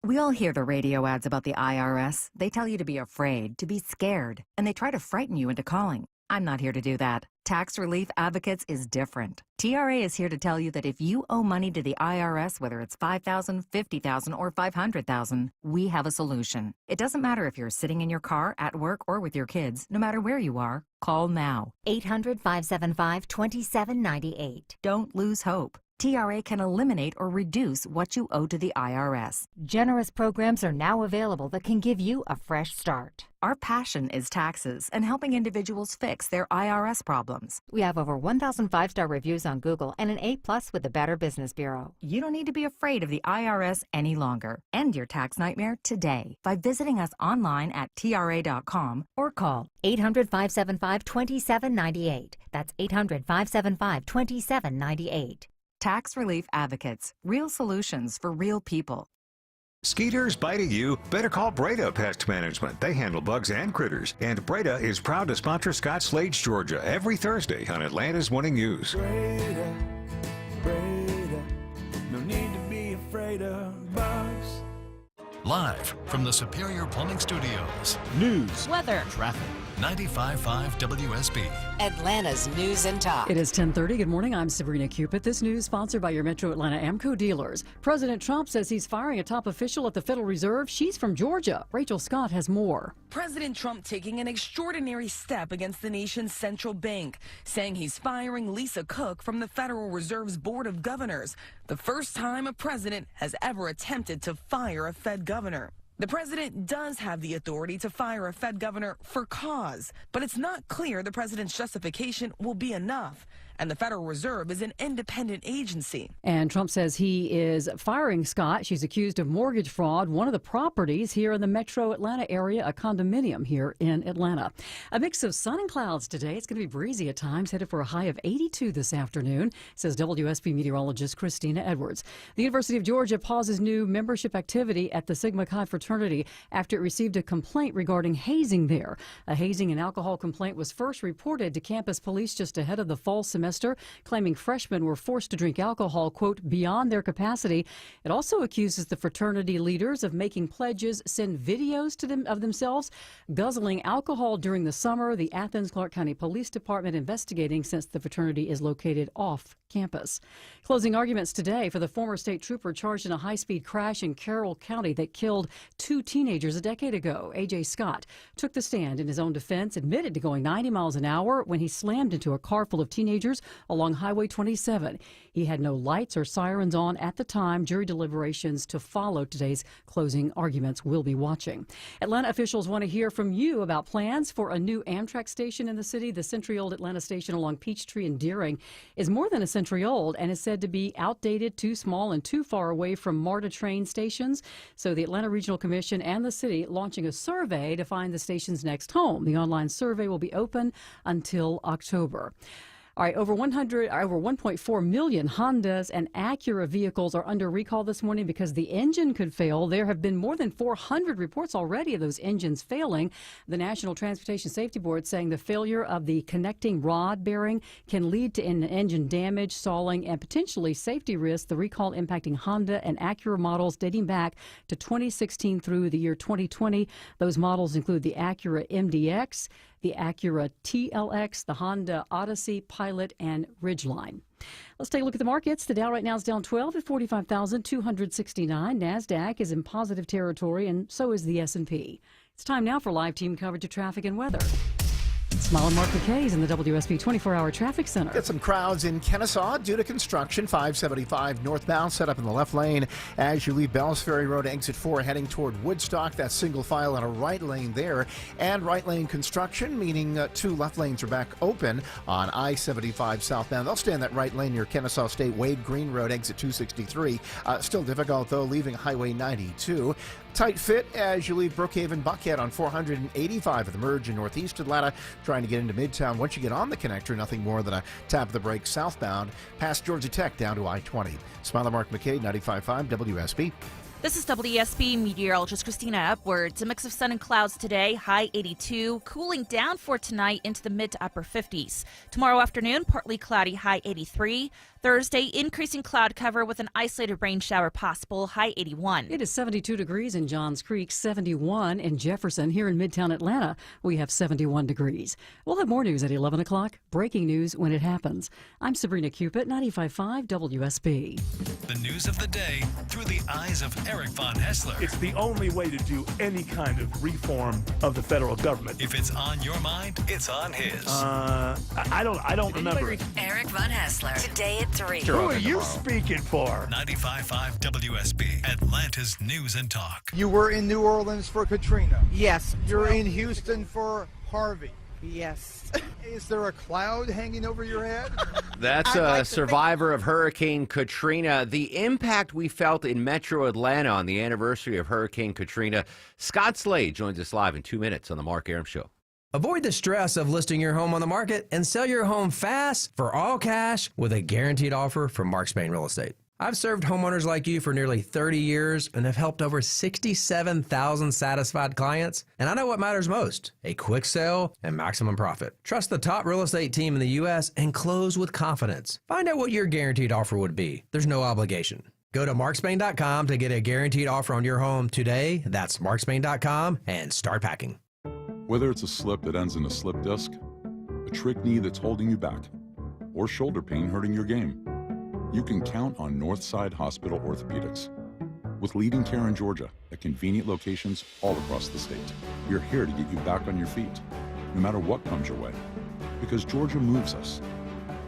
S7: We all hear the radio ads about the IRS. They tell you to be afraid, to be scared, and they try to frighten you into calling. I'm not here to do that. Tax Relief Advocates is different. TRA is here to tell you that if you owe money to the IRS, whether it's $5,000, $50,000, or $500,000, we have a solution. It doesn't matter if you're sitting in your car, at work, or with your kids. No matter where you are, call now.
S9: 800-575-2798.
S7: Don't lose hope. TRA can eliminate or reduce what you owe to the IRS.
S9: Generous programs are now available that can give you a fresh start.
S7: Our passion is taxes and helping individuals fix their IRS problems.
S9: We have over 1,000 5-star reviews on Google and an A+ with the Better Business Bureau.
S7: You don't need to be afraid of the IRS any longer. End your tax nightmare today by visiting us online at TRA.com or call
S9: 800-575-2798. That's 800-575-2798.
S7: Tax Relief Advocates. Real solutions for real people.
S10: Skeeters biting you? Better call Breda Pest Management. They handle bugs and critters. And Breda is proud to sponsor Scott Slade's Georgia every Thursday on Atlanta's Morning News.
S19: Breda, no need to be afraid of bugs.
S25: Live from the Superior Plumbing Studios.
S28: News,
S29: weather,
S28: traffic,
S25: 95.5 WSB.
S2: Atlanta's News and Talk.
S12: It is 10:30. Good morning. I'm Sabrina Cupid. This news sponsored by your Metro Atlanta Amco dealers. President Trump says he's firing a top official at the Federal Reserve. She's from Georgia. Rachel Scott has more.
S13: President Trump taking an extraordinary step against the nation's central bank, saying he's firing Lisa Cook from the Federal Reserve's Board of Governors, the first time a president has ever attempted to fire a Fed governor. The president does have the authority to fire a Fed governor for cause, but it's not clear the president's justification will be enough. And the Federal Reserve is an independent agency.
S12: And Trump says he is firing Scott. She's accused of mortgage fraud. One of the properties here in the Metro Atlanta area, a condominium here in Atlanta. A mix of sun and clouds today. It's going to be breezy at times, headed for a high of 82 this afternoon, says WSB meteorologist Christina Edwards. The University of Georgia pauses new membership activity at the Sigma Chi fraternity after it received a complaint regarding hazing there. A hazing and alcohol complaint was first reported to campus police just ahead of the fall semester, claiming freshmen were forced to drink alcohol, quote, beyond their capacity. It also accuses the fraternity leaders of making pledges send videos to them of themselves guzzling alcohol during the summer. The Athens-Clarke County Police Department investigating since the fraternity is located off campus. Closing arguments today for the former state trooper charged in a high-speed crash in Carroll County that killed 2 teenagers a decade ago. A.J. Scott took the stand in his own defense, admitted to going 90 miles an hour when he slammed into a car full of teenagers along Highway 27. He had no lights or sirens on at the time. Jury deliberations to follow today's closing arguments. We'll be watching. Atlanta officials want to hear from you about plans for a new Amtrak station in the city. The century-old Atlanta station along Peachtree and Deering is more than a century old and is said to be outdated, too small, and too far away from MARTA train stations. So the Atlanta Regional Commission and the city launching a survey to find the station's next home. The online survey will be open until October. All right, over 1.4 million Hondas and Acura vehicles are under recall this morning because the engine could fail. There have been more than 400 reports already of those engines failing. The National Transportation Safety Board saying the failure of the connecting rod bearing can lead to engine damage, stalling, and potentially safety risks. The recall impacting Honda and Acura models dating back to 2016 through the year 2020. Those models include the Acura MDX, the Acura TLX, the Honda Odyssey, Pilot, and Ridgeline. Let's take a look at the markets. The Dow right now is down 12 at 45,269. NASDAQ is in positive territory, and so is the S&P. It's time now for live team coverage of traffic and weather. Smile and Mark McKay is in the WSB 24-hour traffic center.
S14: Get some crowds in Kennesaw due to construction. 575 northbound set up in the left lane as you leave Bells Ferry Road exit 4 heading toward Woodstock. That's single file and a right lane there. And right lane construction, meaning 2 left lanes are back open on I-75 southbound. They'll stay in that right lane near Kennesaw State Wade Green Road exit 263. Still difficult, though, leaving Highway 92. Tight fit as you leave Brookhaven Buckhead on 485 at the merge in northeast Atlanta, trying to get into Midtown. Once you get on the connector, nothing more than a tap of the brakes southbound past Georgia Tech down to I-20. Smiler Mark McKay, 95.5 WSB.
S16: This is WSB meteorologist Christina Edwards. A mix of sun and clouds today, high 82, cooling down for tonight into the mid to upper 50s. Tomorrow afternoon, partly cloudy, high 83. Thursday, increasing cloud cover with an isolated rain shower possible, high 81.
S12: It is 72 degrees in Johns Creek, 71 in Jefferson. Here in Midtown Atlanta, we have 71 degrees. We'll have more news at 11 o'clock. Breaking news when it happens. I'm Sabrina Cupid, 95.5 WSB.
S25: The news of the day through the eyes of Eric Von Hessler.
S19: It's the only way to do any kind of reform of the federal government.
S25: If it's on your mind, it's on his.
S19: I don't remember.
S2: Eric Von Hessler. Today at 3.
S19: Who are you speaking for?
S25: 95.5 WSB, Atlanta's News and Talk.
S17: You were in New Orleans for Katrina.
S18: Yes.
S17: You're in Houston for Harvey.
S18: Yes.
S17: Is there a cloud hanging over your head?
S8: That's a survivor of Hurricane Katrina. The impact we felt in Metro Atlanta on the anniversary of Hurricane Katrina. Scott Slade joins us live in 2 minutes on the Mark Arum Show.
S26: Avoid the stress of listing your home on the market and sell your home fast for all cash with a guaranteed offer from Mark Spain Real Estate. I've served homeowners like you for nearly 30 years and have helped over 67,000 satisfied clients. And I know what matters most, a quick sale and maximum profit. Trust the top real estate team in the U.S. and close with confidence. Find out what your guaranteed offer would be. There's no obligation. Go to markspain.com to get a guaranteed offer on your home today. That's markspain.com and start packing.
S11: Whether it's a slip that ends in a slip disc, a trick knee that's holding you back, or shoulder pain hurting your game, you can count on Northside Hospital Orthopedics. With leading care in Georgia at convenient locations all across the state, we're here to get you back on your feet, no matter what comes your way. Because Georgia moves us,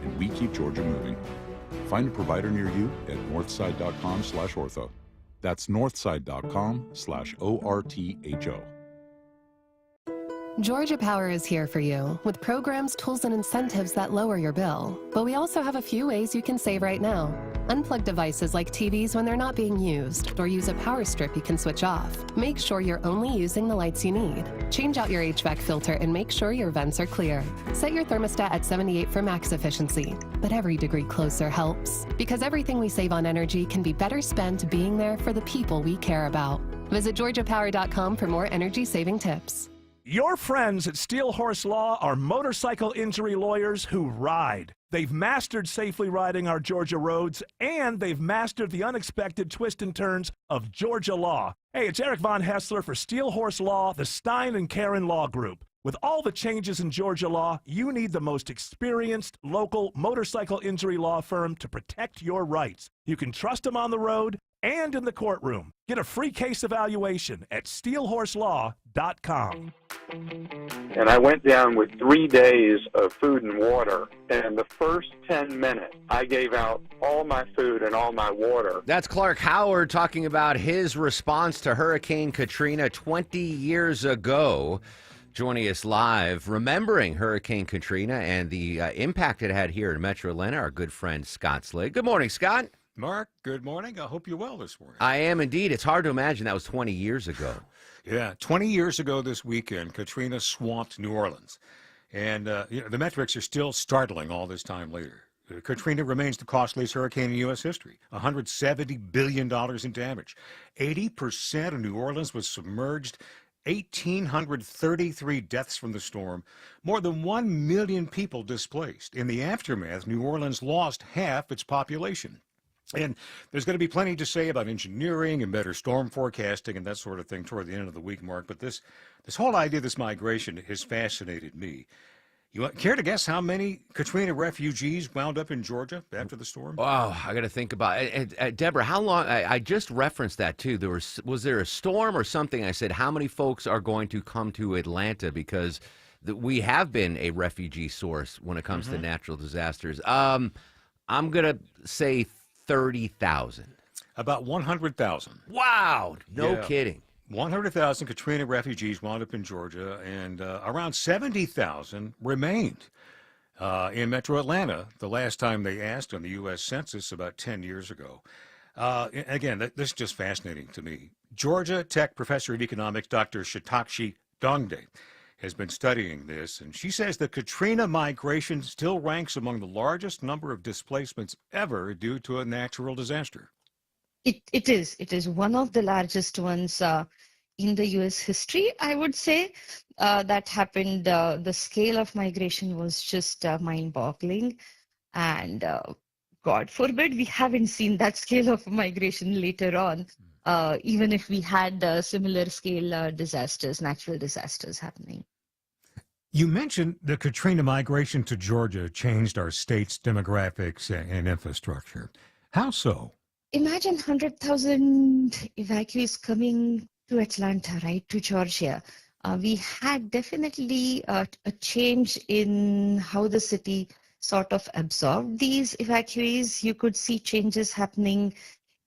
S11: and we keep Georgia moving. Find a provider near you at northside.com/ortho. That's northside.com/ORTHO.
S15: Georgia Power is here for you with programs, tools, and incentives that lower your bill. But we also have a few ways you can save right now. Unplug devices like TVs when they're not being used, or use a power strip you can switch off. Make sure you're only using the lights you need. Change out your HVAC filter and make sure your vents are clear. Set your thermostat at 78 for max efficiency. But every degree closer helps, because everything we save on energy can be better spent being there for the people we care about. Visit georgiapower.com for more energy-saving tips.
S19: Your friends at Steel Horse Law are motorcycle injury lawyers who ride. They've mastered safely riding our Georgia roads, and they've mastered the unexpected twists and turns of Georgia law. Hey, it's Eric Von Hessler for Steel Horse Law, the Stein and Karen Law Group. With all the changes in Georgia law, you need the most experienced local motorcycle injury law firm to protect your rights. You can trust them on the road and in the courtroom. Get a free case evaluation at steelhorselaw.com.
S18: And I went down with 3 days of food and water, and the first 10 minutes, I gave out all my food and all my water.
S8: That's Clark Howard talking about his response to Hurricane Katrina 20 years ago. Joining us live, remembering Hurricane Katrina and the impact it had here in Metro Atlanta, our good friend Scott Slade. Good morning, Scott.
S20: Mark, good morning. I hope you're well this morning.
S8: I am indeed. It's hard to imagine that was 20 years ago.
S20: Yeah, 20 years ago this weekend, Katrina swamped New Orleans. And the metrics are still startling all this time later. Katrina remains the costliest hurricane in U.S. history, $170 billion in damage. 80% of New Orleans was submerged. 1,833 deaths from the storm, more than 1 million people displaced. In the aftermath, New Orleans lost half its population. And there's going to be plenty to say about engineering and better storm forecasting and that sort of thing toward the end of the week, Mark. But this whole idea of this migration has fascinated me. You care to guess how many Katrina refugees wound up in Georgia after the storm?
S8: Oh, I got to think about it. Deborah, how long? I just referenced that too. Was there a storm or something? I said, how many folks are going to come to Atlanta because we have been a refugee source when it comes to natural disasters. I'm gonna say 30,000.
S20: About 100,000.
S8: Wow, no kidding.
S20: 100,000 Katrina refugees wound up in Georgia, and around 70,000 remained in Metro Atlanta the last time they asked on the U.S. Census about 10 years ago. Again, this is just fascinating to me. Georgia Tech professor of economics, Dr. Shatakshi Dongde, has been studying this, and she says the Katrina migration still ranks among the largest number of displacements ever due to a natural disaster.
S21: It is one of the largest ones in the U.S. history, I would say. That happened. The scale of migration was just mind-boggling, and God forbid we haven't seen that scale of migration later on, even if we had similar scale disasters, natural disasters happening.
S20: You mentioned the Katrina migration to Georgia changed our state's demographics and infrastructure. How so?
S21: Imagine 100,000 evacuees coming to Atlanta, right, to Georgia. We had definitely a change in how the city sort of absorbed these evacuees. You could see changes happening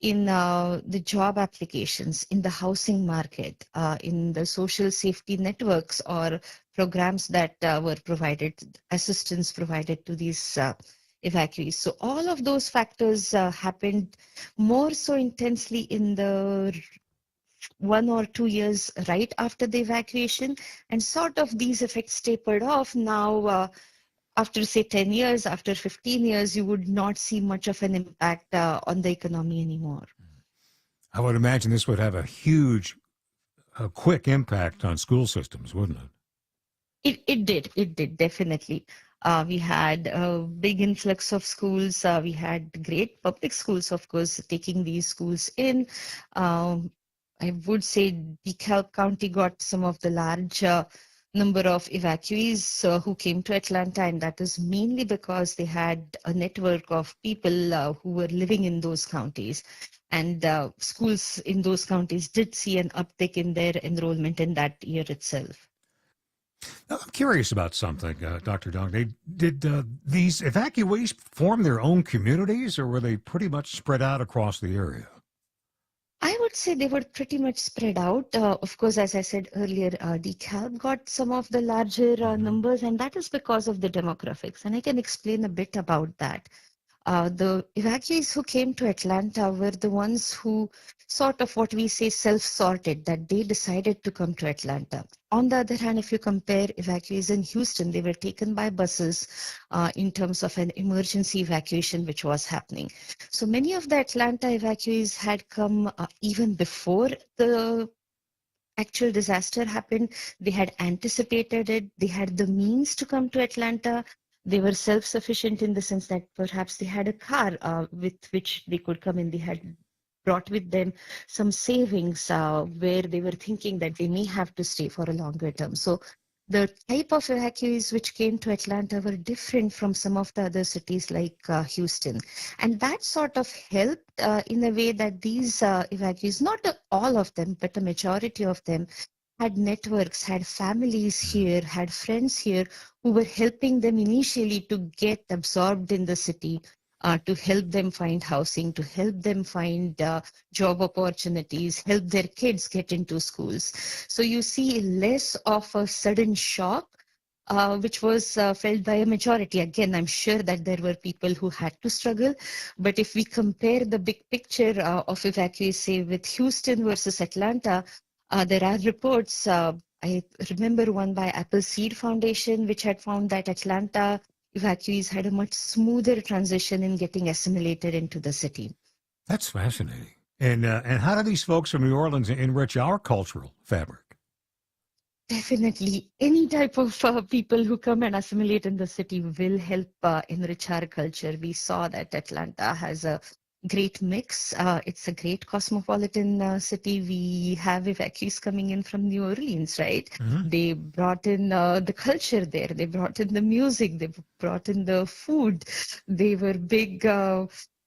S21: in the job applications, in the housing market, in the social safety networks or programs that were provided, assistance provided to these evacuees. So all of those factors happened more so intensely in the 1 or 2 years right after the evacuation, and sort of these effects tapered off. Now, after say 10 years, after 15 years, you would not see much of an impact on the economy anymore.
S20: I would imagine this would have a huge, quick impact on school systems, wouldn't it?
S21: It did, definitely. We had a big influx of schools. We had great public schools, of course, taking these schools in. I would say DeKalb County got some of the large number of evacuees who came to Atlanta, and that is mainly because they had a network of people who were living in those counties. And schools in those counties did see an uptick in their enrollment in that year itself.
S20: Now, I'm curious about something, Dr. Dong. Did these evacuees form their own communities, or were they pretty much spread out across the area?
S21: I would say they were pretty much spread out. Of course, as I said earlier, DeKalb got some of the larger numbers, and that is because of the demographics. And I can explain a bit about that. The evacuees who came to Atlanta were the ones who sort of what we say self-sorted, that they decided to come to Atlanta. On the other hand, if you compare evacuees in Houston, they were taken by buses in terms of an emergency evacuation which was happening. So many of the Atlanta evacuees had come even before the actual disaster happened. They had anticipated it. They had the means to come to Atlanta. They were self-sufficient in the sense that perhaps they had a car with which they could come in. They had brought with them some savings where they were thinking that they may have to stay for a longer term. So the type of evacuees which came to Atlanta were different from some of the other cities like Houston. And that sort of helped in a way that these evacuees, not all of them, but a majority of them, had networks, had families here, had friends here who were helping them initially to get absorbed in the city, to help them find housing, to help them find job opportunities, help their kids get into schools. So you see less of a sudden shock, which was felt by a majority. Again, I'm sure that there were people who had to struggle, but if we compare the big picture of evacuees, say with Houston versus Atlanta, there are reports, I remember one by Appleseed Foundation, which had found that Atlanta evacuees had a much smoother transition in getting assimilated into the city.
S20: That's fascinating. And how do these folks from New Orleans enrich our cultural fabric?
S21: Definitely, any type of people who come and assimilate in the city will help enrich our culture. We saw that Atlanta has a great mix. It's a great cosmopolitan city. We have evacuees coming in from New Orleans, right?
S1: Mm-hmm.
S21: They brought in the culture there. They brought in the music. They brought in the food. They were big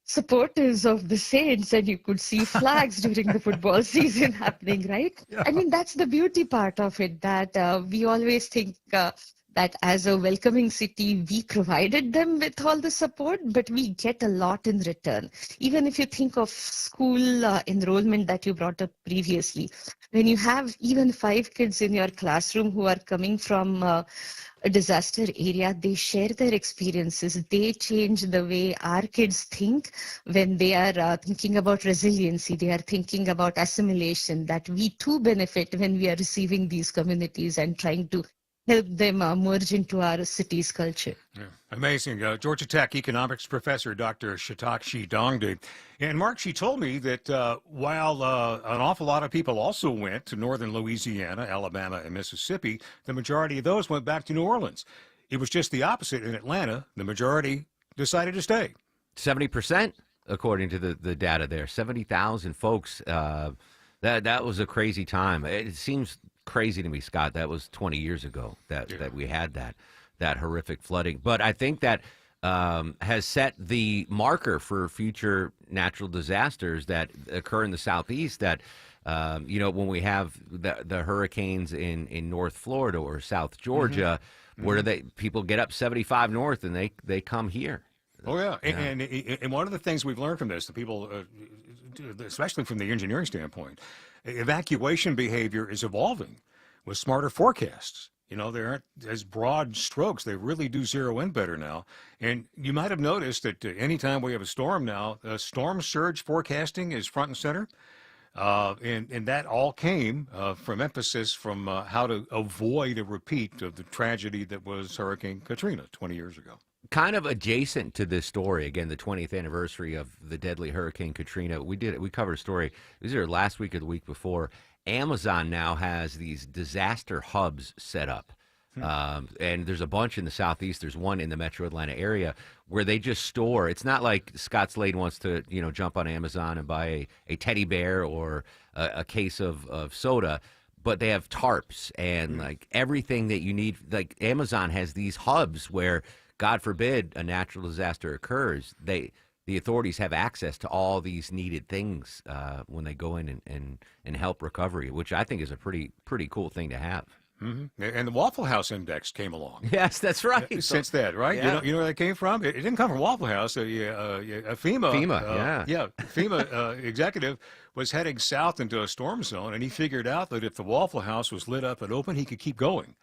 S21: supporters of the Saints, and you could see flags during the football season happening, right?
S1: Yeah.
S21: I mean, that's the beauty part of it, that we always think that as a welcoming city, we provided them with all the support, but we get a lot in return. Even if you think of school enrollment that you brought up previously, when you have even 5 kids in your classroom who are coming from a disaster area, they share their experiences. They change the way our kids think when they are thinking about resiliency. They are thinking about assimilation, that we too benefit when we are receiving these communities and trying to help them merge into our city's culture.
S20: Yeah. Amazing. Georgia Tech economics professor Dr. Shatakshi Dongde. And Mark, she told me that while an awful lot of people also went to northern Louisiana, Alabama, and Mississippi, the majority of those went back to New Orleans. It was just the opposite in Atlanta. The majority decided to stay.
S8: 70%, according to the data there. 70,000 folks. That was a crazy time. It seems crazy to me, Scott. That was 20 years ago that we had that horrific flooding. But I think that has set the marker for future natural disasters that occur in the Southeast. That when we have the hurricanes in North Florida or South Georgia, where people get up 75 north and they come here.
S20: Oh, yeah. And one of the things we've learned from this, the people, especially from the engineering standpoint, evacuation behavior is evolving with smarter forecasts. They aren't as broad strokes. They really do zero in better now. And you might have noticed that anytime we have a storm now, storm surge forecasting is front and center. And that all came from emphasis from how to avoid a repeat of the tragedy that was Hurricane Katrina 20 years ago.
S8: Kind of adjacent to this story, again, the 20th anniversary of the deadly Hurricane Katrina. We covered a story. It was either last week or the week before. Amazon now has these disaster hubs set up. And there's a bunch in the Southeast. There's one in the metro Atlanta area where they just store. It's not like Scott Slade wants to, jump on Amazon and buy a teddy bear or a case of soda. but they have tarps and like everything that you need. Like Amazon has these hubs where, God forbid, a natural disaster occurs. The authorities have access to all these needed things when they go in and help recovery, which I think is a pretty cool thing to have.
S20: Mm-hmm. And the Waffle House Index came along.
S8: Yes, that's right.
S20: Since then, right?
S8: Yeah.
S20: You know where that came from? It didn't come from Waffle House. A FEMA executive was heading south into a storm zone, and he figured out that if the Waffle House was lit up and open, he could keep going.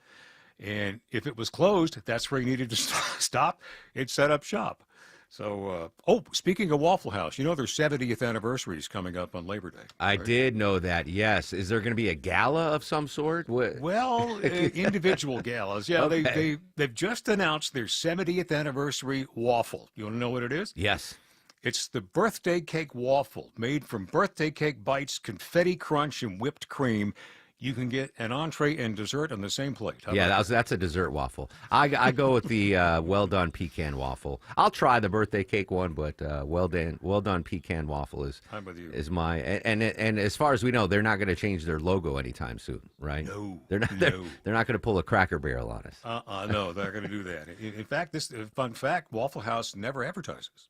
S20: And if it was closed, that's where he needed to stop and set up shop. So, speaking of Waffle House, you know their 70th anniversary is coming up on Labor Day.
S8: I
S20: right?
S8: did know that, yes. Is there going to be a gala of some sort?
S20: Well, individual galas. Yeah,
S8: Okay.
S20: they've just announced their 70th anniversary waffle. You want to know what it is?
S8: Yes.
S20: It's the birthday cake waffle made from birthday cake bites, confetti crunch, and whipped cream. You can get an entree and dessert on the same plate. How
S8: Yeah,
S20: about
S8: that's a dessert waffle. I go with the well done pecan waffle. I'll try the birthday cake one, but well done pecan waffle is
S20: I'm with you.
S8: is my and as far as we know, they're not going to change their logo anytime soon, right?
S20: No,
S8: they're not. They're not going to pull a Cracker Barrel on us.
S20: No, they're not going to do that. In fact, this fun fact: Waffle House never advertises.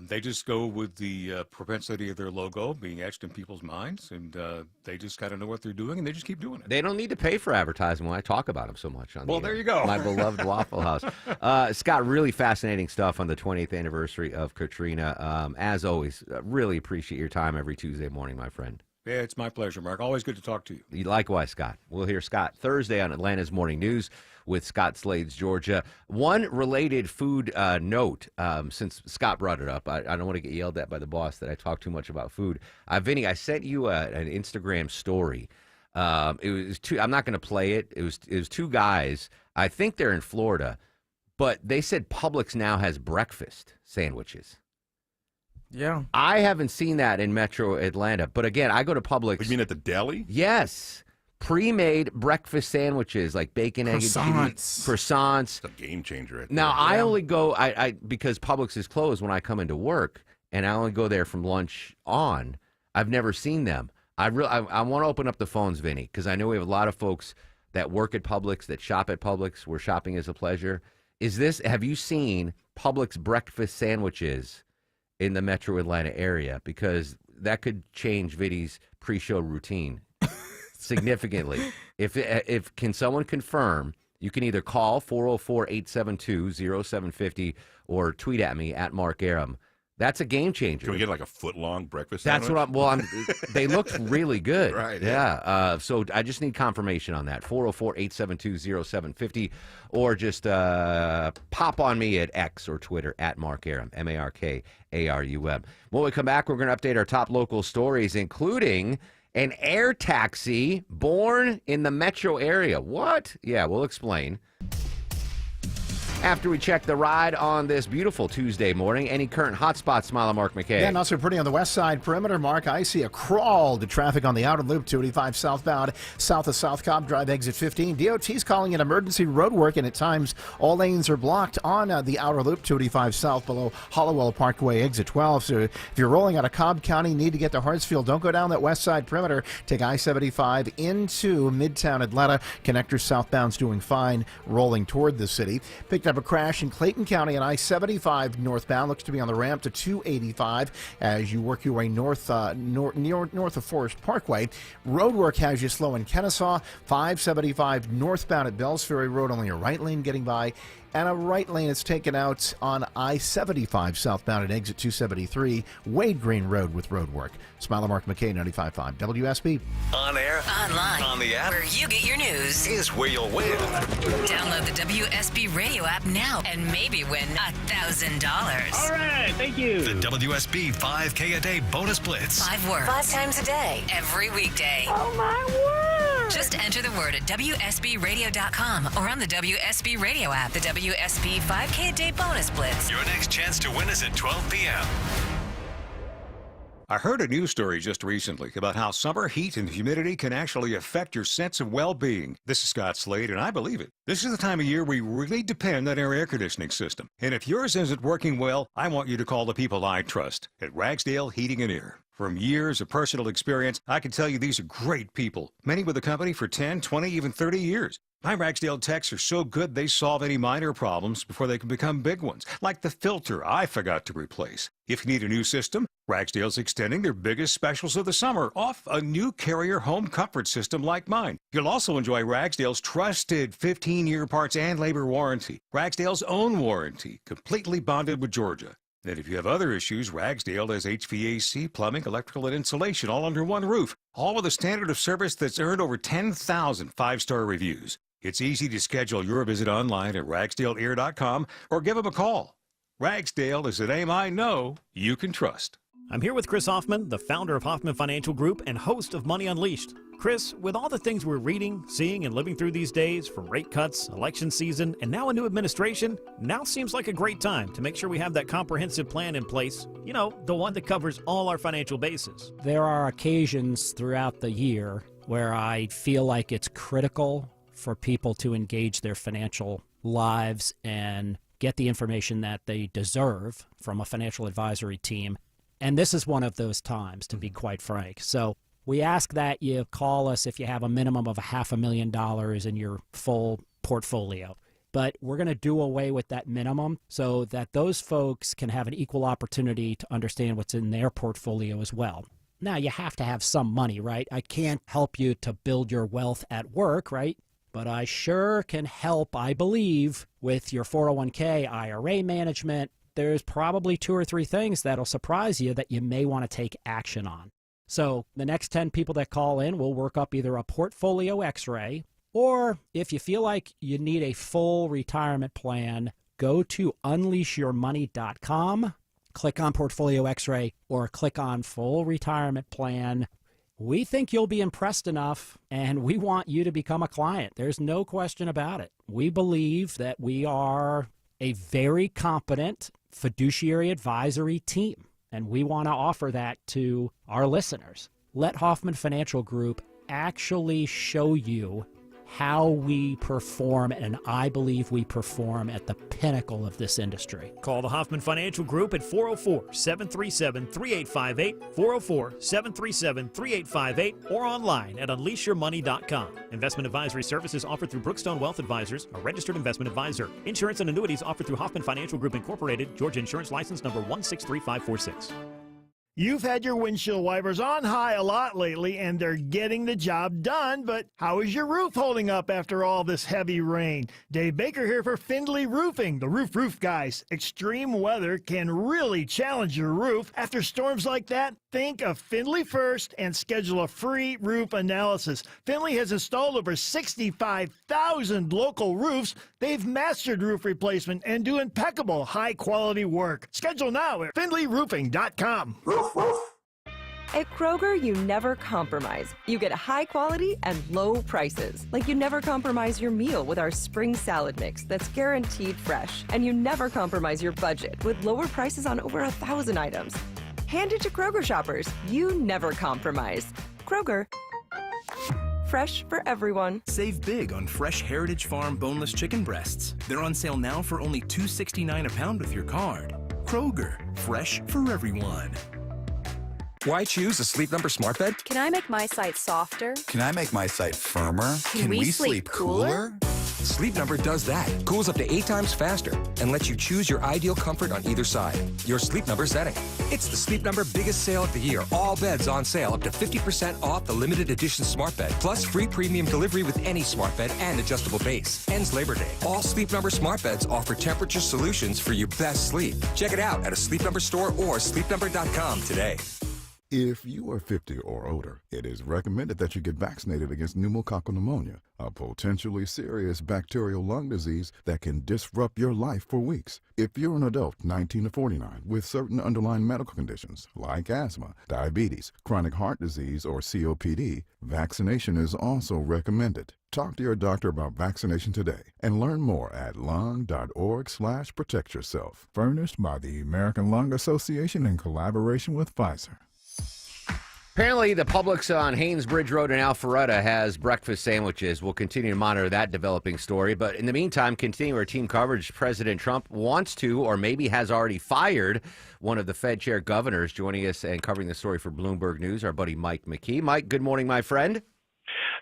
S20: They just go with the propensity of their logo being etched in people's minds, and they just got to know what they're doing, and they just keep doing it.
S8: They don't need to pay for advertising when I talk about them so much.
S20: There you go.
S8: My beloved Waffle House. Scott, really fascinating stuff on the 20th anniversary of Katrina. As always, really appreciate your time every Tuesday morning, my friend.
S20: Yeah, it's my pleasure, Mark. Always good to talk to you.
S8: Likewise, Scott. We'll hear Scott Thursday on Atlanta's Morning News with Scott Slades, Georgia. One related food note, since Scott brought it up, I don't want to get yelled at by the boss that I talk too much about food. Vinny, I sent you an Instagram story. It was two. I'm not going to play it. It was two guys. I think they're in Florida, but they said Publix now has breakfast sandwiches.
S1: Yeah.
S8: I haven't seen that in Metro Atlanta. But again, I go to Publix.
S3: You mean at the deli?
S8: Yes. Pre-made breakfast sandwiches like bacon, egg, and cheese. Croissants.
S3: It's a game changer.
S8: Now, I only go I because Publix is closed when I come into work, and I only go there from lunch on. I've never seen them. I want to open up the phones, Vinny, because I know we have a lot of folks that work at Publix, that shop at Publix, where shopping is a pleasure. Have you seen Publix breakfast sandwiches in the Metro Atlanta area? Because that could change Vinny's pre-show routine significantly. If can someone confirm, you can either call 404-872-0750 or tweet at me at Mark Arum. That's a game changer.
S3: Can we get like a foot-long breakfast
S8: That's
S3: sandwich?
S8: what they look really good.
S3: Right.
S8: Yeah. So I just need confirmation on that. 404-872-0750 or just pop on me at X or Twitter at Mark Arum, MarkArum. When we come back, we're going to update our top local stories, including an air taxi born in the metro area. What? Yeah, we'll explain. After we check the ride on this beautiful Tuesday morning, any current hotspots, Smile, Mark McKay?
S14: Yeah, not so pretty on the west side perimeter, Mark. I see a crawl to traffic on the outer loop, 285 southbound, south of South Cobb Drive, exit 15. DOT's calling it emergency road work, and at times all lanes are blocked on the outer loop, 285 south below Hollowell Parkway, exit 12. So if you're rolling out of Cobb County, need to get to Hartsfield, don't go down that west side perimeter. Take I-75 into Midtown Atlanta. Connectors southbound's doing fine, rolling toward the city. Picked up a crash in Clayton County on I-75 northbound. Looks to be on the ramp to 285 as you work your way north of Forest Parkway. Roadwork has you slow in Kennesaw. 575 northbound at Bells Ferry Road, only a right lane getting by. And a right lane is taken out on I-75 southbound at exit 273, Wade Green Road with roadwork. Smiler Mark McKay, 95.5 WSB.
S25: On air,
S4: online,
S25: on the app,
S4: where you get your news
S25: is where you'll win.
S4: Download the WSB radio app now and maybe win $1,000.
S25: All right, thank you. The WSB 5K a day bonus blitz.
S4: 5 words, 5 times a day, every weekday.
S25: Oh my word!
S4: Just enter the word at WSBradio.com or on the WSB radio app. The WSB 5K a day bonus blitz.
S25: Your next chance to win is at 12 p.m.
S10: I heard a news story just recently about how summer heat and humidity can actually affect your sense of well-being. This is Scott Slade, and I believe it. This is the time of year we really depend on our air conditioning system. And if yours isn't working well, I want you to call the people I trust at Ragsdale Heating and Air. From years of personal experience, I can tell you these are great people, many with the company for 10, 20, even 30 years. My Ragsdale techs are so good they solve any minor problems before they can become big ones, like the filter I forgot to replace. If you need a new system, Ragsdale's extending their biggest specials of the summer off a new Carrier home comfort system like mine. You'll also enjoy Ragsdale's trusted 15-year parts and labor warranty, Ragsdale's own warranty, completely bonded with Georgia. And if you have other issues, Ragsdale has HVAC, plumbing, electrical, and insulation all under one roof, all with a standard of service that's earned over 10,000 five-star reviews. It's easy to schedule your visit online at ragsdaleair.com or give them a call. Ragsdale is a name I know you can trust.
S5: I'm here with Chris Hoffman, the founder of Hoffman Financial Group and host of Money Unleashed. Chris, with all the things we're reading, seeing, and living through these days, from rate cuts, election season, and now a new administration, now seems like a great time to make sure we have that comprehensive plan in place, you know, the one that covers all our financial bases.
S6: There are occasions throughout the year where I feel like it's critical for people to engage their financial lives and get the information that they deserve from a financial advisory team. And this is one of those times, to be quite frank. So we ask that you call us if you have a minimum of $500,000 in your full portfolio. But we're going to do away with that minimum so that those folks can have an equal opportunity to understand what's in their portfolio as well. Now, you have to have some money, right? I can't help you to build your wealth at work, right? But I sure can help, I believe, with your 401k, IRA management. There's probably 2 or 3 things that'll surprise you that you may want to take action on. So the next 10 people that call in will work up either a portfolio x-ray, or if you feel like you need a full retirement plan, go to unleashyourmoney.com, click on portfolio x-ray, or click on full retirement plan. We think you'll be impressed enough, and we want you to become a client. There's no question about it. We believe that we are a very competent fiduciary advisory team, and we want to offer that to our listeners. Let Hoffman Financial Group actually show you how we perform, and I believe we perform at the pinnacle of this industry.
S5: Call the Hoffman Financial Group at 404-737-3858, 404-737-3858, or online at unleashyourmoney.com. Investment advisory services offered through Brookstone Wealth Advisors, a registered investment advisor. Insurance and annuities offered through Hoffman Financial Group Incorporated, Georgia Insurance License number 163546.
S19: You've had your windshield wipers on high a lot lately, and they're getting the job done, but how is your roof holding up after all this heavy rain? Dave Baker here for Findlay Roofing, the roof guys. Extreme weather can really challenge your roof. After storms like that, think of Findlay first and schedule a free roof analysis. Findlay has installed over 65,000 local roofs. They've mastered roof replacement and do impeccable high-quality work. Schedule now at FindlayRoofing.com.
S9: At Kroger, you never compromise. You get high quality and low prices. Like you never compromise your meal with our spring salad mix that's guaranteed fresh. And you never compromise your budget with lower prices on over 1,000 items. Hand it to Kroger shoppers. You never compromise. Kroger. Fresh for everyone.
S22: Save big on fresh Heritage Farm boneless chicken breasts. They're on sale now for only $2.69 a pound with your card. Kroger, fresh for everyone.
S23: Why choose a Sleep Number smart bed?
S24: Can I make my site softer?
S23: Can I make my site firmer?
S24: Can we sleep cooler?
S23: Sleep Number does that. Cools up to 8 times faster and lets you choose your ideal comfort on either side. Your Sleep Number setting. It's the Sleep Number biggest sale of the year. All beds on sale up to 50% off the limited edition smart bed. Plus free premium delivery with any smart bed and adjustable base. Ends Labor Day. All Sleep Number smart beds offer temperature solutions for your best sleep. Check it out at a Sleep Number store or sleepnumber.com today.
S11: If you are 50 or older, it is recommended that you get vaccinated against pneumococcal pneumonia, a potentially serious bacterial lung disease that can disrupt your life for weeks. If you're an adult 19 to 49 with certain underlying medical conditions like asthma, diabetes, chronic heart disease, or COPD, vaccination is also recommended. Talk to your doctor about vaccination today and learn more at lung.org/protectyourself. Furnished by the American Lung Association in collaboration with Pfizer.
S8: Apparently, the Publix on Haynesbridge Road in Alpharetta has breakfast sandwiches. We'll continue to monitor that developing story. But in the meantime, continue our team coverage. President Trump wants to, or maybe has already fired, one of the Fed chair governors. Joining us and covering the story for Bloomberg News, our buddy Mike McKee. Mike, good morning, my friend.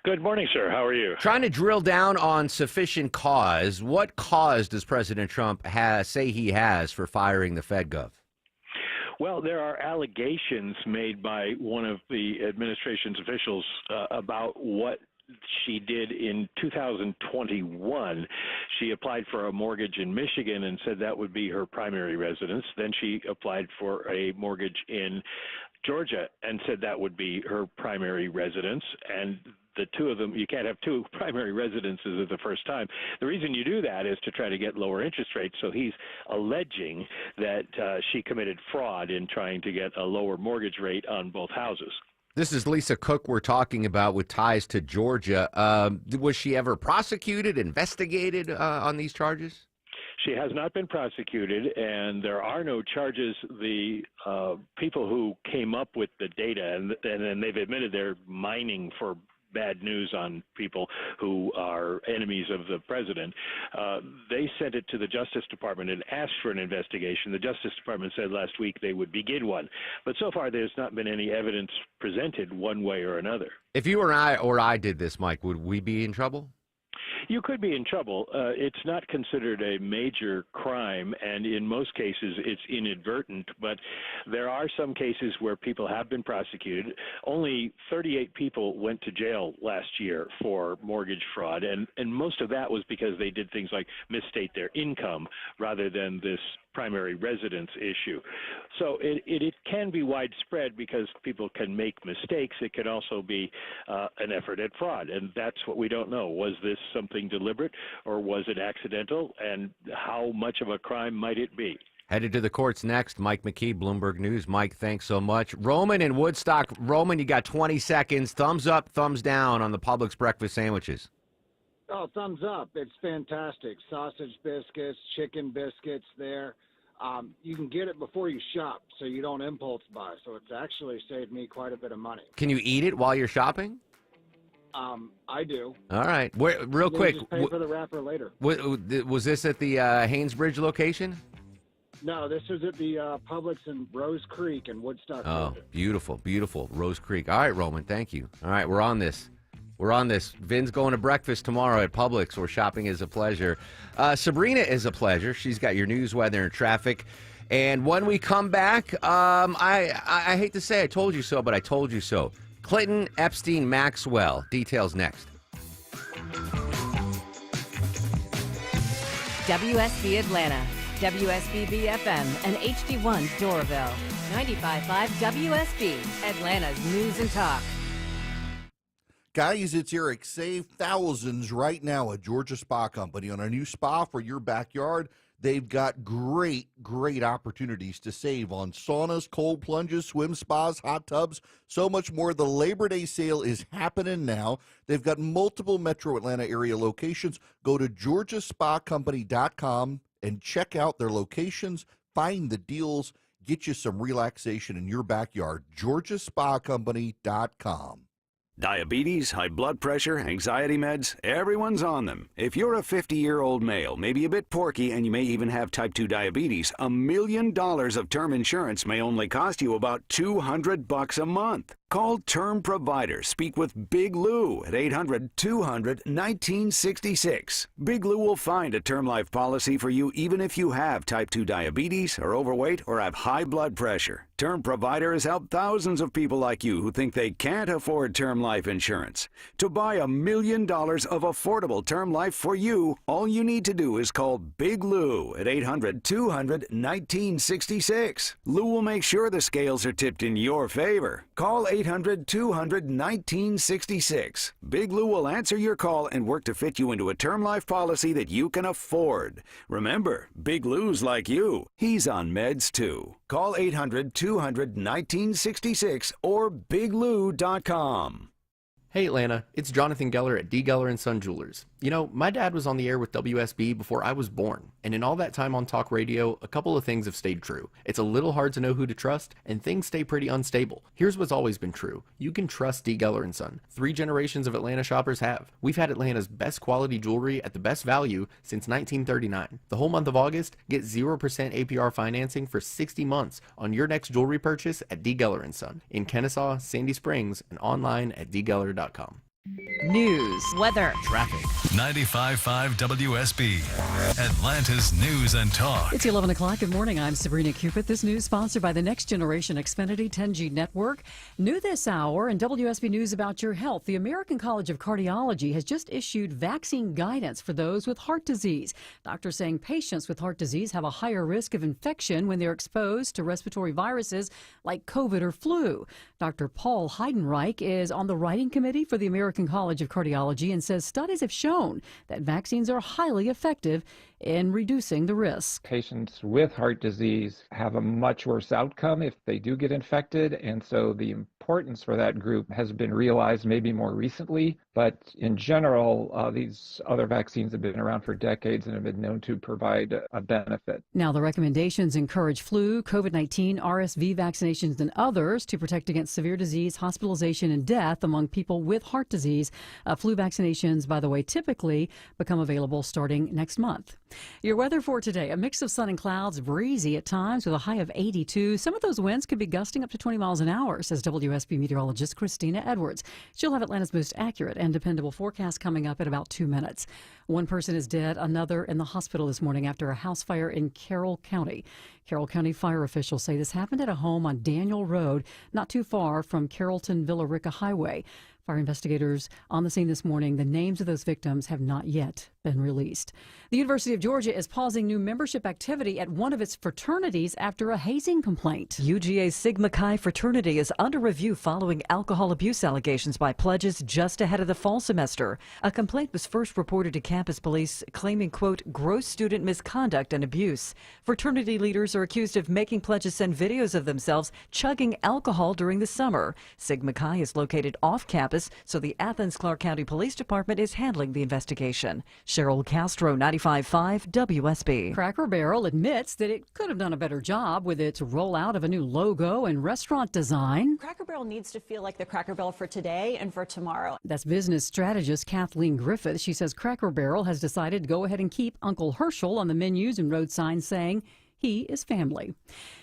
S2: Good morning, sir. How are you?
S8: Trying to drill down on sufficient cause. What cause does President Trump say he has for firing the Fed gov?
S2: Well, there are allegations made by one of the administration's officials about what she did in 2021. She applied for a mortgage in Michigan and said that would be her primary residence. Then she applied for a mortgage in Georgia and said that would be her primary residence. And the two of them, you can't have two primary residences at the first time. The reason you do that is to try to get lower interest rates. So he's alleging that she committed fraud in trying to get a lower mortgage rate on both houses.
S8: This is Lisa Cook we're talking about with ties to Georgia. Was she ever prosecuted, investigated on these charges?
S2: She has not been prosecuted, and there are no charges. The people who came up with the data, and they've admitted they're mining for bad news on people who are enemies of the president. They sent it to the Justice Department and asked for an investigation. The Justice Department said last week they would begin one. But so far there's not been any evidence presented one way or another.
S8: If you or I did this, Mike, would we be in trouble?
S2: You could be in trouble. It's not considered a major crime, and in most cases it's inadvertent, but there are some cases where people have been prosecuted. Only 38 people went to jail last year for mortgage fraud, and most of that was because they did things like misstate their income rather than this primary residence issue. So it can be widespread because people can make mistakes. It can also be an effort at fraud, and that's what we don't know. Was this something deliberate or was it accidental, and how much of a crime might it be?
S8: Headed to the courts next. Mike McKee, Bloomberg News. Mike, thanks so much. Roman in Woodstock. Roman, you got 20 seconds. Thumbs up, thumbs down on the Publix breakfast sandwiches.
S7: Oh, thumbs up. It's fantastic. Sausage biscuits, chicken biscuits there. You can get it before you shop, so you don't impulse buy. So it's actually saved me quite a bit of money.
S8: Can you eat it while you're shopping?
S7: I do.
S8: All right. Real quick.
S7: Just pay for the wrapper later.
S8: Was this at the Haynesbridge location?
S7: No, this was at the Publix in Rose Creek in Woodstock.
S8: Oh, beautiful, beautiful. Rose Creek. All right, Roman, thank you. All right, we're on this. Vin's going to breakfast tomorrow at Publix, where shopping is a pleasure. Sabrina is a pleasure. She's got your news, weather, and traffic. And when we come back, I hate to say I told you so, but I told you so. Clinton, Epstein, Maxwell. Details next.
S12: WSB Atlanta, WSB BFM, and HD1 Doraville. 95.5 WSB, Atlanta's News and Talk.
S13: Guys, it's Eric. Save thousands right now at Georgia Spa Company on a new spa for your backyard. They've got great opportunities to save on saunas, cold plunges, swim spas, hot tubs, so much more. The Labor Day sale is happening now. They've got multiple Metro Atlanta area locations. Go to georgiaspacompany.com and check out their locations, find the deals, get you some relaxation in your backyard. georgiaspacompany.com.
S16: Diabetes, high blood pressure, anxiety meds, everyone's on them. If you're a 50-year-old male, maybe a bit porky, and you may even have type 2 diabetes, $1 million of term insurance may only cost you about $200 a month. Call Term Provider. Speak with Big Lou at 800-200-1966. Big Lou will find a term life policy for you even if you have type 2 diabetes, are overweight, or have high blood pressure. Term Provider has helped thousands of people like you who think they can't afford term life insurance. To buy $1 million of affordable term life for you, all you need to do is call Big Lou at 800-200-1966. Lou will make sure the scales are tipped in your favor. Call 800-200-1966. Big Lou will answer your call and work to fit you into a term life policy that you can afford. Remember, Big Lou's like you. He's on meds too. Call 800-200-1966 or biglou.com.
S17: Hey Atlanta, it's Jonathan Geller at D. Geller & Son Jewelers.
S15: You know, my dad was on the air with WSB before I was born, and in all that time on talk radio, a couple of things have stayed true. It's a little hard to know who to trust, and things stay pretty unstable. Here's what's always been true. You can trust D. Geller & Son. 3 generations of Atlanta shoppers have. We've had Atlanta's best quality jewelry at the best value since 1939. The whole month of August, get 0% APR financing for 60 months on your next jewelry purchase at D. Geller & Son in Kennesaw, Sandy Springs, and online at dgeller.com.
S12: News, weather,
S5: traffic.
S25: 95.5 WSB, Atlanta's News and Talk.
S17: It's 11 o'clock. Good morning. I'm Sabrina Cupid. This news sponsored by the Next Generation Xfinity 10G Network. New this hour in WSB News about your health. The American College of Cardiology has just issued vaccine guidance for those with heart disease. Doctors saying patients with heart disease have a higher risk of infection when they're exposed to respiratory viruses like COVID or flu. Dr. Paul Heidenreich is on the writing committee for the American College of Cardiology and says studies have shown that vaccines are highly effective in reducing the risk.
S18: Patients with heart disease have a much worse outcome if they do get infected, and so the importance for that group has been realized maybe more recently, but in general, these other vaccines have been around for decades and have been known to provide a benefit.
S17: Now, the recommendations encourage flu, COVID-19, RSV vaccinations, and others to protect against severe disease, hospitalization, and death among people with heart disease. Flu vaccinations, by the way, typically become available starting next month. Your weather for today, a mix of sun and clouds, breezy at times with a high of 82. Some of those winds could be gusting up to 20 miles an hour, says WSB meteorologist Christina Edwards. She'll have Atlanta's most accurate and dependable forecast coming up in about 2 minutes. One person is dead, another in the hospital this morning after a house fire in Carroll County. Carroll County fire officials say this happened at a home on Daniel Road, not too far from Carrollton-Villa Rica Highway. Fire investigators on the scene this morning. The names of those victims have not yet been released. The University of Georgia is pausing new membership activity at one of its fraternities after a hazing complaint.
S20: UGA's Sigma Chi fraternity is under review following alcohol abuse allegations by pledges just ahead of the fall semester. A complaint was first reported to campus police claiming, quote, gross student misconduct and abuse. Fraternity leaders are accused of making pledges send videos of themselves chugging alcohol during the summer. Sigma Chi is located off campus, so the Athens-Clarke County Police Department is handling the investigation. Cheryl Castro, 95.5 WSB.
S17: Cracker Barrel admits that it could have done a better job with its rollout of a new logo and restaurant design.
S21: Cracker Barrel needs to feel like the Cracker Barrel for today and for tomorrow.
S17: That's business strategist Kathleen Griffith. She says Cracker Barrel has decided to go ahead and keep Uncle Herschel on the menus and road signs saying he is family.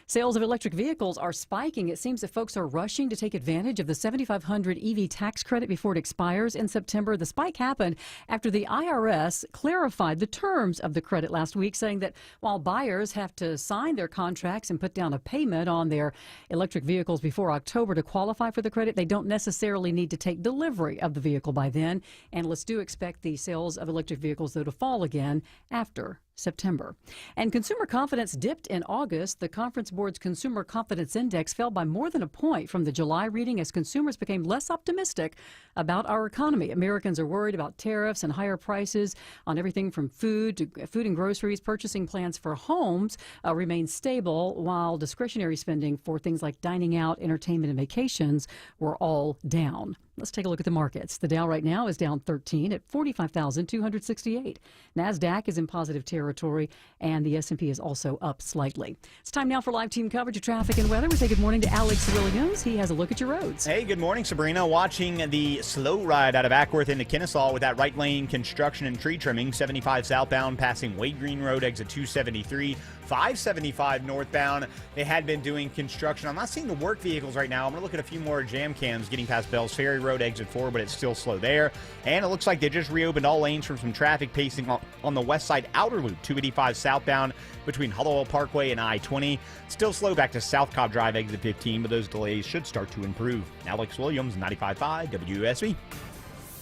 S17: Sales of electric vehicles are spiking. It seems that folks are rushing to take advantage of the $7,500 EV tax credit before it expires in September. The spike happened after the IRS clarified the terms of the credit last week, saying that while buyers have to sign their contracts and put down a payment on their electric vehicles before October to qualify for the credit, they don't necessarily need to take delivery of the vehicle by then. Analysts do expect the sales of electric vehicles, though, to fall again after September. And consumer confidence dipped in August. The Conference Board's Consumer Confidence Index fell by more than a point from the July reading as consumers became less optimistic about our economy. Americans are worried about tariffs and higher prices on everything from food to food and groceries. Purchasing plans for homes remain stable, while discretionary spending for things like dining out, entertainment, and vacations were all down. Let's take a look at the markets. The Dow right now is down 13 at 45,268. NASDAQ is in positive territory, and the S&P is also up slightly. It's time now for live team coverage of traffic and weather. We say good morning to Alex Williams. He has a look at your roads.
S26: Hey, good morning, Sabrina. Watching the slow ride out of Ackworth into Kennesaw with that right lane construction and tree trimming. 75 southbound passing Wade Green Road, exit 273. 575 northbound. They had been doing construction. I'm not seeing the work vehicles right now. I'm going to look at a few more jam cams getting past Bells Ferry Road, exit 4, but it's still slow there. And it looks like they just reopened all lanes from some traffic pacing on the west side outer loop, 285 southbound between Hollowell Parkway and I-20. Still slow back to South Cobb Drive, exit 15, but those delays should start to improve. Alex Williams, 95.5 WSB.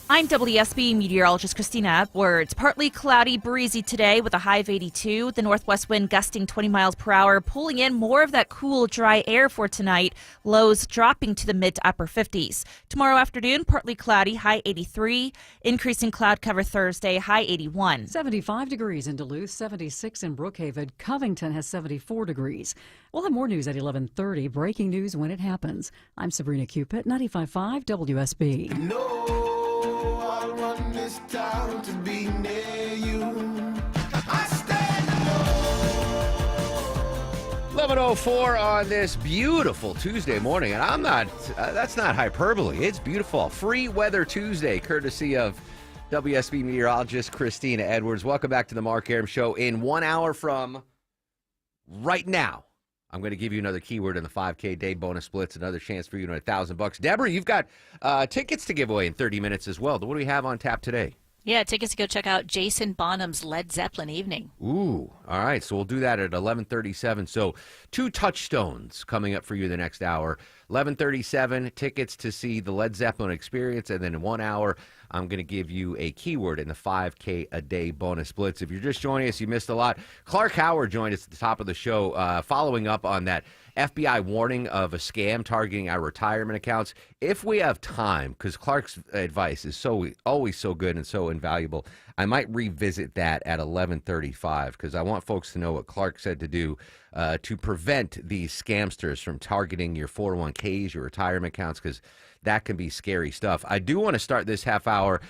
S27: I'm WSB meteorologist Christina Edwards. Partly cloudy, breezy today with a high of 82. The northwest wind gusting 20 miles per hour, pulling in more of that cool, dry air for tonight. Lows dropping to the mid to upper 50s. Tomorrow afternoon, partly cloudy, high 83. Increasing cloud cover Thursday, high 81.
S17: 75 degrees in Duluth, 76 in Brookhaven. Covington has 74 degrees. We'll have more news at 11:30. Breaking news when it happens. I'm Sabrina Cupid, 95.5 WSB.
S28: No.
S1: I'll run this town to be near you.
S8: 11:04 on this beautiful Tuesday morning, and I'm not, that's not hyperbole. It's beautiful. Free Weather Tuesday, courtesy of WSB meteorologist Christina Edwards. Welcome back to the Mark Arum Show. In 1 hour from right now, I'm going to give you another keyword in the 5K day bonus splits, another chance for you to win $1,000. Deborah, you've got tickets to give away in 30 minutes as well. What do we have on tap today?
S3: Yeah, tickets to go check out Jason Bonham's Led Zeppelin evening.
S8: Ooh, all right. So we'll do that at 11:37. So 2 touchstones coming up for you the next hour. 11:37, tickets to see the Led Zeppelin experience. And then in 1 hour, I'm going to give you a keyword in the 5K a day bonus blitz. If you're just joining us, you missed a lot. Clark Howard joined us at the top of the show, following up on that FBI warning of a scam targeting our retirement accounts. If we have time, because Clark's advice is always so good and so invaluable, I might revisit that at 11:35 because I want folks to know what Clark said to do to prevent these scamsters from targeting your 401ks, your retirement accounts, because that can be scary stuff. I do want to start this half hour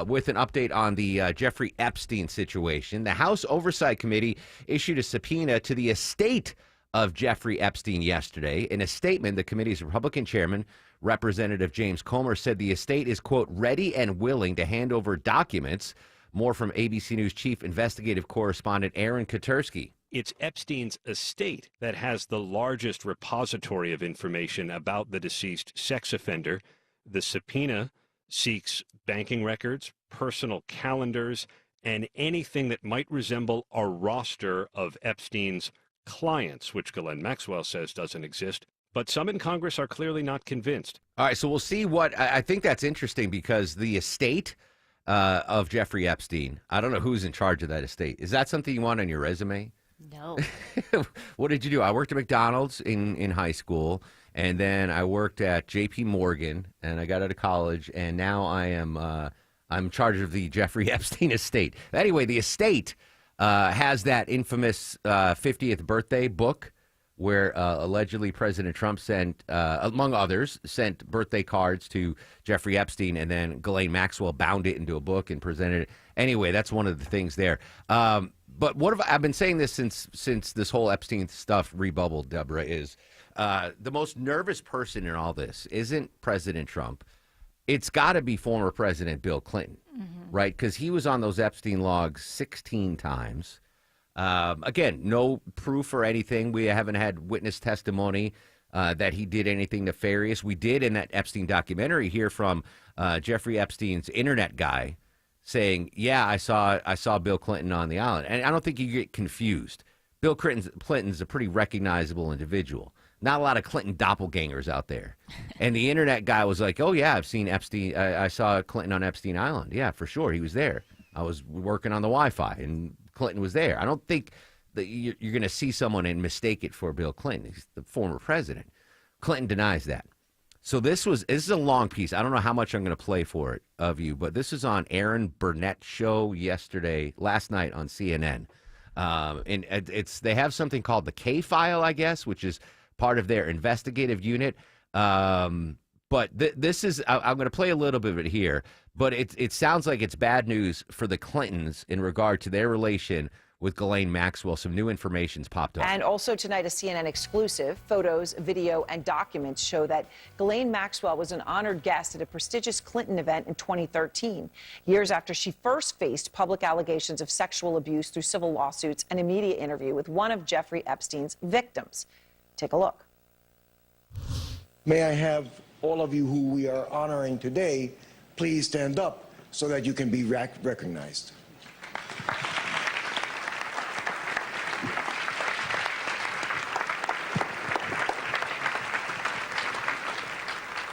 S8: with an update on the Jeffrey Epstein situation. The House Oversight Committee issued a subpoena to the estate of Jeffrey Epstein yesterday. In a statement, the committee's Republican chairman, Representative James Comer, said the estate is, quote, ready and willing to hand over documents. More from ABC News chief investigative correspondent Aaron Katersky.
S4: It's Epstein's estate that has the largest repository of information about the deceased sex offender. The subpoena seeks banking records, personal calendars, and anything that might resemble a roster of Epstein's clients, which Ghislaine Maxwell says doesn't exist. But some in Congress are clearly not convinced.
S8: All right, so we'll see what I think that's interesting because the estate of Jeffrey Epstein, I don't know who's in charge of that estate. Is that something you want on your resume?
S3: No.
S8: What did you do? I worked at McDonald's in high school, and then I worked at J.P. Morgan, and I got out of college, and now I'm in charge of the Jeffrey Epstein estate. Anyway, the estate has that infamous 50th birthday book where allegedly President Trump sent, among others, sent birthday cards to Jeffrey Epstein, and then Ghislaine Maxwell bound it into a book and presented it. Anyway, that's one of the things there. But what have I've been saying this since this whole Epstein stuff rebubbled, Deborah, is the most nervous person in all this isn't President Trump. It's got to be former President Bill Clinton, right? Because he was on those Epstein logs 16 times. Again, no proof or anything. We haven't had witness testimony that he did anything nefarious. We did in that Epstein documentary hear from Jeffrey Epstein's internet guy saying, yeah, I saw Bill Clinton on the island. And I don't think you get confused. Bill Clinton's a pretty recognizable individual. Not a lot of Clinton doppelgangers out there. And the internet guy was like, oh, yeah, I've seen Epstein. I saw Clinton on Epstein Island. Yeah, for sure. He was there. I was working on the Wi-Fi, and Clinton was there. I don't think that you're going to see someone and mistake it for Bill Clinton. He's the former president. Clinton denies that. So this is a long piece. I don't know how much I'm going to play for it of you, but this is on Aaron Burnett's show last night on CNN. And they have something called the K-File, I guess, which is part of their investigative unit. But this is, I'm going to play a little bit of it here, but it sounds like it's bad news for the Clintons in regard to their relation with Ghislaine Maxwell. Some new information's popped up.
S6: And also tonight, a CNN exclusive. Photos, video, and documents show that Ghislaine Maxwell was an honored guest at a prestigious Clinton event in 2013, years after she first faced public allegations of sexual abuse through civil lawsuits and a media interview with one of Jeffrey Epstein's victims. Take a look.
S10: May I have all of you who we are honoring today please stand up so that you can be recognized.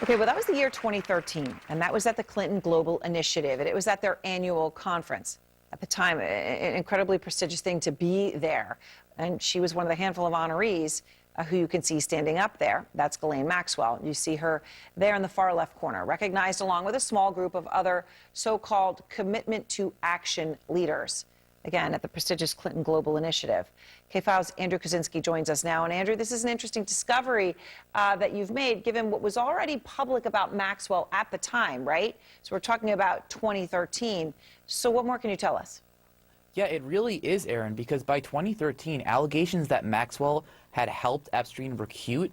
S6: Okay, well, that was the year 2013, and that was at the Clinton Global Initiative, and it was at their annual conference. At the time, an incredibly prestigious thing to be there, and she was one of the handful of honorees who you can see standing up there. That's Ghislaine Maxwell. You see her there in the far left corner, recognized along with a small group of other so-called commitment to action leaders. again, at the prestigious Clinton Global Initiative. KFILE's Andrew Kaczynski joins us now. And Andrew, this is an interesting discovery that you've made, given what was already public about Maxwell at the time, right? So we're talking about 2013. So what more can you tell us?
S9: Yeah, it really is, Aaron, because by 2013, allegations that Maxwell had helped Epstein recruit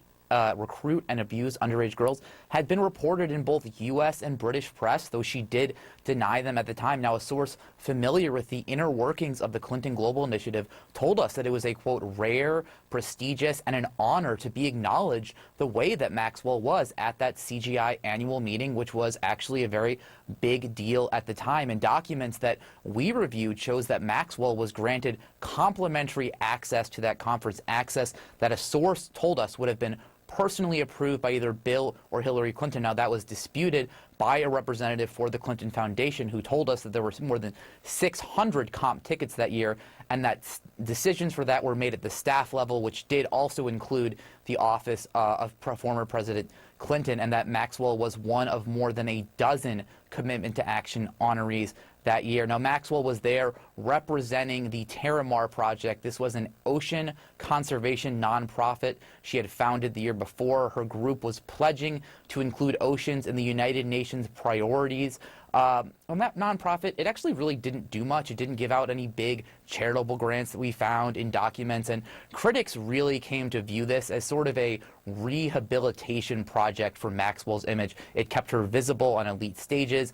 S9: and abuse underage girls had been reported in both U.S. and British press, though she did deny them at the time. Now, a source familiar with the inner workings of the Clinton Global Initiative told us that it was a, quote, rare, prestigious, and an honor to be acknowledged the way that Maxwell was at that CGI annual meeting, which was actually a very big deal at the time. And documents that we reviewed shows that Maxwell was granted complimentary access to that conference, access that a source told us would have been personally approved by either Bill or Hillary Clinton. Now, that was disputed by a representative for the Clinton Foundation who told us that there were more than 600 comp tickets that year, and that decisions for that were made at the staff level, which did also include the office of former President Clinton, and that Maxwell was one of more than a dozen Commitment to Action honorees that year. Now, Maxwell was there representing the Terramar Project. This was an ocean conservation nonprofit she had founded the year before. Her group was pledging to include oceans in the United Nations priorities. On that nonprofit, it actually really didn't do much. It didn't give out any big charitable grants that we found in documents, and critics really came to view this as sort of a rehabilitation project for Maxwell's image. It kept her visible on elite stages,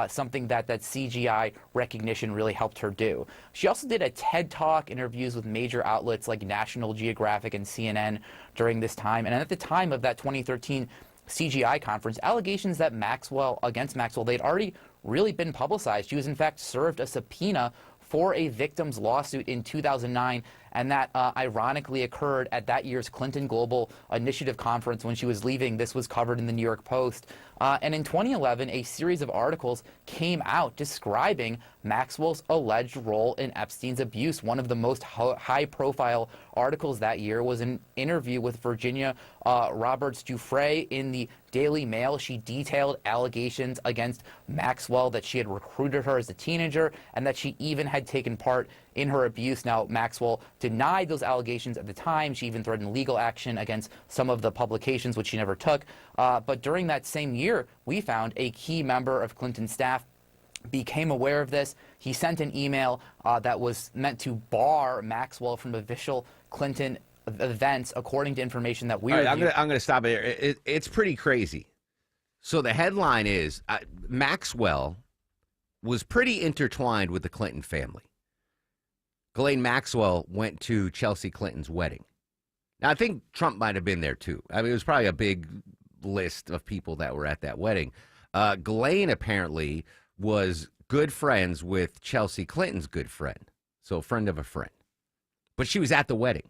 S9: something that CGI recognition really helped her do. She also did a TED Talk, interviews with major outlets like National Geographic and CNN during this time, and at the time of that 2013 CGI conference, allegations that against Maxwell, they'd already really been publicized. She was in fact served a subpoena for a victim's lawsuit in 2009, and that ironically occurred at that year's Clinton Global Initiative conference when she was leaving. This was covered in the New York Post. And in 2011, a series of articles came out describing Maxwell's alleged role in Epstein's abuse. One of the most high-profile articles that year was an interview with Virginia Roberts Giuffre in the Daily Mail. She detailed allegations against Maxwell that she had recruited her as a teenager and that she even had taken part in her abuse. Now, Maxwell denied those allegations at the time. She even threatened legal action against some of the publications, which she never took. But during that same year, we found a key member of Clinton's staff became aware of this. He sent an email that was meant to bar Maxwell from official Clinton events, according to information that we reviewed.
S8: I'm going to stop it. It's pretty crazy. So the headline is Maxwell was pretty intertwined with the Clinton family. Ghislaine Maxwell went to Chelsea Clinton's wedding. Now, I think Trump might have been there, too. I mean, it was probably a big list of people that were at that wedding. Ghislaine apparently was good friends with Chelsea Clinton's good friend, so a friend of a friend. But she was at the wedding.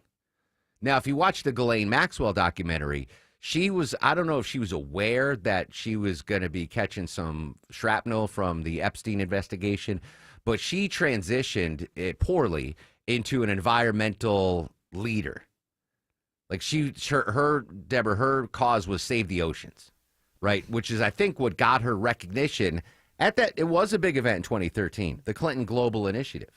S8: Now, if you watch the Ghislaine Maxwell documentary, I don't know if she was aware that she was going to be catching some shrapnel from the Epstein investigation, but she transitioned poorly into an environmental leader. Like her cause was Save the Oceans, right? Which is, I think, what got her recognition at that. It was a big event in 2013, the Clinton Global Initiative.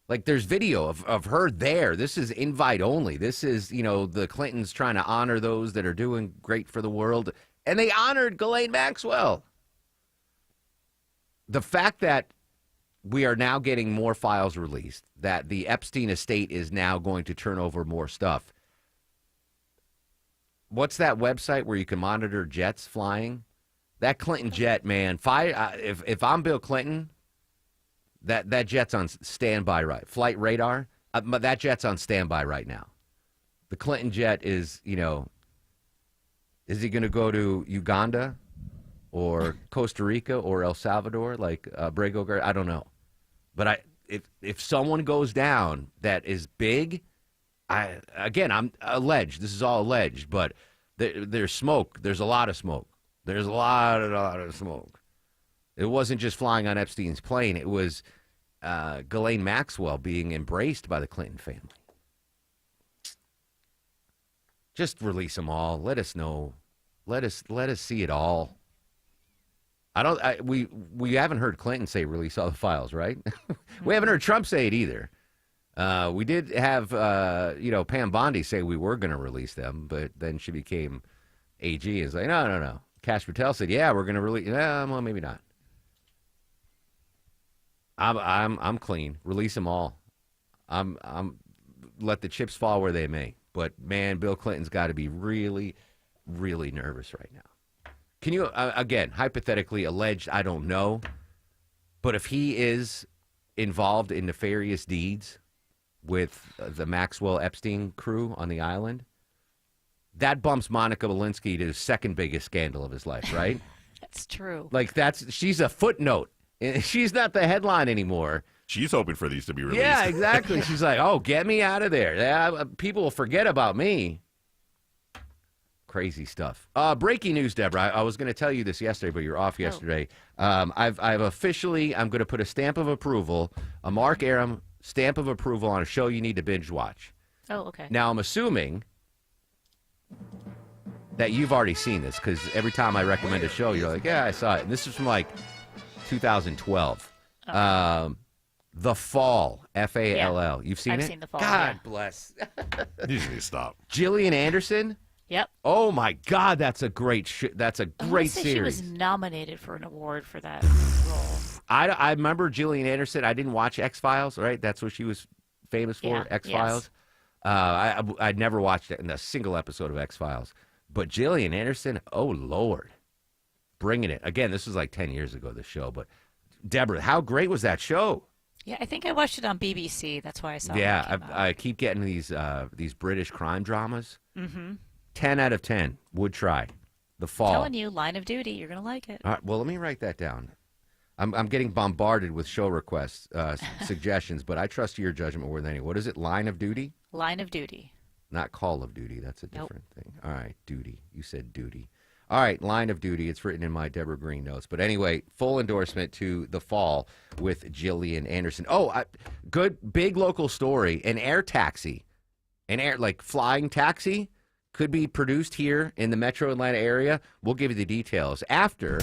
S8: Like, there's video of her there. This is invite only. This is, the Clintons trying to honor those that are doing great for the world. And they honored Ghislaine Maxwell. The fact that we are now getting more files released, that the Epstein estate is now going to turn over more stuff. What's that website where you can monitor jets flying? That Clinton jet, man. If I'm Bill Clinton, that jet's on standby, right? Flight radar. But that jet's on standby right now. The Clinton jet is, is he going to go to Uganda or Costa Rica or El Salvador like Brago? I don't know. But if someone goes down that is big, I'm alleged. This is all alleged, but there's smoke. There's a lot of smoke. There's a lot of smoke. It wasn't just flying on Epstein's plane. It was Ghislaine Maxwell being embraced by the Clinton family. Just release them all. Let us know. Let us see it all. We haven't heard Clinton say release all the files, right? We haven't heard Trump say it either. We did have, Pam Bondi say we were going to release them, but then she became AG and was like, no. Kash Patel said, yeah, we're going to release. Well, maybe not. I'm clean. Release them all. I'm let the chips fall where they may. But man, Bill Clinton's got to be really, really nervous right now. Can you again hypothetically alleged? I don't know, but if he is involved in nefarious deeds with the Maxwell Epstein crew on the island, that bumps Monica Lewinsky to the second biggest scandal of his life, right?
S3: That's true.
S8: Like she's a footnote. She's not the headline anymore.
S2: She's hoping for these to be released.
S8: Yeah, exactly. She's like, oh, get me out of there. People will forget about me. Crazy stuff. Breaking news, Deborah. I was going to tell you this yesterday, but you're off yesterday. I've officially, I'm going to put a stamp of approval, a Mark Arum stamp of approval on a show you need to binge watch.
S3: Oh, okay.
S8: Now, I'm assuming that you've already seen this because every time I recommend a show, you're like, yeah, I saw it. And this is from like 2012. The Fall, F-A-L-L. You've seen it?
S3: I've seen The Fall.
S8: God bless.
S2: You need to stop.
S8: Gillian Anderson?
S3: Yep.
S8: Oh, my God, that's a great that's a great series.
S3: She was nominated for an award for that role.
S8: I remember Gillian Anderson. I didn't watch X-Files, right? That's what she was famous for,
S3: Yeah,
S8: X-Files. Yes. I'd never watched it in a single episode of X-Files. But Gillian Anderson, oh, Lord. Bringing it. Again, this was like 10 years ago, this show. But, Deborah, how great was that show?
S3: Yeah, I think I watched it on BBC. That's why I saw it.
S8: Yeah, I keep getting these British crime dramas.
S3: Mm-hmm.
S8: 10 out of 10 would try. The Fall.
S3: Telling you, Line of Duty, you're going to like it.
S8: All right, well, let me write that down. I'm getting bombarded with show requests, suggestions, but I trust your judgment more than anyone. What is it, Line of Duty?
S3: Line of Duty.
S8: Not Call of Duty. That's a different thing. All right, duty. You said duty. All right, Line of Duty. It's written in my Deborah Green notes. But anyway, full endorsement to The Fall with Gillian Anderson. Oh, good, big local story. An air taxi, flying taxi, could be produced here in the metro Atlanta area. We'll give you the details after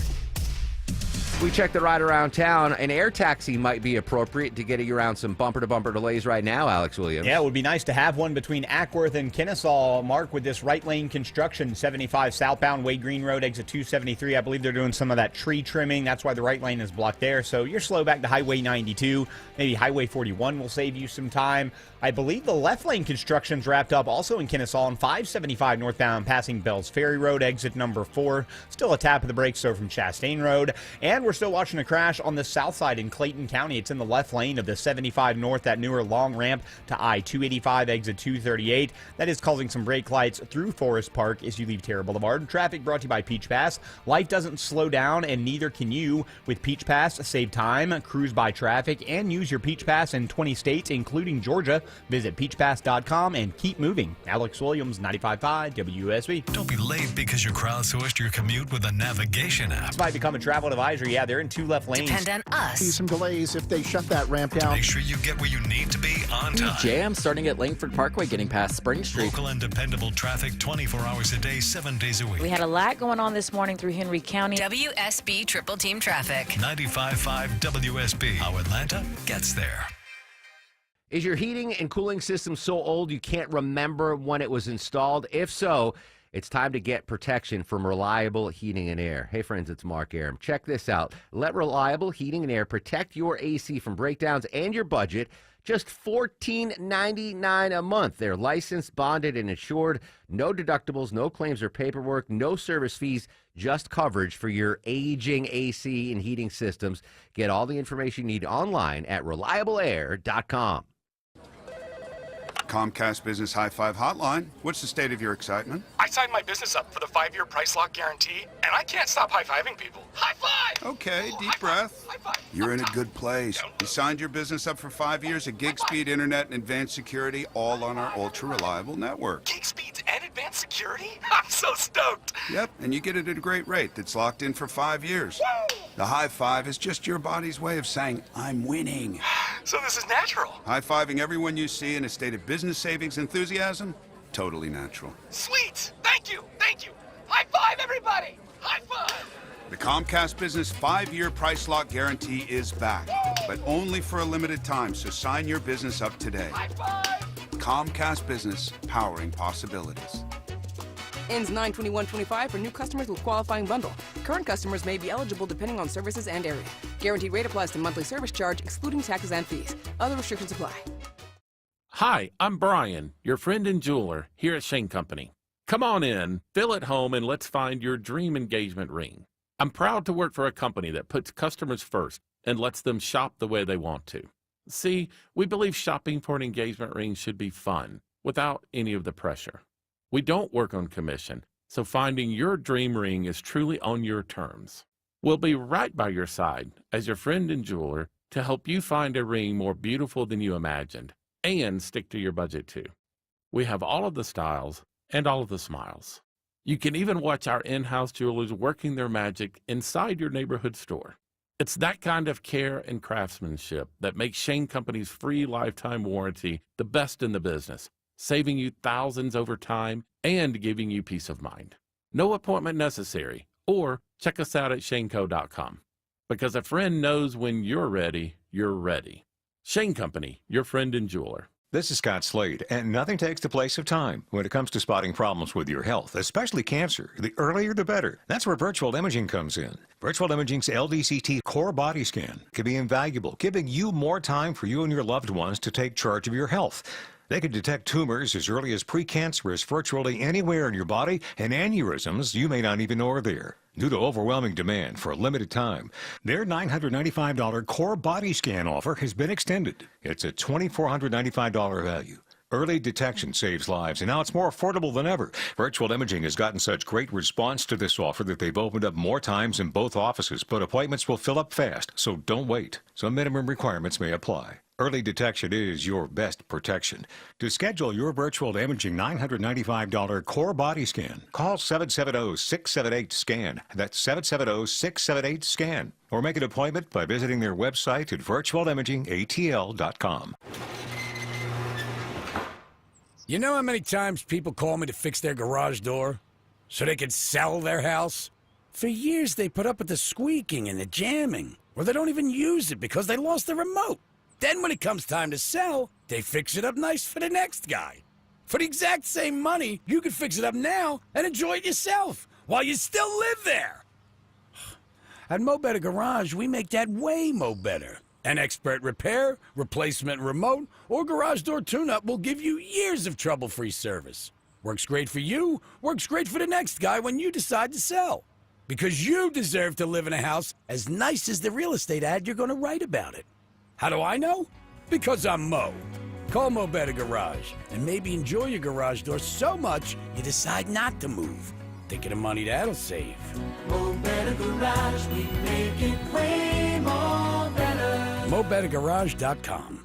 S8: we check the ride around town. An air taxi might be appropriate to get you around some bumper-to-bumper delays right now, Alex Williams.
S26: Yeah, it would be nice to have one between Ackworth and Kennesaw, Mark, with this right lane construction, 75 southbound Wade Green Road, exit 273. I believe they're doing some of that tree trimming. That's why the right lane is blocked there. So you're slow back to Highway 92. Maybe Highway 41 will save you some time. I believe the left lane construction's wrapped up also in Kennesaw on 575 northbound passing Bells Ferry Road, exit number 4. Still a tap of the brakes, so from Chastain Road. And we're still watching a crash on the south side in Clayton County. It's in the left lane of the 75 north, that newer long ramp to I-285, exit 238. That is causing some brake lights through Forest Park as you leave Terra Boulevard. Traffic brought to you by Peach Pass. Life doesn't slow down, and neither can you. With Peach Pass, save time, cruise by traffic, and use your Peach Pass in 20 states, including Georgia. Visit peachpass.com and keep moving. Alex Williams, 95.5 WSB.
S25: Don't be late because you crowdsourced your commute with a navigation app.
S26: This might become a travel advisory. Yeah, they're in 2 left lanes.
S11: Depend on us.
S14: See some delays if they shut that ramp down.
S25: Make sure you get where you need to be on time.
S19: Jam starting at Langford Parkway, getting past Spring Street.
S25: Local and dependable traffic 24 hours a day, 7 days a week.
S22: We had a lot going on this morning through Henry County.
S11: WSB Triple Team Traffic.
S25: 95.5 WSB. How Atlanta gets there.
S8: Is your heating and cooling system so old you can't remember when it was installed? If so, it's time to get protection from Reliable Heating and Air. Hey, friends, it's Mark Arum. Check this out. Let Reliable Heating and Air protect your AC from breakdowns and your budget. Just $14.99 a month. They're licensed, bonded, and insured. No deductibles, no claims or paperwork, no service fees, just coverage for your aging AC and heating systems. Get all the information you need online at reliableair.com.
S23: Comcast Business High Five Hotline. What's the state of your excitement?
S24: I signed my business up for the 5-year price lock guarantee, and I can't stop high-fiving people. High five!
S23: Okay, deep breath.
S24: High five.
S23: You're in a good place. You signed your business up for 5 years of gig speed internet and advanced security, all on our ultra-reliable network.
S24: Gig speeds and advanced security? I'm so stoked.
S23: Yep, and you get it at a great rate that's locked in for 5 years.
S24: Woo!
S23: The high five is just your body's way of saying, I'm winning.
S24: So this is natural.
S23: High-fiving everyone you see in a state of business savings enthusiasm? Totally natural.
S24: Sweet! Thank you! Thank you! High five, everybody! High five!
S23: The Comcast Business 5-year price lock guarantee is back, but only for a limited time, so sign your business up today. Comcast Business, powering possibilities.
S5: Ends 9/21/25 for new customers with qualifying bundle. Current customers may be eligible depending on services and area. Guaranteed rate applies to monthly service charge, excluding taxes and fees. Other restrictions apply.
S7: Hi, I'm Brian, your friend and jeweler here at Shane Company. Come on in, feel at home, and let's find your dream engagement ring. I'm proud to work for a company that puts customers first and lets them shop the way they want to. See, we believe shopping for an engagement ring should be fun, without any of the pressure. We don't work on commission, so finding your dream ring is truly on your terms. We'll be right by your side as your friend and jeweler to help you find a ring more beautiful than you imagined and stick to your budget too. We have all of the styles and all of the smiles. You can even watch our in-house jewelers working their magic inside your neighborhood store. It's that kind of care and craftsmanship that makes Shane Company's free lifetime warranty the best in the business, saving you thousands over time and giving you peace of mind. No appointment necessary, or check us out at shaneco.com. Because a friend knows when you're ready, you're ready. Shane Company, your friend and jeweler.
S12: This is Scott Slade, and nothing takes the place of time when it comes to spotting problems with your health, especially cancer. The earlier the better. That's where virtual imaging comes in. Virtual imaging's LDCT core body scan can be invaluable, giving you more time for you and your loved ones to take charge of your health. They can detect tumors as early as precancerous virtually anywhere in your body, and aneurysms you may not even know are there. Due to overwhelming demand for a limited time, their $995 core body scan offer has been extended. It's a $2,495 value. Early detection saves lives, and now it's more affordable than ever. Virtual imaging has gotten such great response to this offer that they've opened up more times in both offices, but appointments will fill up fast, so don't wait. Some minimum requirements may apply. Early detection is your best protection. To schedule your virtual imaging $995 core body scan, call 770-678-SCAN. That's 770-678-SCAN. Or make an appointment by visiting their website at virtualimagingatl.com.
S13: You know how many times people call me to fix their garage door so they can sell their house? For years they put up with the squeaking and the jamming, or they don't even use it because they lost the remote. Then when it comes time to sell, they fix it up nice for the next guy. For the exact same money, you can fix it up now and enjoy it yourself while you still live there. At Mo Better Garage, we make that way mo better. An expert repair, replacement remote, or garage door tune-up will give you years of trouble-free service. Works great for you, works great for the next guy when you decide to sell. Because you deserve to live in a house as nice as the real estate ad you're going to write about it. How do I know? Because I'm Mo. Call Mo Better Garage and maybe enjoy your garage door so much you decide not to move. Think of the money that'll save.
S1: Mo Better Garage, we make it way more better.
S13: MoBetterGarage.com.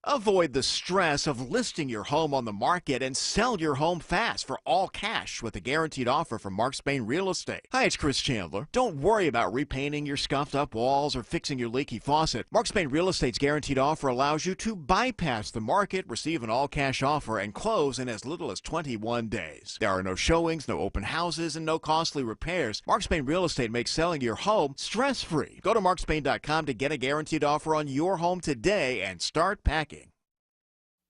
S14: Avoid the stress of listing your home on the market and sell your home fast for all cash with a guaranteed offer from Mark Spain Real Estate. Hi, it's Chris Chandler. Don't worry about repainting your scuffed up walls or fixing your leaky faucet. Mark Spain Real Estate's guaranteed offer allows you to bypass the market, receive an all cash offer, and close in as little as 21 days. There are no showings, no open houses, and no costly repairs. Mark Spain Real Estate makes selling your home stress-free. Go to markspain.com to get a guaranteed offer on your home today and start packing.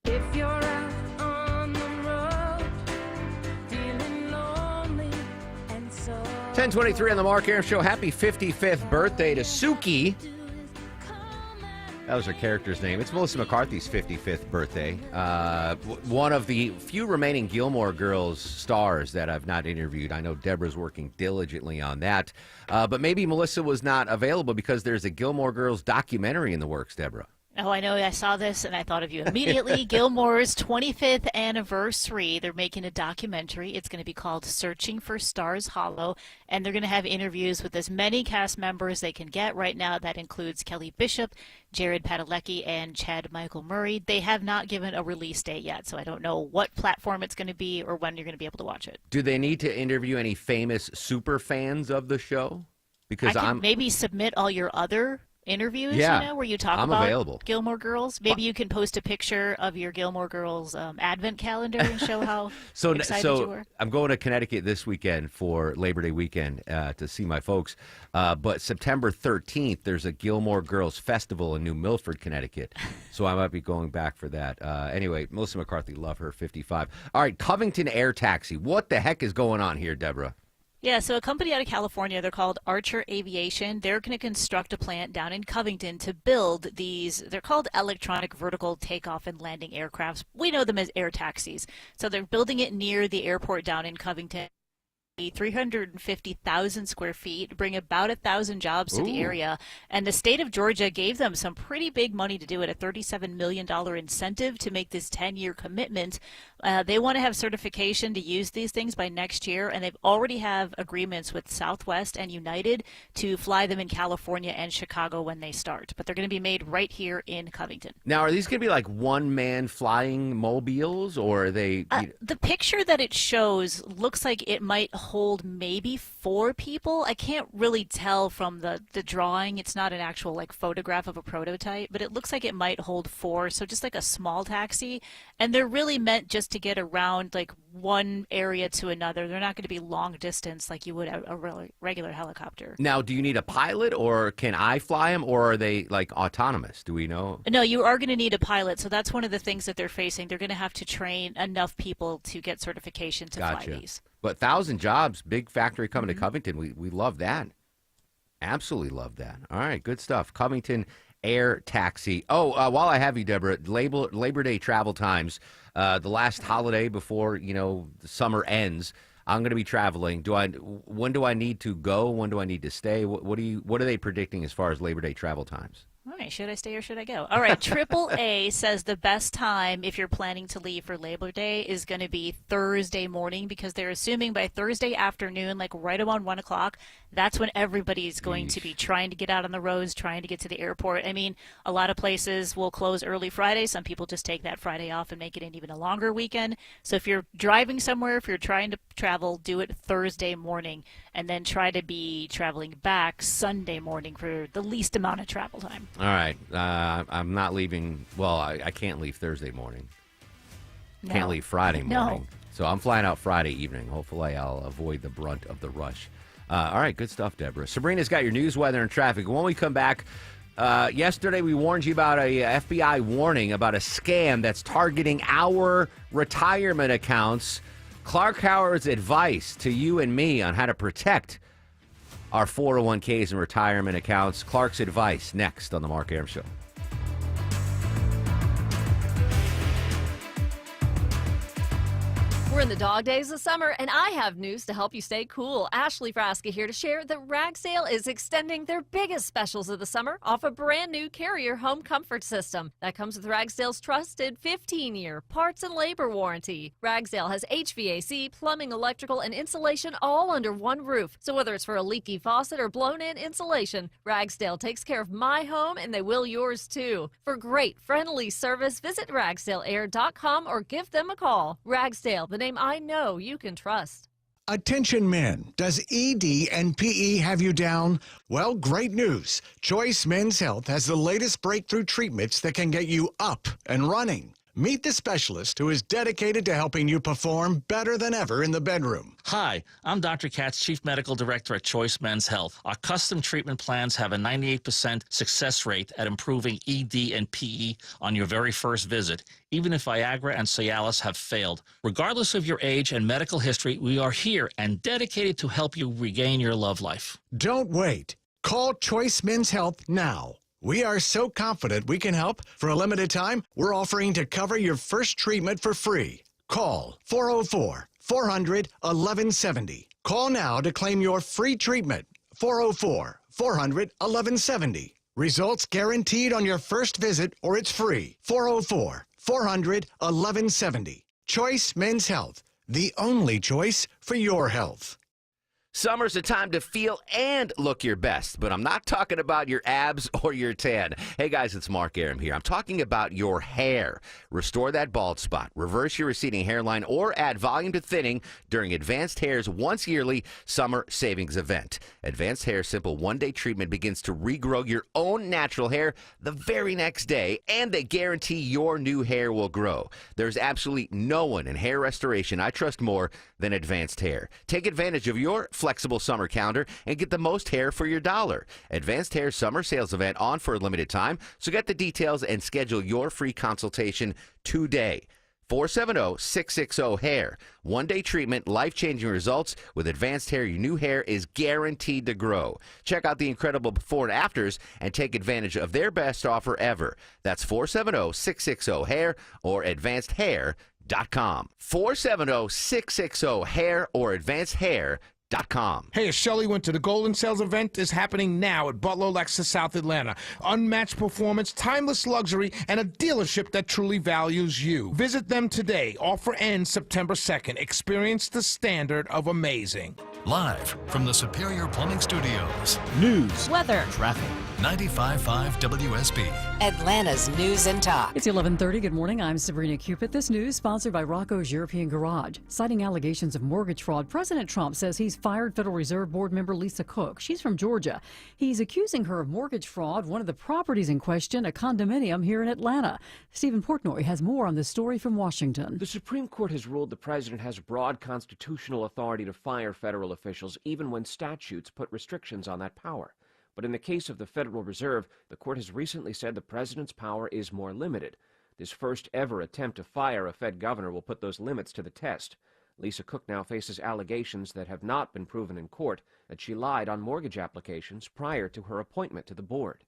S1: If you're out on the road, feeling lonely and so
S8: 10:23 on the Mark Arum Show. Happy 55th birthday to Suki. That was her character's name. It's Melissa McCarthy's 55th birthday. One of the few remaining Gilmore Girls stars that I've not interviewed. I know Deborah's working diligently on that. But maybe Melissa was not available because there's a Gilmore Girls documentary in the works, Deborah.
S3: Oh, I know. I saw this and I thought of you immediately. Gilmore's 25th anniversary. They're making a documentary. It's going to be called Searching for Stars Hollow, and they're going to have interviews with as many cast members they can get. Right now, that includes Kelly Bishop, Jared Padalecki, and Chad Michael Murray. They have not given a release date yet, so I don't know what platform it's going to be or when you're going to be able to watch it.
S8: Do they need to interview any famous super fans of the show? Because
S3: I can maybe submit all your other interviews,
S8: Yeah,
S3: where you talk
S8: I'm
S3: about
S8: available.
S3: Gilmore Girls. Maybe you can post a picture of your Gilmore Girls advent calendar and show how excited you were.
S8: I'm going to Connecticut this weekend for Labor Day weekend to see my folks. But September 13th, there's a Gilmore Girls Festival in New Milford, Connecticut. So I might be going back for that. Anyway, Melissa McCarthy, love her, 55. All right, Covington Air Taxi. What the heck is going on here, Deborah?
S3: Yeah, so a company out of California, they're called Archer Aviation. They're going to construct a plant down in Covington to build these, they're called electronic vertical takeoff and landing aircrafts. We know them as air taxis. So they're building it near the airport down in Covington. 350,000 square feet, bring about 1,000 jobs to the area. And the state of Georgia gave them some pretty big money to do it, a $37 million incentive to make this 10-year commitment. They want to have certification to use these things by next year, and they've already have agreements with Southwest and United to fly them in California and Chicago when they start. But they're going to be made right here in Covington.
S8: Now, are these going to be like one-man flying mobiles, or are they...
S3: The picture that it shows looks like it might hold maybe 4 people. I can't really tell from the drawing. It's not an actual like photograph of a prototype, but it looks like it might hold 4, so just like a small taxi. And they're really meant just to get around like one area to another. They're not going to be long distance like you would a regular helicopter.
S8: Now, do you need a pilot, or can I fly them, or are they like autonomous? Do we know?
S3: No, you are going to need a pilot, so that's one of the things that they're facing. They're going to have to train enough people to get certification to fly these.
S8: But 1,000 jobs, big factory coming to Covington. We love that. Absolutely love that. All right, good stuff. Covington Air Taxi. Oh, while I have you, Deborah, Labor Day travel times, the last holiday before, the summer ends. I'm going to be traveling. When do I need to go? When do I need to stay? What are they predicting as far as Labor Day travel times?
S3: All right, should I stay or should I go? All right, AAA says the best time if you're planning to leave for Labor Day is going to be Thursday morning, because they're assuming by Thursday afternoon, like right around 1 o'clock, that's when everybody's going to be trying to get out on the roads, trying to get to the airport. I mean, a lot of places will close early Friday. Some people just take that Friday off and make it an even a longer weekend. So if you're driving somewhere, if you're trying to travel, do it Thursday morning, and then try to be traveling back Sunday morning for the least amount of travel time.
S8: All right. I'm not leaving. Well, I can't leave Thursday morning.
S3: No.
S8: Can't leave Friday morning.
S3: No.
S8: So I'm flying out Friday evening. Hopefully I'll avoid the brunt of the rush. All right. Good stuff, Deborah. Sabrina's got your news, weather, and traffic. When we come back, yesterday we warned you about a FBI warning about a scam that's targeting our retirement accounts. Clark Howard's advice to you and me on how to protect our 401ks and retirement accounts. Clark's advice next on The Mark Arum Show.
S15: We're in the dog days of summer, and I have news to help you stay cool. Ashley Frasca here to share that Ragsdale is extending their biggest specials of the summer off a brand new Carrier home comfort system that comes with Ragsdale's trusted 15-year parts and labor warranty. Ragsdale has HVAC, plumbing, electrical, and insulation all under one roof. So whether it's for a leaky faucet or blown-in insulation, Ragsdale takes care of my home, and they will yours too. For great, friendly service, visit RagsdaleAir.com or give them a call. Ragsdale, the name I know you can trust.
S16: Attention men, does ED and PE have you down? Well, great news. Choice Men's Health has the latest breakthrough treatments that can get you up and running. Meet the specialist who is dedicated to helping you perform better than ever in the bedroom.
S17: Hi, I'm Dr. Katz, Chief Medical Director at Choice Men's Health. Our custom treatment plans have a 98% success rate at improving ED and PE on your very first visit, even if Viagra and Cialis have failed. Regardless of your age and medical history, we are here and dedicated to help you regain your love life.
S16: Don't wait. Call Choice Men's Health now. We are so confident we can help. For a limited time, we're offering to cover your first treatment for free. Call 404-400-1170. Call now to claim your free treatment. 404-400-1170. Results guaranteed on your first visit, or it's free. 404-400-1170. Choice Men's Health, the only choice for your health.
S8: Summer's a time to feel and look your best, but I'm not talking about your abs or your tan. Hey guys, it's Mark Aram here. I'm talking about your hair. Restore that bald spot, reverse your receding hairline, or add volume to thinning during Advanced Hair's once yearly summer savings event. Advanced Hair's simple one-day treatment begins to regrow your own natural hair the very next day, and they guarantee your new hair will grow. There's absolutely no one in hair restoration I trust more than Advanced Hair. Take advantage of your flexible summer calendar and get the most hair for your dollar. Advanced Hair summer sales event on for a limited time, so get the details and schedule your free consultation today. 470-660-HAIR. One-day treatment, life-changing results. With Advanced Hair, your new hair is guaranteed to grow. Check out the incredible before and afters and take advantage of their best offer ever. That's 470-660-HAIR or advancedhair.com. 470-660-HAIR or advancedhair.com.
S4: Hey, a Shelley Winter. The Golden Sales event is happening now at Butler Lexus South Atlanta. Unmatched performance, timeless luxury, and a dealership that truly values you. Visit them today. Offer ends September 2nd. Experience the standard of amazing.
S25: Live from the Superior Plumbing Studios.
S6: News,
S25: weather,
S6: traffic.
S25: 95.5 WSB.
S11: Atlanta's News and Talk.
S10: It's 11:30. Good morning. I'm Sabrina Cupid. This news sponsored by Rocco's European Garage. Citing allegations of mortgage fraud, President Trump says he's fired Federal Reserve Board member Lisa Cook. She's from Georgia. He's accusing her of mortgage fraud. One of the properties in question, a condominium here in Atlanta. Stephen Portnoy has more on this story from Washington.
S18: The Supreme Court has ruled the president has broad constitutional authority to fire federal officials, even when statutes put restrictions on that power. But in the case of the Federal Reserve, the court has recently said the president's power is more limited. This first ever attempt to fire a Fed governor will put those limits to the test. Lisa Cook now faces allegations that have not been proven in court that she lied on mortgage applications prior to her appointment to the board.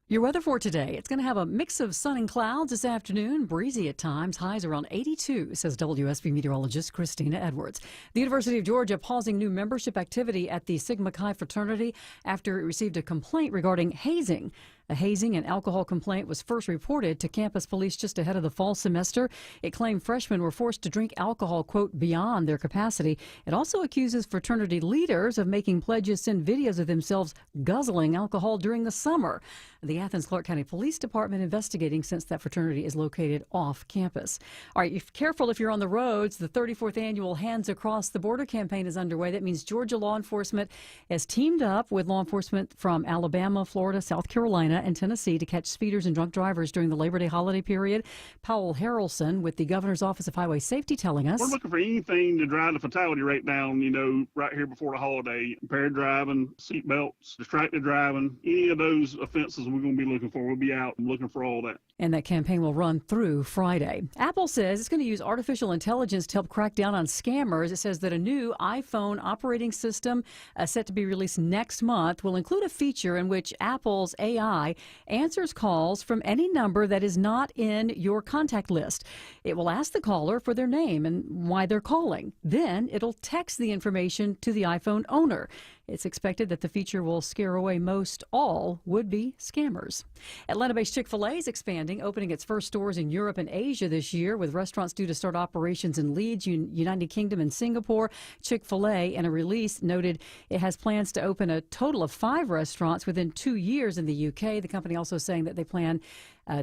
S10: Your weather for today. It's going to have a mix of sun and clouds this afternoon, breezy at times, highs around 82, says WSB meteorologist Christina Edwards. The University of Georgia pausing new membership activity at the Sigma Chi fraternity after it received a complaint regarding hazing. A hazing and alcohol complaint was first reported to campus police just ahead of the fall semester. It claimed freshmen were forced to drink alcohol, quote, beyond their capacity. It also accuses fraternity leaders of making pledges send videos of themselves guzzling alcohol during the summer. The Athens Clarke County Police Department investigating since that fraternity is located off campus. All right, careful if you're on the roads. The 34th annual Hands Across the Border campaign is underway. That means Georgia law enforcement has teamed up with law enforcement from Alabama, Florida, South Carolina, and Tennessee to catch speeders and drunk drivers during the Labor Day holiday period. Powell Harrelson with the Governor's Office of Highway Safety telling us.
S20: We're looking for anything to drive the fatality rate down, right here before the holiday. Impaired driving, seat belts, distracted driving, any of those offenses we're going to be looking for. We'll be out looking for all that.
S10: And that campaign will run through Friday. Apple says it's going to use artificial intelligence to help crack down on scammers. It says that a new iPhone operating system set to be released next month will include a feature in which Apple's AI answers calls from any number that is not in your contact list. It will ask the caller for their name and why they're calling. Then it'll text the information to the iPhone owner. It's expected that the feature will scare away most all would-be scammers. Atlanta-based Chick-fil-A is expanding, opening its first stores in Europe and Asia this year, with restaurants due to start operations in Leeds, United Kingdom, and Singapore. Chick-fil-A, in a release, noted it has plans to open a total of 5 restaurants within 2 years in the UK. The company also saying that they plan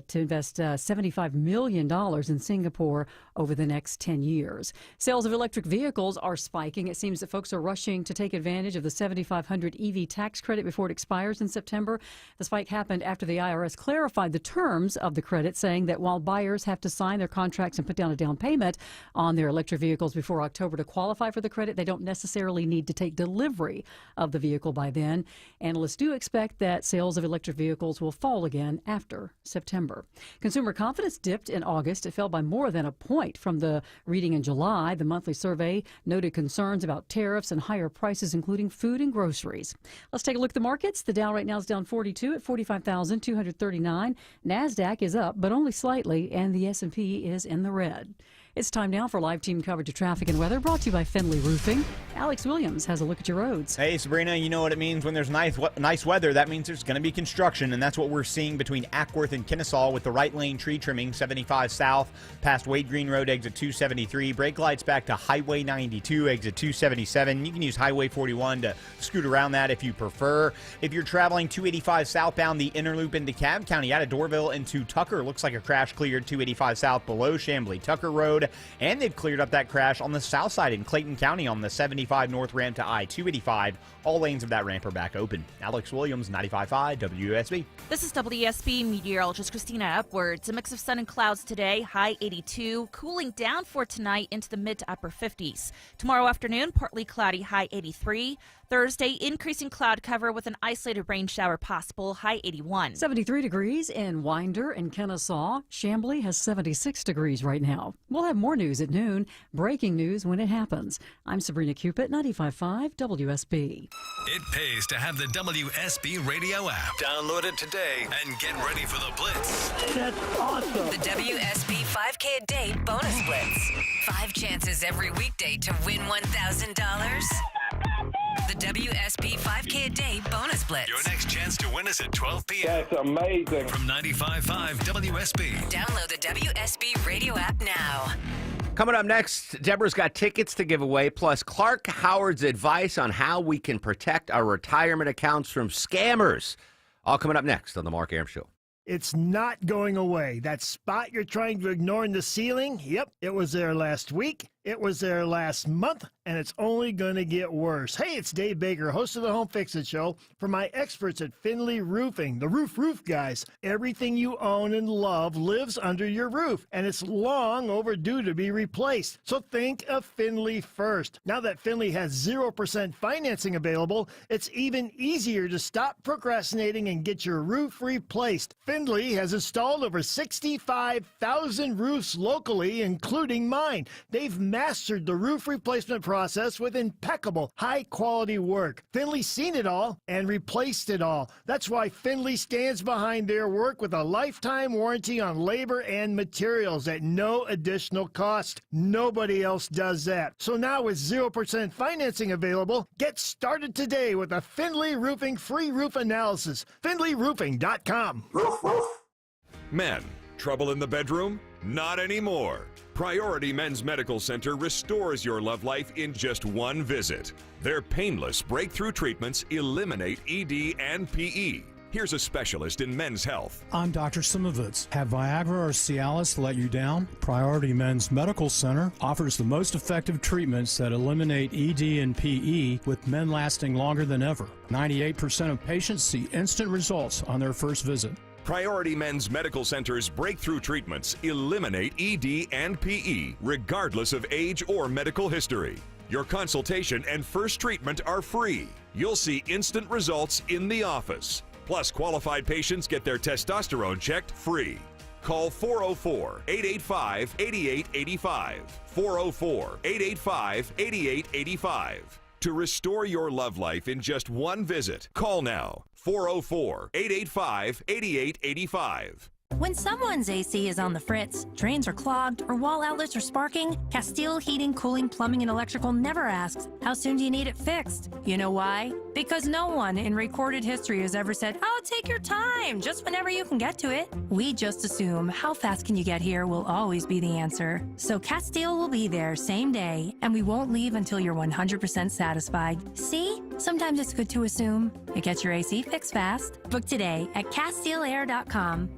S10: to invest $75 million in Singapore over the next 10 years. Sales of electric vehicles are spiking. It seems that folks are rushing to take advantage of the $7,500 EV tax credit before it expires in September. The spike happened after the IRS clarified the terms of the credit, saying that while buyers have to sign their contracts and put down a down payment on their electric vehicles before October to qualify for the credit, they don't necessarily need to take delivery of the vehicle by then. Analysts do expect that sales of electric vehicles will fall again after September. Consumer confidence dipped in August. It fell by more than a point from the reading in July. The monthly survey noted concerns about tariffs and higher prices, including food and groceries. Let's take a look at the markets. The Dow right now is down 42 at 45,239. NASDAQ is up, but only slightly, and the S&P is in the red. It's time now for live team coverage of traffic and weather brought to you by Finley Roofing. Alex Williams has a look at your roads.
S2: Hey, Sabrina, you know what it means when there's nice weather. That means there's going to be construction, and that's what we're seeing between Ackworth and Kennesaw with the right lane tree trimming 75 south past Wade Green Road, exit 273. Brake lights back to Highway 92, exit 277. You can use Highway 41 to scoot around that if you prefer. If you're traveling 285 southbound, the inner loop into DeKalb County out of Dorville into Tucker, looks like a crash cleared 285 south below Chamblee Tucker Road, and they've cleared up that crash on the south side in Clayton County on the 75 north ramp to I-285. All lanes of that ramp are back open. Alex Williams, 95.5 WSB.
S6: This is WSB meteorologist Christina Upwards. A mix of sun and clouds today, high 82, cooling down for tonight into the mid to upper 50s. Tomorrow afternoon, partly cloudy, high 83. Thursday, increasing cloud cover with an isolated rain shower possible, high 81.
S10: 73 degrees in Winder and Kennesaw. Chamblee has 76 degrees right now. We'll have more news at noon. Breaking news when it happens. I'm Sabrina Cupid, 95.5 WSB.
S25: It pays to have the WSB radio app. Download it today and get ready for the Blitz.
S11: That's awesome. The WSB 5K a day bonus blitz. 5 chances every weekday to win $1,000. The WSB 5K a day bonus blitz.
S25: Your next chance to win is at 12 p.m.
S9: That's amazing.
S25: From 95.5 WSB.
S11: Download the WSB radio app now.
S8: Coming up next, Deborah's got tickets to give away, plus Clark Howard's advice on how we can protect our retirement accounts from scammers. All coming up next on The Mark Arum Show.
S19: It's not going away. That spot you're trying to ignore in the ceiling, yep, it was there last week. It was there last month, and it's only going to get worse. Hey, it's Dave Baker, host of the Home Fix-It Show, for my experts at Finley Roofing, the roof guys. Everything you own and love lives under your roof, and it's long overdue to be replaced. So think of Finley first. Now that Finley has 0% financing available, it's even easier to stop procrastinating and get your roof replaced. Finley has installed over 65,000 roofs locally, including mine. They've mastered the roof replacement process with impeccable, high-quality work. Finley's seen it all and replaced it all. That's why Finley stands behind their work with a lifetime warranty on labor and materials at no additional cost. Nobody else does that. So now with 0% financing available, get started today with a Finley Roofing free roof analysis. FinleyRoofing.com.
S21: Men, trouble in the bedroom? Not anymore. Priority Men's Medical Center restores your love life in just one visit. Their painless breakthrough treatments eliminate ED and PE. Here's a specialist in men's health.
S26: I'm Dr. Simovitz. Have Viagra or Cialis let you down? Priority Men's Medical Center offers the most effective treatments that eliminate ED and PE, with men lasting longer than ever. 98% of patients see instant results on their first visit.
S21: Priority Men's Medical Center's breakthrough treatments eliminate ED and PE, regardless of age or medical history. Your consultation and first treatment are free. You'll see instant results in the office. Plus, qualified patients get their testosterone checked free. Call 404-885-8885. 404-885-8885. To restore your love life in just one visit, call now. 404-885-8885.
S27: When someone's AC is on the fritz, drains are clogged, or wall outlets are sparking, Castile Heating, Cooling, Plumbing, and Electrical never asks, how soon do you need it fixed? You know why? Because no one in recorded history has ever said, oh, take your time, just whenever you can get to it. We just assume, how fast can you get here will always be the answer. So Castile will be there same day, and we won't leave until you're 100% satisfied. See? Sometimes it's good to assume. It gets your AC fixed fast. Book today at CastileAir.com.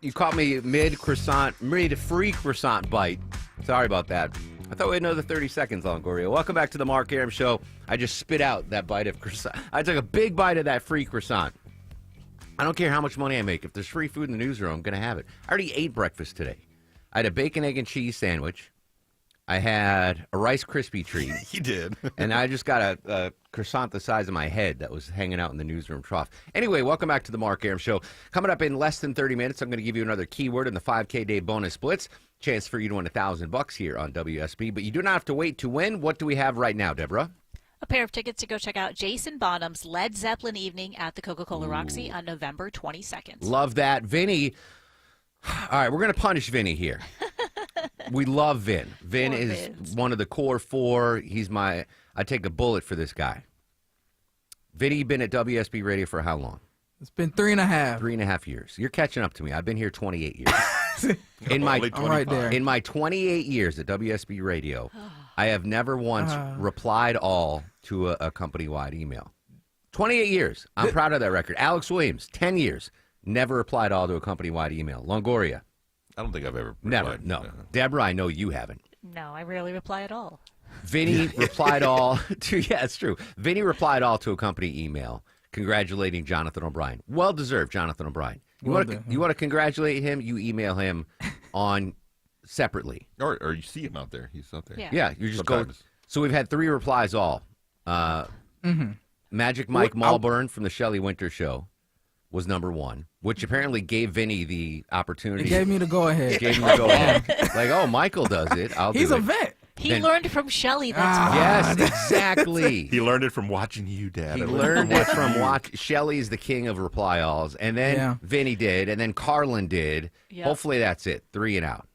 S8: You caught me mid-croissant, mid-free croissant bite. Sorry about that. I thought we had another 30 seconds, Longoria. Welcome back to the Mark Arum Show. I just spit out that bite of croissant. I took a big bite of that free croissant. I don't care how much money I make. If there's free food in the newsroom, I'm going to have it. I already ate breakfast today. I had a bacon, egg, and cheese sandwich. I had a Rice Krispie treat.
S27: You did.
S8: And I just got a croissant the size of my head that was hanging out in the newsroom trough. Anyway, welcome back to the Mark Arum Show. Coming up in less than 30 minutes, I'm going to give you another keyword in the 5K Day Bonus Blitz. Chance for you to win $1,000 here on WSB. But you do not have to wait to win. What do we have right now, Deborah?
S3: A pair of tickets to go check out Jason Bonham's Led Zeppelin evening at the Coca-Cola Roxy on November 22nd.
S8: Love that. Vinny. All right, we're going to punish Vinny here. We love Vin. Vin
S3: Poor
S8: is
S3: Vince.
S8: one of the core four. I take a bullet for this guy. Vinny, you've been at WSB Radio for how long?
S5: It's been 3.5.
S8: 3.5 years. You're catching up to me. I've been here 28 years. In my
S5: right there.
S8: in my 28 years at WSB Radio, I have never once replied all to a company-wide email. 28 years. I'm proud of that record. Alex Williams, 10 years. Never replied all to a company-wide email. Longoria.
S7: I don't think I've ever
S8: Never.
S7: replied.
S8: No. Deborah, I know you haven't.
S3: No, I rarely reply at all.
S8: Vinny replied all to, yeah, it's true. Vinny replied all to a company email congratulating Jonathan O'Brien. Well-deserved, Jonathan O'Brien. You want to congratulate him, you email him on separately.
S7: Or you see him out there. He's out there.
S8: Yeah, you just go.
S7: Sometimes.
S8: So we've had 3 replies all. Magic Mike Malburn from the Shelley Winter Show was number 1, which apparently gave Vinny the opportunity.
S5: It gave me the go-ahead.
S8: Gave me the go-ahead. Like, oh, Michael does it.
S5: He's
S8: do
S5: a
S8: it.
S5: vet.
S3: He learned from Shelley. That's why.
S8: Yes, exactly.
S7: He learned it from watching you, Dad.
S8: He learned it from watch. Shelley's the king of reply alls, and then Vinny did, and then Carlin did.
S3: Yep.
S8: Hopefully that's it. 3 and out.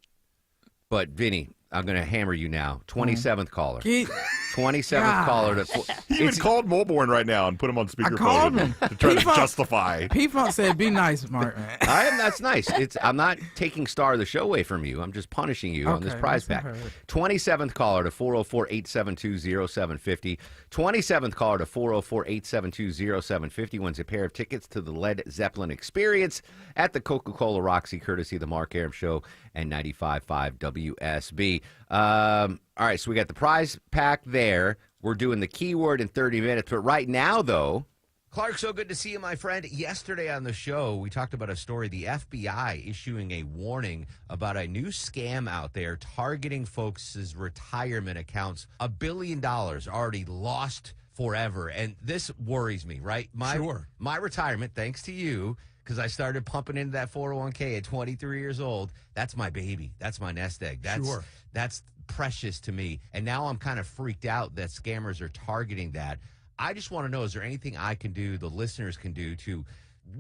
S8: But Vinny, I'm going to hammer you now. 27th caller. 27th caller.
S7: He even called Mulborn right now and put him on speakerphone
S5: called him.
S7: to try to justify.
S5: P-Funk said, be nice, Mark.
S8: That's nice. I'm not taking star of the show away from you. I'm just punishing you on this prize pack. 27th caller to 404-872-0750. 27th caller to 404-872-0750 wins a pair of tickets to the Led Zeppelin Experience at the Coca-Cola Roxy, courtesy of the Mark Aram Show and 95.5 WSB. All right, so we got the prize pack there. We're doing the keyword in 30 minutes. But right now, though, Clark, so good to see you, my friend. Yesterday on the show, we talked about a story, the FBI issuing a warning about a new scam out there targeting folks' retirement accounts. $1 billion already lost forever. And this worries me, right? My retirement, thanks to you, because I started pumping into that 401k at 23 years old. That's my baby. That's my nest egg. That's precious to me. And now I'm kind of freaked out that scammers are targeting that. I just want to know, is there anything I can do, the listeners can do, to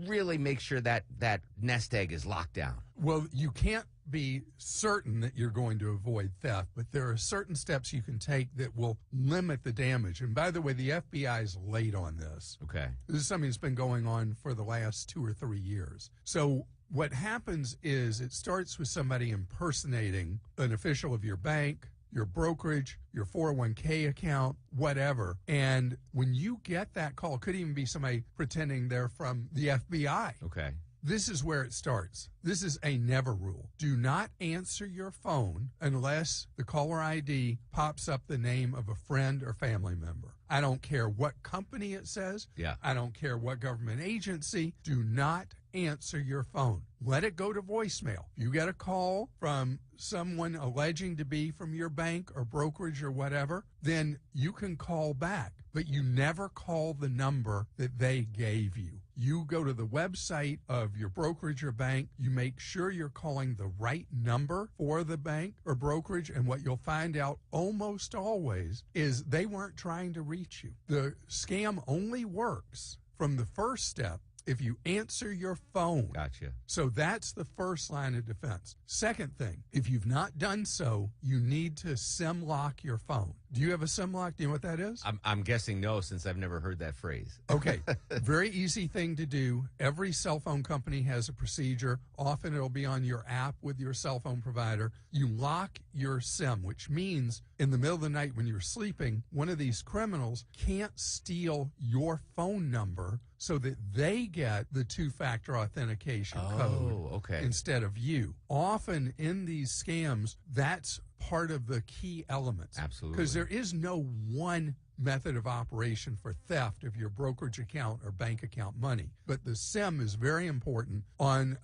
S8: really make sure that that nest egg is locked down?
S9: Well, you can't be certain that you're going to avoid theft, but there are certain steps you can take that will limit the damage. And by the way, the FBI is late on this.
S8: Okay.
S9: This is something that's been going on for the last 2 or 3 years. So what happens is it starts with somebody impersonating an official of your bank, your brokerage, your 401k account, whatever. And when you get that call, it could even be somebody pretending they're from the FBI.
S8: Okay.
S9: This is where it starts. This is a never rule. Do not answer your phone unless the caller ID pops up the name of a friend or family member. I don't care what company it says.
S8: Yeah.
S9: I don't care what government agency. Do not answer your phone. Let it go to voicemail. You get a call from someone alleging to be from your bank or brokerage or whatever, then you can call back. But you never call the number that they gave you. You go to the website of your brokerage or bank. You make sure you're calling the right number for the bank or brokerage. And what you'll find out almost always is they weren't trying to reach you. The scam only works from the first step if you answer your phone.
S8: Gotcha.
S9: So that's the first line of defense. Second thing, if you've not done so, you need to SIM lock your phone. Do you have a SIM lock? Do you know what that is?
S8: I'm guessing no, since I've never heard that phrase.
S9: Okay. Very easy thing to do. Every cell phone company has a procedure. Often it'll be on your app with your cell phone provider. You lock your SIM, which means in the middle of the night when you're sleeping, one of these criminals can't steal your phone number so that they get the two-factor authentication code instead of you. Often in these scams, that's part of the key elements.
S8: Absolutely.
S9: Because there is no one method of operation for theft of your brokerage account or bank account money. But the SIM is very important. I'm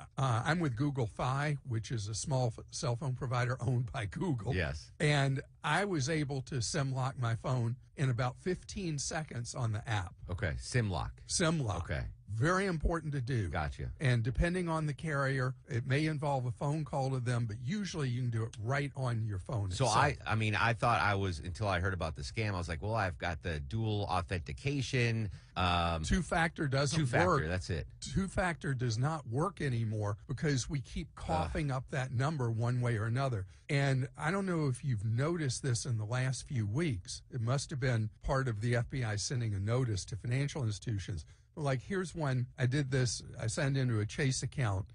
S9: with Google Fi, which is a small cell phone provider owned by Google.
S8: Yes.
S9: And I was able to SIM lock my phone in about 15 seconds on the app.
S8: Okay. SIM lock.
S9: SIM lock.
S8: Okay.
S9: Very important to do.
S8: Gotcha.
S9: And depending on the carrier, it may involve a phone call to them, but usually you can do it right on your phone
S8: So
S9: itself.
S8: I mean, I thought I was, until I heard about the scam, I was like, well, I've got the dual authentication.
S9: Two-factor doesn't
S8: Two-factor,
S9: work.
S8: that's it.
S9: Two-factor does not work anymore because we keep coughing up that number one way or another. And I don't know if you've noticed this in the last few weeks. It must have been part of the FBI sending a notice to financial institutions. Like, here's one. I did this. I signed into a Chase account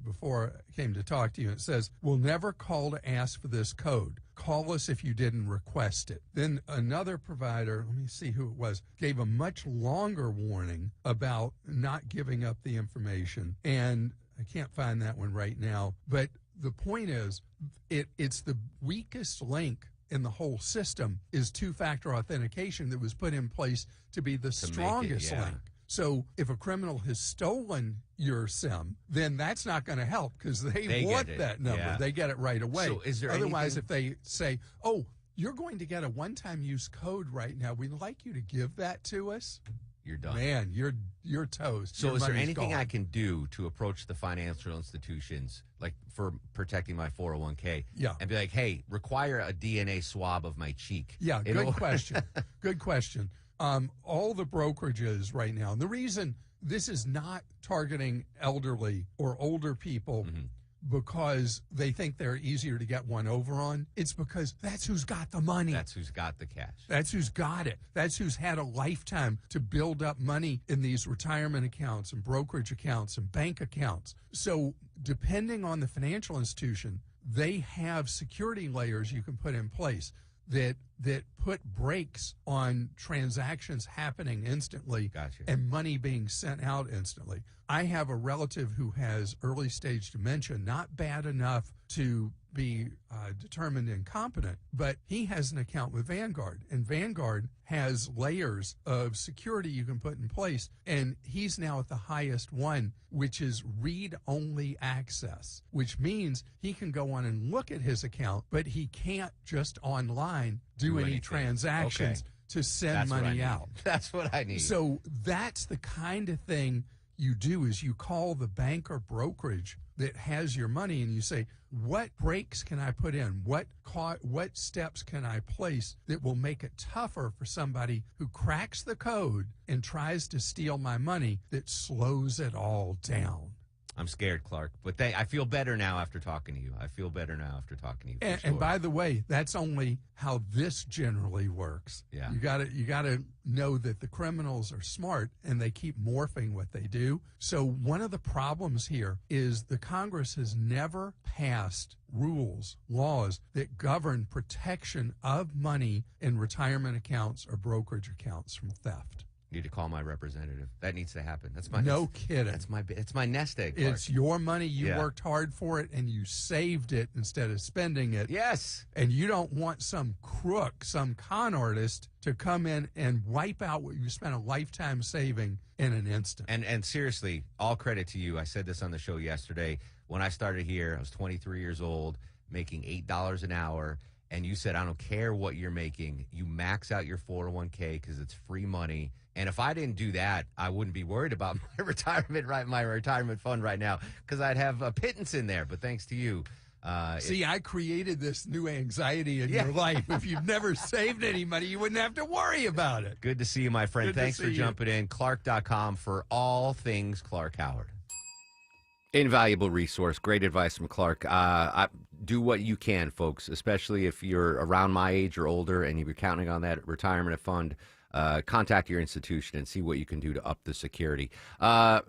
S9: before I came to talk to you. It says, we'll never call to ask for this code. Call us if you didn't request it. Then another provider, let me see who it was, gave a much longer warning about not giving up the information. And I can't find that one right now. But the point is, it's the weakest link in the whole system is two-factor authentication that was put in place to be the strongest link. So if a criminal has stolen your SIM, then that's not going to help because they want that number.
S8: Yeah.
S9: They get it right away.
S8: So is there
S9: Otherwise, if they say, oh, you're going to get a one-time use code right now, we'd like you to give that to us,
S8: you're done.
S9: Man, you're toast.
S8: So
S9: Your
S8: is there
S9: money's
S8: anything
S9: gone.
S8: I can do to approach the financial institutions, like for protecting my 401k, and be like, hey, require a DNA swab of my cheek?
S9: Yeah, good question. Good question. All the brokerages right now, and the reason this is not targeting elderly or older people because they think they're easier to get one over on, it's because that's who's got the money.
S8: That's who's got the cash.
S9: That's who's got it. That's who's had a lifetime to build up money in these retirement accounts and brokerage accounts and bank accounts. So depending on the financial institution, they have security layers you can put in place that put brakes on transactions happening instantly and money being sent out instantly. I have a relative who has early stage dementia, not bad enough to be determined incompetent, but he has an account with Vanguard, and Vanguard has layers of security you can put in place, and he's now at the highest one, which is read-only access, which means he can go on and look at his account, but he can't just online do any
S8: anything.
S9: transactions to send
S8: That's what I
S9: money
S8: need.
S9: out.
S8: That's what I need.
S9: So that's the kind of thing you do is you call the bank or brokerage that has your money and you say, what breaks can I put in? What steps can I place that will make it tougher for somebody who cracks the code and tries to steal my money that slows it all down?
S8: I'm scared, Clark, but I feel better now after talking to you. I feel better now after talking to you. For
S9: And by the way, that's only how this generally works.
S8: Yeah.
S9: You gotta know that the criminals are smart and they keep morphing what they do. So one of the problems here is the Congress has never passed rules, laws that govern protection of money in retirement accounts or brokerage accounts from theft.
S8: Need to call my representative. That needs to happen. That's my
S9: No kidding.
S8: It's my nest egg, Clark.
S9: It's your money. You
S8: Yeah.
S9: worked hard for it, and you saved it instead of spending it.
S8: Yes.
S9: And you don't want some crook, some con artist to come in and wipe out what you spent a lifetime saving in an instant.
S8: And seriously, all credit to you. I said this on the show yesterday. When I started here, I was 23 years old, making $8 an hour. And you said, I don't care what you're making. You max out your 401k because it's free money. And if I didn't do that, I wouldn't be worried about my retirement fund right now because I'd have a pittance in there. But thanks to you.
S9: See, I created this new anxiety in your life. If you've never saved any money, you wouldn't have to worry about it.
S8: Good to see you, my friend.
S9: Good to
S8: Thanks for
S9: see you.
S8: jumping in. Clark.com for all things Clark Howard. Invaluable resource. Great advice from Clark. Do what you can, folks, especially if you're around my age or older and you're counting on that retirement fund. Contact your institution and see what you can do to up the security.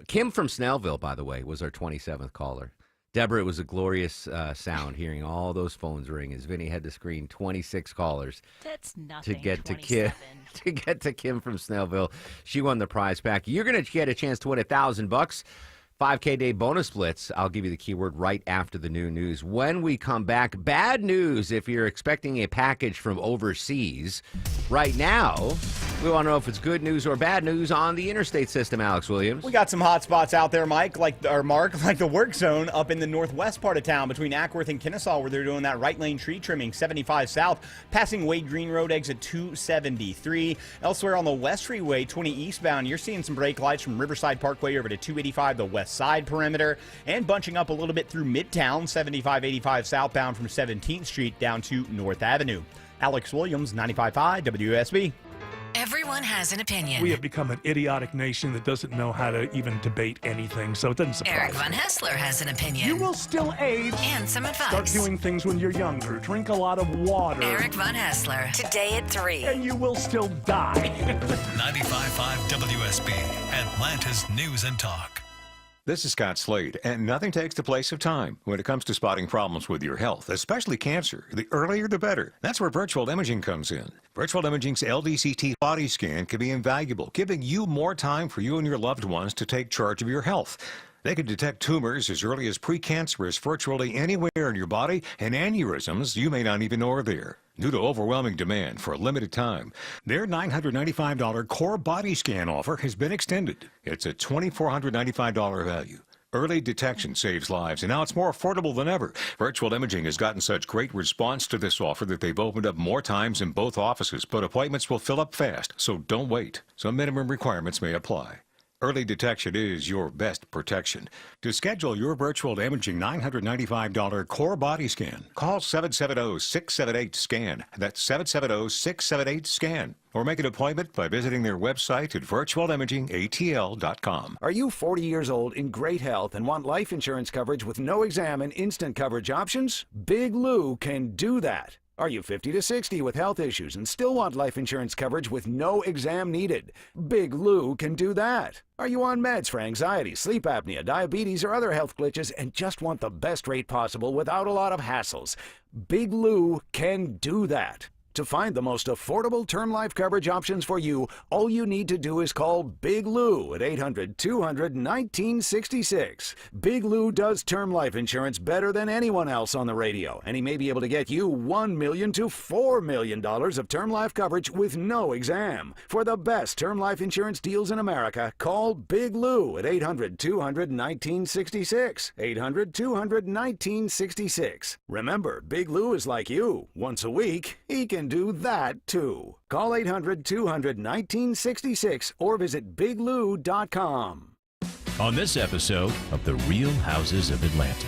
S8: Kim from Snellville, by the way, was our 27th caller. Deborah, it was a glorious sound hearing all those phones ring as Vinny had to screen 26 callers.
S3: That's nothing.
S8: To get to Kim, from Snellville. She won the prize pack. You're going to get a chance to win $1,000. 5K Day bonus blitz. I'll give you the keyword right after the new news. When we come back, bad news if you're expecting a package from overseas. Right now, We want to know if it's good news or bad news on the interstate system, Alex Williams.
S2: We got some hot spots out there, Mark, like the work zone up in the northwest part of town between Ackworth and Kennesaw, where they're doing that right lane tree trimming, 75 south, passing Wade Green Road exit 273. Elsewhere on the West Freeway, 20 eastbound, you're seeing some brake lights from Riverside Parkway over to 285, the west side perimeter, and bunching up a little bit through Midtown, 7585 southbound from 17th Street down to North Avenue. Alex Williams, 95.5 WSB.
S11: Everyone has an opinion.
S1: We have become an idiotic nation that doesn't know how to even debate anything, so it doesn't surprise
S11: Eric
S1: me.
S11: Von Hessler has an opinion.
S1: You will still age.
S11: And some advice.
S1: Start doing things when you're younger. Drink a lot of water.
S11: Eric Von Hessler. Today at 3.
S1: And you will still die.
S25: 95.5 WSB, Atlanta's News and Talk.
S12: This is Scott Slade, and nothing takes the place of time when it comes to spotting problems with your health, especially cancer. The earlier the better. That's where virtual imaging comes in. Virtual imaging's LDCT body scan can be invaluable, giving you more time for you and your loved ones to take charge of your health. They can detect tumors as early as precancerous virtually anywhere in your body, and aneurysms you may not even know are there. Due to overwhelming demand for a limited time, their $995 core body scan offer has been extended. It's a $2,495 value. Early detection saves lives, and now it's more affordable than ever. Virtual Imaging has gotten such great response to this offer that they've opened up more times in both offices, but appointments will fill up fast, so don't wait. Some minimum requirements may apply. Early detection is your best protection. To schedule your virtual imaging $995 core body scan, call 770-678-SCAN. That's 770-678-SCAN. Or make an appointment by visiting their website at virtualimagingatl.com.
S13: Are you 40 years old in great health and want life insurance coverage with no exam and instant coverage options? Big Lou can do that. Are you 50 to 60 with health issues and still want life insurance coverage with no exam needed? Big Lou can do that. Are you on meds for anxiety, sleep apnea, diabetes, or other health glitches and just want the best rate possible without a lot of hassles? Big Lou can do that. To find the most affordable term life coverage options for you, all you need to do is call Big Lou at 800-200-1966. Big Lou does term life insurance better than anyone else on the radio, and he may be able to get you $1 million to $4 million of term life coverage with no exam. For the best term life insurance deals in America, call Big Lou at 800-200-1966. 800-200-1966. Remember, Big Lou is like you. Once a week, he can do that too. Call 800-200-1966 or visit biglou.com.
S14: On this episode of The Real Houses of Atlanta.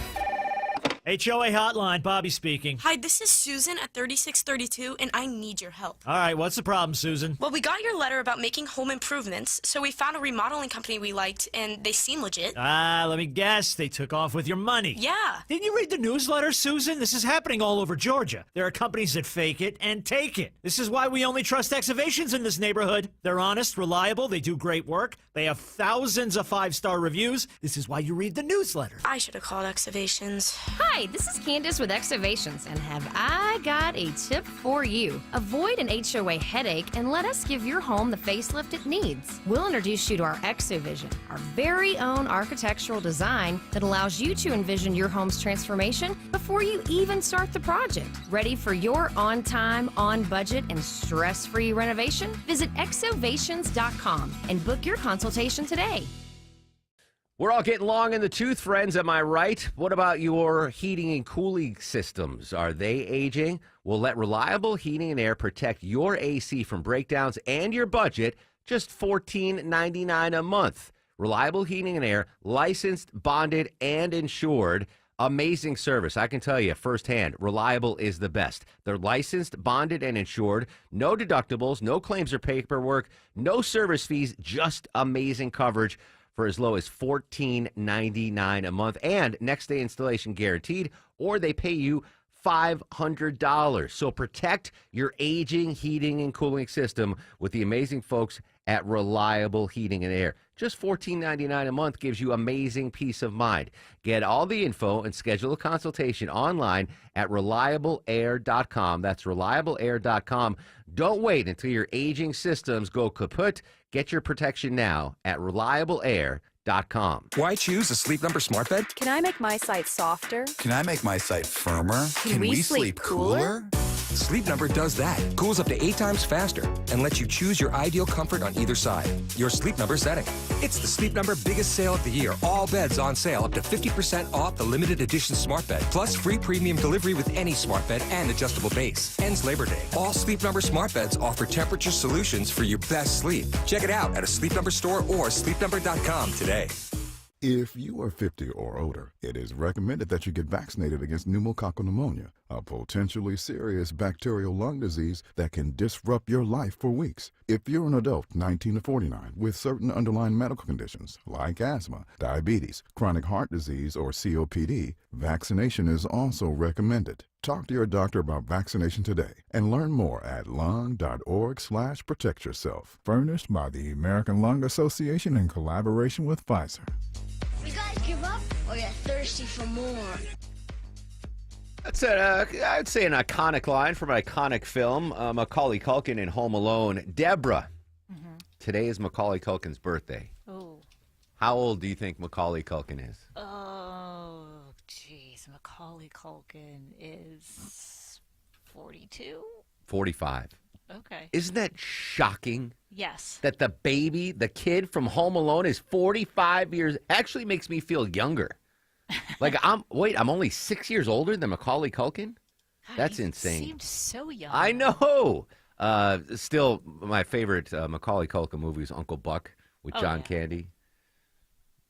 S22: HOA Hotline, Bobby speaking.
S23: Hi, this is Susan at 3632, and I need your help.
S22: All right, what's the problem, Susan?
S23: Well, we got your letter about making home improvements, so we found a remodeling company we liked, and they seem legit.
S22: Let me guess. They took off with your money.
S23: Yeah.
S22: Didn't you read the newsletter, Susan? This is happening all over Georgia. There are companies that fake it and take it. This is why we only trust Excavations in this neighborhood. They're honest, reliable, they do great work. They have thousands of 5-star reviews. This is why you read the newsletter.
S23: I should have called Excavations.
S24: Hi, this is Candace with Excavations, and have I got a tip for you. Avoid an HOA headache and let us give your home the facelift it needs. We'll introduce you to our ExoVision, our very own architectural design that allows you to envision your home's transformation before you even start the project. Ready for your on-time, on-budget, and stress-free renovation? Visit exovations.com and book your consultation today.
S8: We're all getting long in the tooth, friends, am I right? What about your heating and cooling systems? Are they aging? Well, let Reliable Heating and Air protect your AC from breakdowns and your budget, just $14.99 a month. Reliable Heating and Air, licensed, bonded, and insured. Amazing service. I can tell you firsthand, Reliable is the best. They're licensed, bonded, and insured. No deductibles, no claims or paperwork, no service fees, just amazing coverage for as low as $14.99 a month, and next-day installation guaranteed, or they pay you $500. So protect your aging heating and cooling system with the amazing folks at Reliable Heating and Air. Just $14.99 a month gives you amazing peace of mind. Get all the info and schedule a consultation online at reliableair.com. That's reliableair.com. Don't wait until your aging systems go kaput. Get your protection now at reliableair.com.
S28: Why choose a Sleep Number smart bed?
S29: Can I make my site softer?
S28: Can I make my site firmer?
S29: Can we sleep cooler?
S28: Sleep Number does that. Cools up to 8 times faster and lets you choose your ideal comfort on either side. Your Sleep Number setting. It's the Sleep Number biggest sale of the year. All beds on sale up to 50% off the limited edition smart bed. Plus free premium delivery with any smart bed and adjustable base. Ends Labor Day. All Sleep Number smart beds offer temperature solutions for your best sleep. Check it out at a Sleep Number store or sleepnumber.com today.
S4: If you are 50 or older, it is recommended that you get vaccinated against pneumococcal pneumonia, a potentially serious bacterial lung disease that can disrupt your life for weeks. If you're an adult 19 to 49 with certain underlying medical conditions like asthma, diabetes, chronic heart disease, or COPD, vaccination is also recommended. Talk to your doctor about vaccination today and learn more at lung.org/protectyourself. Furnished by the American Lung Association in collaboration with Pfizer.
S6: You guys give up or you're thirsty for more?
S8: That's I'd say an iconic line from an iconic film, Macaulay Culkin in Home Alone. Deborah, today is Macaulay Culkin's birthday.
S3: Oh.
S8: How old do you think Macaulay Culkin is?
S3: Oh, jeez. Macaulay Culkin is 42?
S8: 45.
S3: Okay.
S8: Isn't that shocking?
S3: Yes.
S8: That the kid from Home Alone is 45 years, actually makes me feel younger. Like, I'm only 6 years older than Macaulay Culkin? That's insane.
S3: Seemed so young.
S8: I know. Still, my favorite Macaulay Culkin movie is Uncle Buck with John Candy.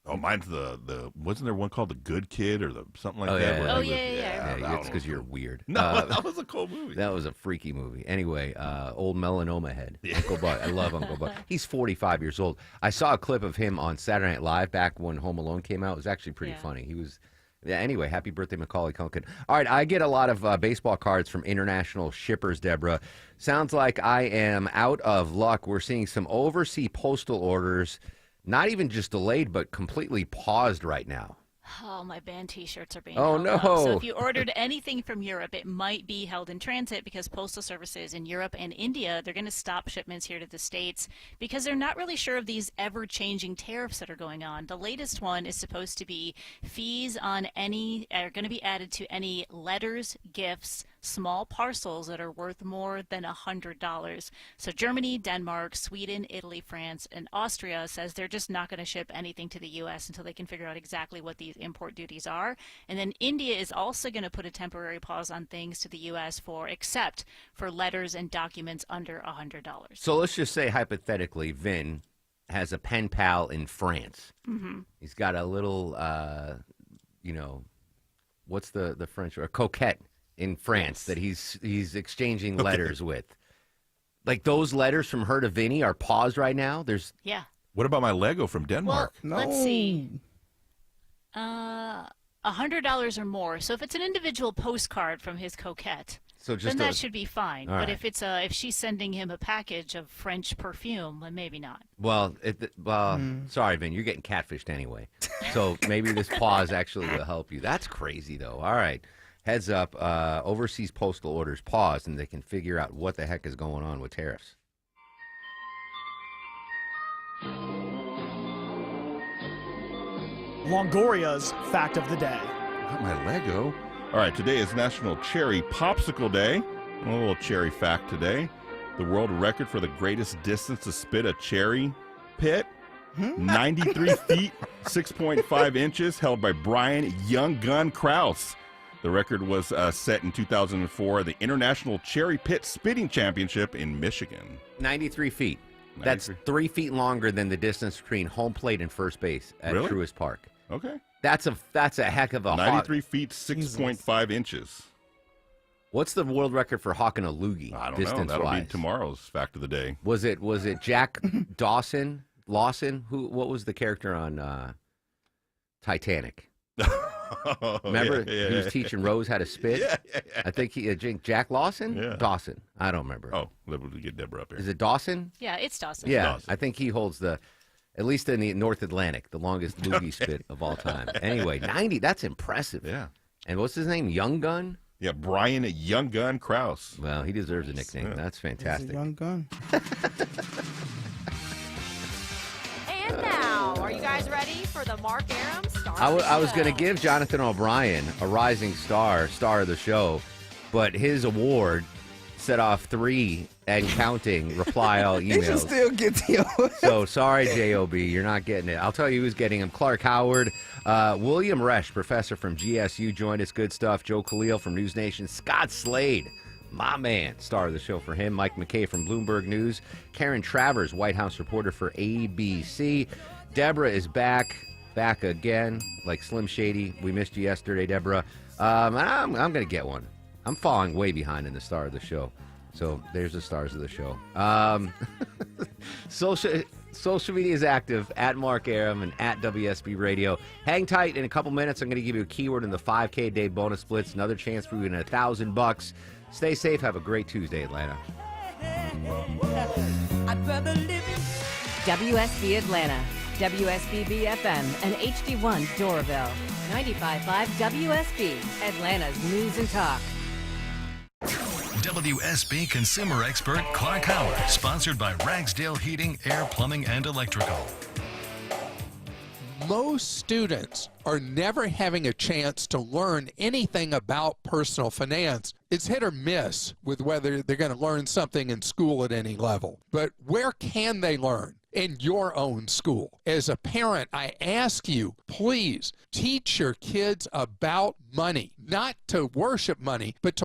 S7: Oh, mine's the wasn't there one called The Good Kid or something like that?
S8: Yeah.
S7: Yeah,
S8: it's because you're weird.
S7: No, that was a cool movie.
S8: That was a freaky movie. Anyway, old melanoma head, Uncle Buck. I love Uncle Buck. He's 45 years old. I saw a clip of him on Saturday Night Live back when Home Alone came out. It was actually pretty funny. He was. Yeah, anyway, happy birthday, Macaulay Culkin. All right, I get a lot of baseball cards from international shippers, Deborah. Sounds like I am out of luck. We're seeing some overseas postal orders. Not even just delayed, but completely paused right now.
S3: Oh, my band T-shirts are being
S8: Oh,
S3: held
S8: no.
S3: up. So if you ordered anything from Europe, it might be held in transit because postal services in Europe and India, they're going to stop shipments here to the States because they're not really sure of these ever-changing tariffs that are going on. The latest one is supposed to be fees on any are going to be added to any letters, gifts, small parcels that are worth more than $100. So Germany, Denmark, Sweden, Italy, France, and Austria says they're just not going to ship anything to the U.S. until they can figure out exactly what these import duties are. And then India is also going to put a temporary pause on things to the U.S. except for letters and documents under $100.
S8: So let's just say hypothetically, Vin has a pen pal in France.
S3: Mm-hmm.
S8: He's got a little, what's the French word? A coquette in France that he's exchanging letters with. Like those letters from her to Vinny are paused right now.
S3: Yeah.
S7: What about my Lego from Denmark?
S3: Well, let's see. $100 or more. So if it's an individual postcard from his coquette, then that should be fine.
S8: All
S3: but
S8: right.
S3: if she's sending him a package of French perfume, then maybe not.
S8: Well, sorry, Vin, you're getting catfished anyway. So maybe this pause actually will help you. That's crazy, though. All right. Heads up, overseas postal orders paused, and they can figure out what the heck is going on with tariffs.
S10: Longoria's fact of the day.
S7: Not my Lego. All right, today is National Cherry Popsicle Day. A little cherry fact today. The world record for the greatest distance to spit a cherry pit, 93 feet, 6.5 inches, held by Brian Young Gun Krause. The record was set in 2004 at the International Cherry Pit Spitting Championship in Michigan.
S8: 93 feet. That's 3 feet longer than the distance between home plate and first base at
S7: Really?
S8: Truist Park.
S7: Okay.
S8: That's a heck of a
S7: 93 feet, 6.5 inches.
S8: What's the world record for hawking a loogie?
S7: I don't know.
S8: Distance
S7: That'll be
S8: wise?
S7: tomorrow's fact of the day.
S8: Was it Jack Lawson? Wwhat was the character on Titanic? Remember, he was teaching Rose how to spit.
S7: Yeah.
S8: I think Jack Lawson,
S7: Yeah.
S8: Dawson. I don't remember.
S7: Oh, let me get Deborah up here.
S8: Is it Dawson?
S3: Yeah, it's Dawson.
S8: Yeah, I think he holds at least in the North Atlantic, the longest loogie spit of all time. Anyway, 90. That's impressive.
S7: Yeah.
S8: And what's his name? Young Gun.
S7: Yeah, Brian Young Gun Krause.
S8: Well, he deserves a nickname.
S7: Yeah.
S8: That's fantastic.
S5: Young gun.
S15: And now, are you guys ready for the Mark Aram Star of the
S8: I was going to
S15: Show?
S8: give Jonathan O'Brien a rising star of the show, but his award set off 3 and counting reply all
S16: He should
S8: emails.
S16: still get the
S8: So sorry, JOB, you're not getting it. I'll tell you who's getting them. Clark Howard, William Resch, professor from GSU, joined us. Good stuff. Joe Khalil from News Nation. Scott Slade, my man, star of the show for him. Mike McKay from Bloomberg News. Karen Travers, White House reporter for ABC. Deborah is back again, like Slim Shady. We missed you yesterday, Deborah. I'm going to get one. I'm falling way behind in the star of the show. So there's the stars of the show. Social media is active at Mark Arum and at WSB Radio. Hang tight. In a couple minutes, I'm going to give you a keyword in the 5K a day bonus splits. Another chance for you to win $1,000. Stay safe. Have a great Tuesday, Atlanta.
S17: WSB Atlanta, WSB BFM, and HD1 Doraville. 95.5 WSB, Atlanta's news and talk.
S25: WSB consumer expert Clark Howard, sponsored by Ragsdale Heating, Air, Plumbing, and Electrical.
S9: Most students are never having a chance to learn anything about personal finance. It's hit or miss with whether they're going to learn something in school at any level. But where can they learn? In your own school. As a parent, I ask you, please teach your kids about money, not to worship money, but to